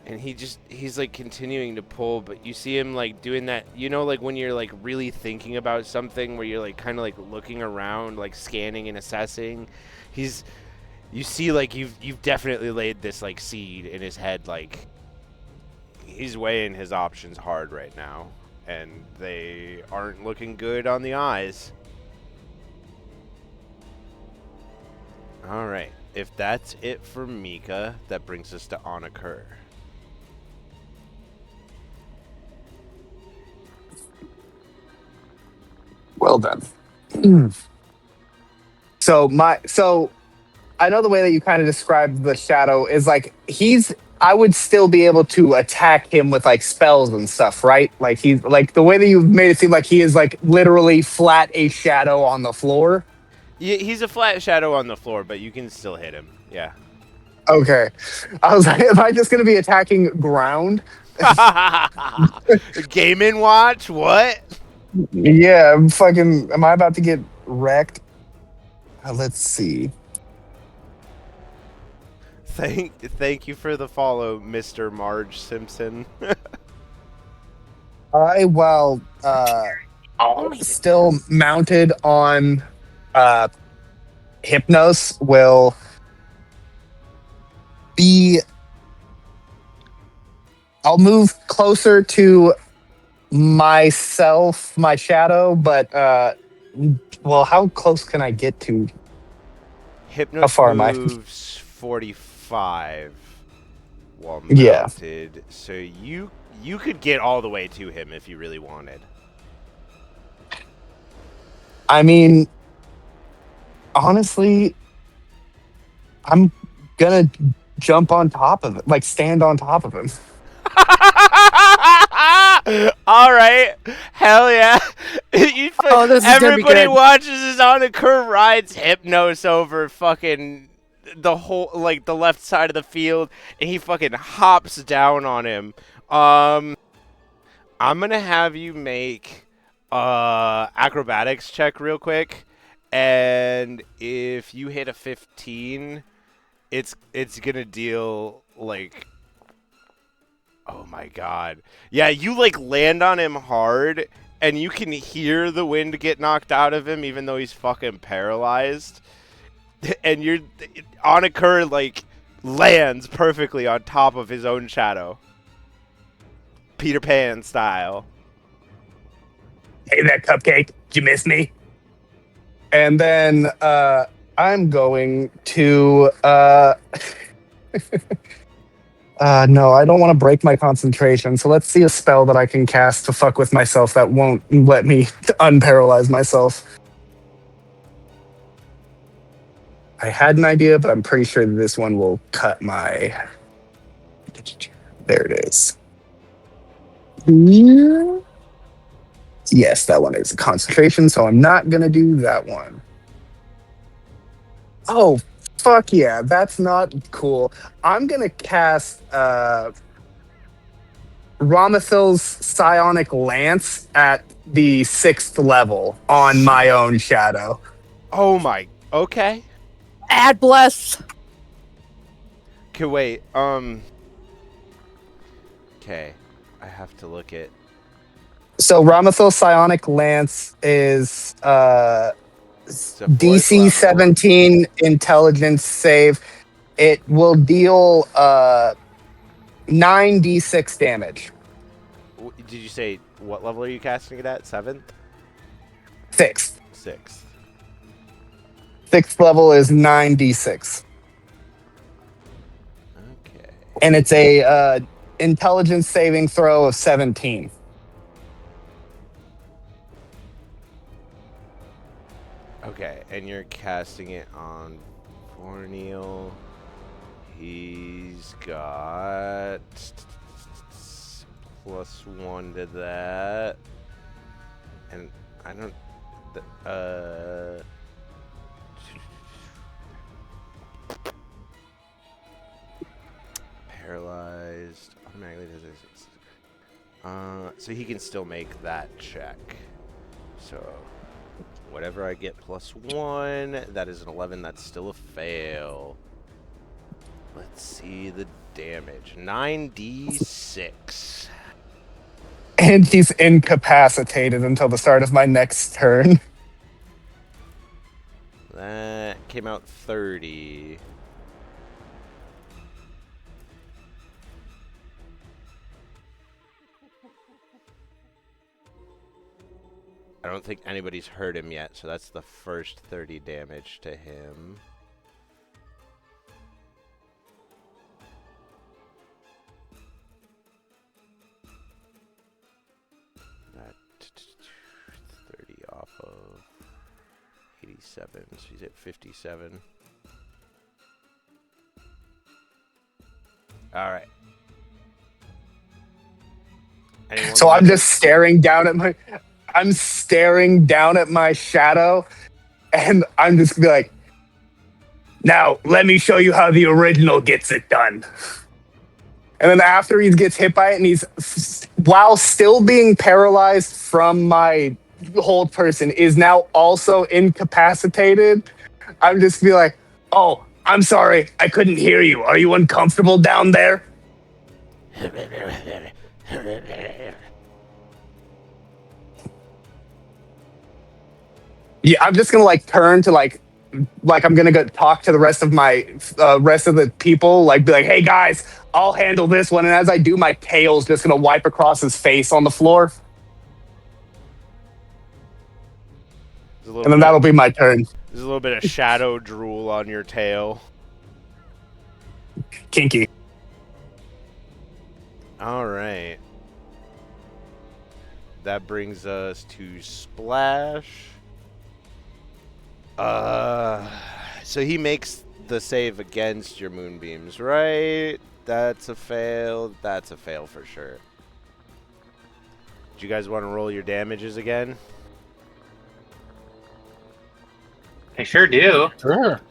and he's like continuing to pull, but you see him like doing that, you know, like when you're like really thinking about something where you're like kind of like looking around, like scanning and assessing. You see like you've definitely laid this like seed in his head, like he's weighing his options hard right now and they aren't looking good on the eyes. All right, if that's it for Mika, that brings us to Anakur. Well done. So I know the way that you kind of described the shadow is like I would still be able to attack him with like spells and stuff, right? Like he's like the way that you've made it seem like he is like literally flat a shadow on the floor. Yeah, he's a flat shadow on the floor, but you can still hit him. Yeah. Okay. I was like, am I just going to be attacking ground? Game & Watch? What? Yeah, am I about to get wrecked? Let's see. Thank you for the follow, Mr. Marge Simpson. Still mounted on Hypnos, will be... I'll move closer to myself, my shadow, but how close can I get to? Hypnos How far am I? moves 45 while mounted. Yeah. So you could get all the way to him if you really wanted. I mean, honestly, I'm gonna jump on top of it, like stand on top of him. All right, hell yeah! This is gonna be Everybody good. watches as Anakur rides Hypnos over fucking the whole, like the left side of the field, and he fucking hops down on him. I'm gonna have you make acrobatics check real quick, and if you hit a 15, it's gonna deal like. Oh my god. Yeah, you like land on him hard and you can hear the wind get knocked out of him even though he's fucking paralyzed. And Anakur like lands perfectly on top of his own shadow. Peter Pan style. Hey there, Cupcake. Did you miss me? And then I'm going to no, I don't want to break my concentration. So let's see a spell that I can cast to fuck with myself that won't let me unparalyze myself. I had an idea, but I'm pretty sure this one will cut my. There it is. Yes, that one is a concentration, so I'm not gonna do that one. Oh, fuck yeah, that's not cool. I'm gonna cast Ramathil's Psionic Lance at the 6th level on my own shadow. Oh my. Okay. Add bless. Okay, wait. Okay. I have to look at. So Ramathil's Psionic Lance is It's a 4th DC level. 17 intelligence save. It will deal 9d6 damage. Did you say what level are you casting it at? 7th? 6th. 6th. 6th level is 9d6. Okay. And it's a intelligence saving throw of 17. Okay, and you're casting it on Vorneal. He's got +1 to that. And I don't... Paralyzed. Automatically does this. So he can still make that check. So... whatever I get +1, that is an 11. That's still a fail. Let's see the damage. 9d6. And he's incapacitated until the start of my next turn. That came out 30. I don't think anybody's hurt him yet, so that's the first 30 damage to him. That 30 off of 87, so he's at 57. Alright. So I'm just staring down at my... I'm staring down at my shadow, and I'm just gonna be like, now, let me show you how the original gets it done. And then after he gets hit by it, and he's, while still being paralyzed from my hold person, is now also incapacitated, I'm just gonna be like, oh, I'm sorry, I couldn't hear you. Are you uncomfortable down there? Yeah, I'm just gonna like turn to like I'm gonna go talk to the rest of my rest of the people, like be like, hey guys, I'll handle this one. And as I do, my tail's just gonna wipe across his face on the floor, and then that'll be my turn. There's a little bit of shadow drool on your tail. Kinky. All right. That brings us to Splash. So he makes the save against your moonbeams, right? That's a fail. That's a fail for sure. Do you guys want to roll your damages again? I sure do. Sure.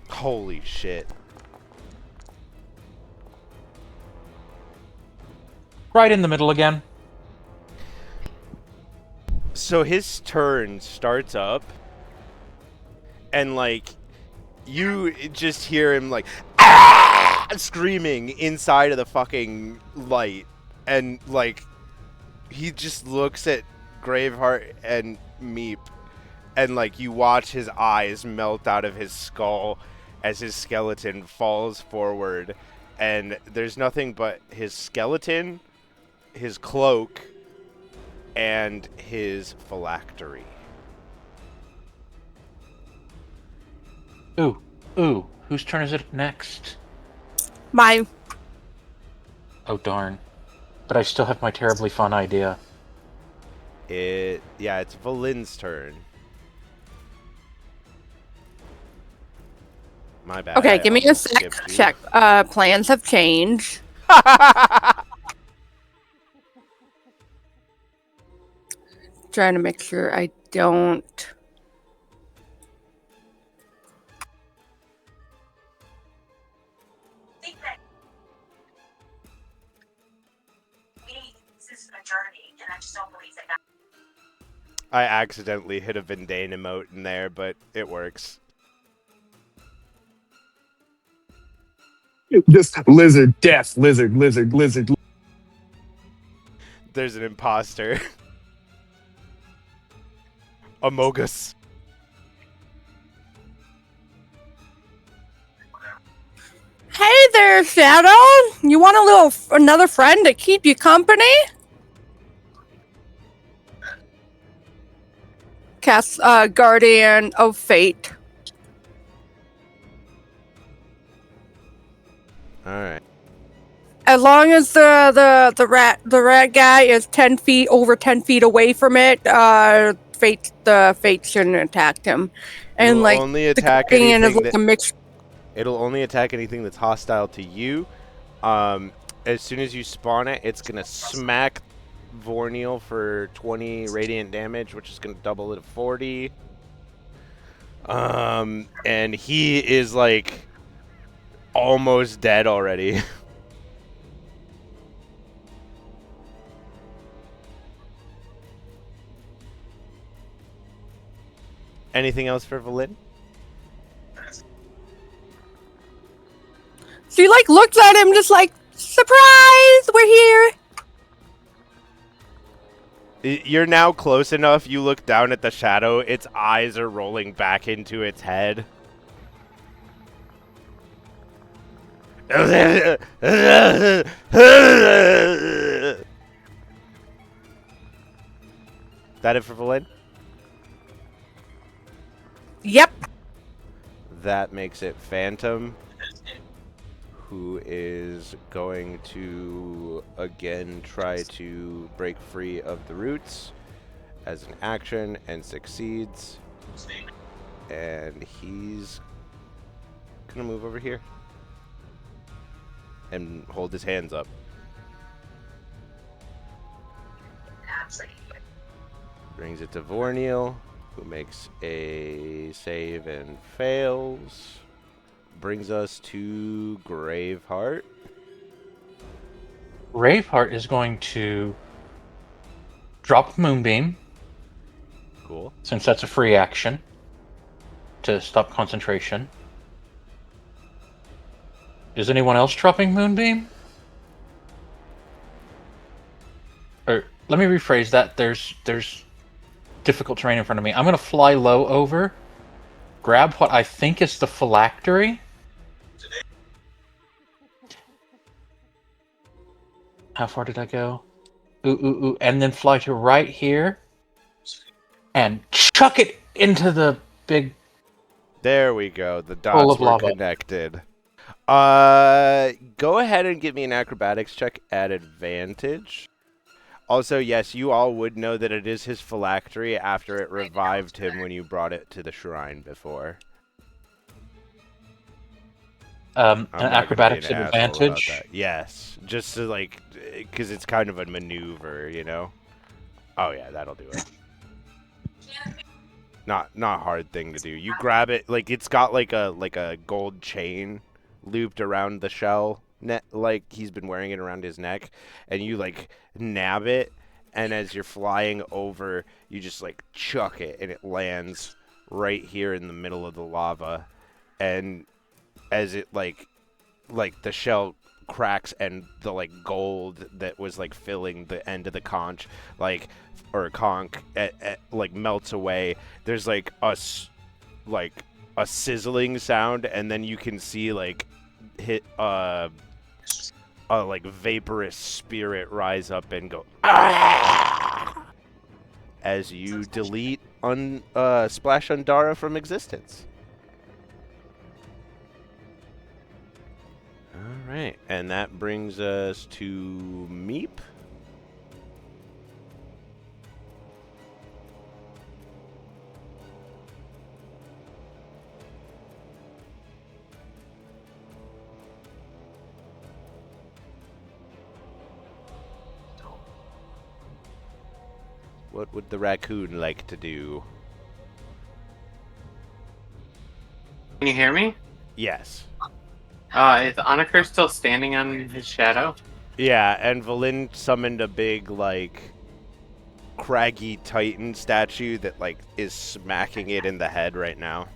Holy shit. Right in the middle again. So his turn starts up, and like you just hear him like ah! Screaming inside of the fucking light, and like he just looks at Graveheart and Meep, and like you watch his eyes melt out of his skull as his skeleton falls forward, and there's nothing but his skeleton, his cloak, and his phylactery. Ooh, whose turn is it next? Mine. Oh darn. But I still have my terribly fun idea. It's Valin's turn. My bad. Okay, I give me a almost sec. skipped you. Check. Plans have changed. Trying to make sure I don't. I accidentally hit a Vindane emote in there, but it works. Just lizard, death, lizard, lizard, lizard. There's an imposter. Amogus. Hey there, Shadow. You want another friend to keep you company? Cast Guardian of Fate. All right. As long as the rat guy is 10 feet over 10 feet away from it, the fate shouldn't attack him. And It'll like only the attack Guardian is anything like that a mix. it'll only attack anything that's hostile to you. As soon as you spawn it, it's gonna smack Vorniel for 20 radiant damage, which is gonna double it to 40. And he is like almost dead already. Anything else for Valin? She like looks at him just like, surprise, we're here. You're now close enough. You look down at the shadow. Its eyes are rolling back into its head. That it for Valin? Yep. That makes it Phantom, who is going to again try to break free of the roots as an action and succeeds. And he's gonna move over here and hold his hands up. Brings it to Vorniel, who makes a save and fails. Brings us to Graveheart. Graveheart is going to drop Moonbeam, Cool. since that's a free action, to stop concentration. Is anyone else dropping Moonbeam? Or let me rephrase that. There's difficult terrain in front of me. I'm going to fly low over, grab what I think is the phylactery. How far did I go? Ooh, and then fly to right here and chuck it into the big. There we go. The Full dots of were lava. connected. Go ahead and give me an acrobatics check at advantage. Also, yes, you all would know that it is his phylactery after it revived him when you brought it to the shrine before. An I'm not gonna be acrobatics an at asshole about advantage. that. Yes, just to like, because it's kind of a maneuver, you know. Oh yeah, that'll do it. Not hard thing to do. You grab it, like it's got like a gold chain looped around the shell net, like he's been wearing it around his neck, and you like nab it, and as you're flying over, you just like chuck it, and it lands right here in the middle of the lava, and as it like the shell cracks and the like gold that was like filling the end of the conch conch like melts away. There's like a sizzling sound, and then you can see like hit a like vaporous spirit rise up and go ah! As you delete Splash Undara from existence. All right, and that brings us to Meep. What would the raccoon like to do? Can you hear me? Yes. Is Anakur still standing on his shadow? Yeah, and Valin summoned a big, like, craggy titan statue that, like, is smacking it in the head right now.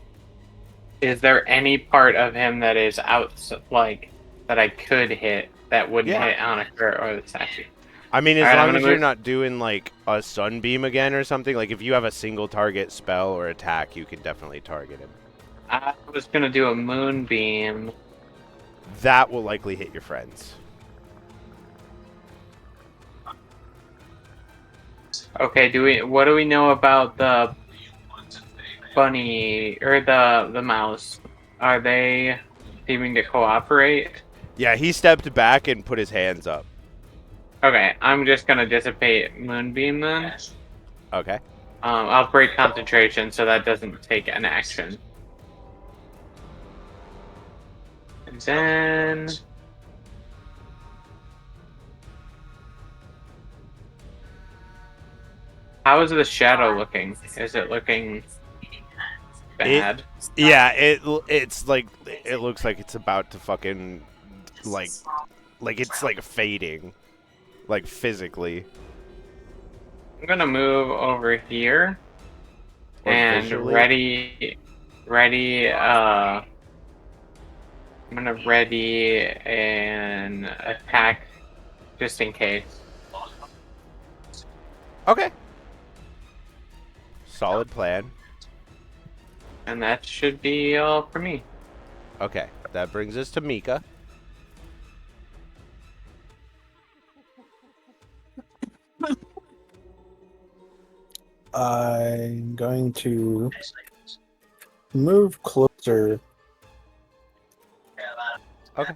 Is there any part of him that is out, like, that I could hit that wouldn't hit Anakur or the statue? I mean, as Alright, long as you're not doing, like, a sunbeam again or something, like, if you have a single target spell or attack, you can definitely target him. I was gonna do a moonbeam. That will likely hit your friends. Okay, what do we know about the bunny or the mouse? Are they seeming to cooperate? Yeah, he stepped back and put his hands up. Okay, I'm just gonna dissipate moonbeam then. Okay. I'll break concentration so that doesn't take an action. And then how is the shadow looking? Is it looking bad? Yeah, it's like, it looks like it's about to fucking, like it's, like, fading. Like, physically. I'm gonna move over here Or and visually. I'm gonna ready an attack just in case. Okay. Solid plan. And that should be all for me. Okay, that brings us to Mika. I'm going to move closer. Okay.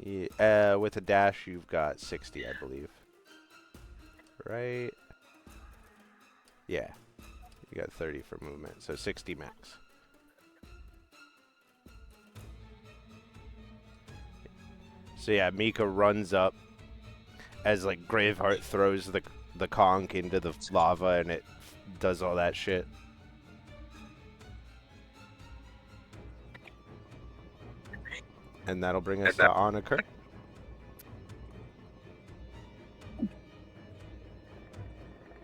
Yeah, with a dash, you've got 60, I believe. Right? Yeah. You got 30 for movement, so 60 max. So yeah, Mika runs up as, like, Graveheart throws the conch into the lava and it does all that shit. And that'll bring us to Anakur.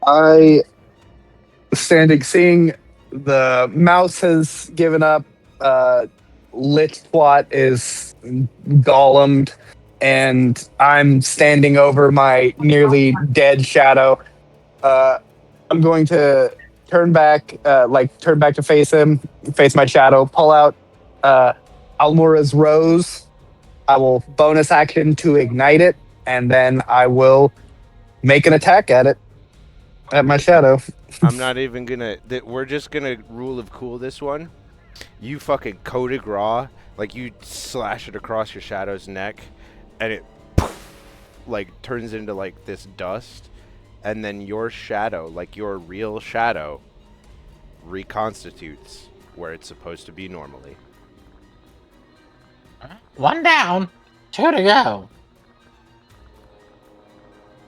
I seeing the mouse has given up. Lich Twat is golemed, and I'm standing over my nearly dead shadow. I'm going to turn back to face him, face my shadow, pull out Almora's Rose. I will bonus action to ignite it, and then I will make an attack at my shadow. I'm not even gonna. We're just gonna rule of cool this one. You fucking coup de grace, like you slash it across your shadow's neck, and it like turns into like this dust, and then your shadow, like your real shadow, reconstitutes where it's supposed to be normally. One down, 2 to go.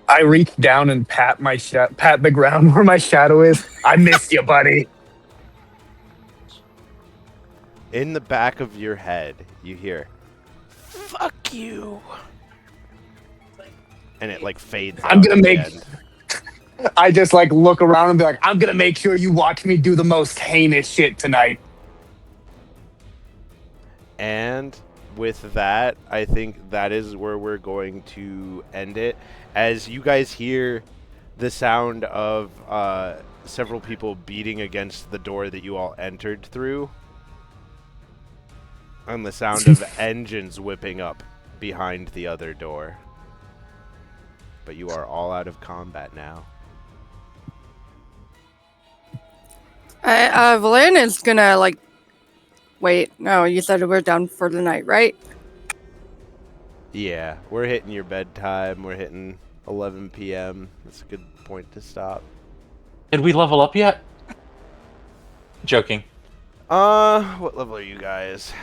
I reach down and pat the ground where my shadow is. I missed you, buddy. In the back of your head, you hear, "Fuck you," and it like fades. I'm out gonna at the make. end. I just like look around and be like, I'm gonna make sure you watch me do the most heinous shit tonight. And with that, I think that is where we're going to end it. As you guys hear the sound of several people beating against the door that you all entered through, and the sound of engines whipping up behind the other door. But you are all out of combat now. Valin is gonna, like, Wait, no, you said we're done for the night, right? Yeah, we're hitting your bedtime. We're hitting 11 p.m. That's a good point to stop. Did we level up yet? Joking. What level are you guys?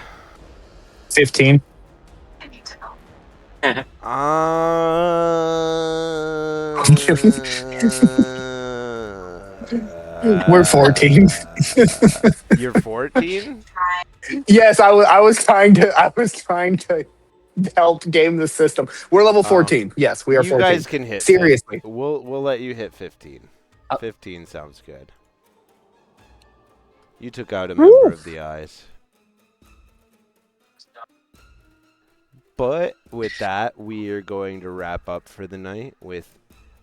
15. We're 14. You're 14? Yes, I was trying to help game the system. We're level 14. Yes, we are You 14. guys can hit. Seriously. We'll let you hit 15. 15 sounds good. You took out a member of the eyes. But with that, we are going to wrap up for the night with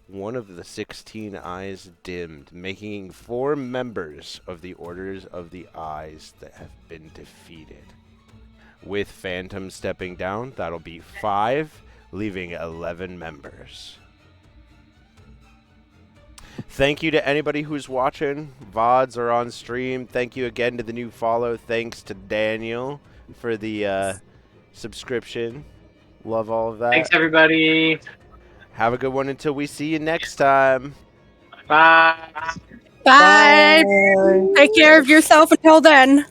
one of the 16 eyes dimmed, making 4 members of the Orders of the Eyes that have been defeated. With Phantom stepping down, that'll be 5, leaving 11 members. Thank you to anybody who's watching. VODs are on stream. Thank you again to the new follow. Thanks to Daniel for the subscription. Love all of that. Thanks, everybody. Have a good one until we see you next time. Bye. Bye. Take care of yourself until then.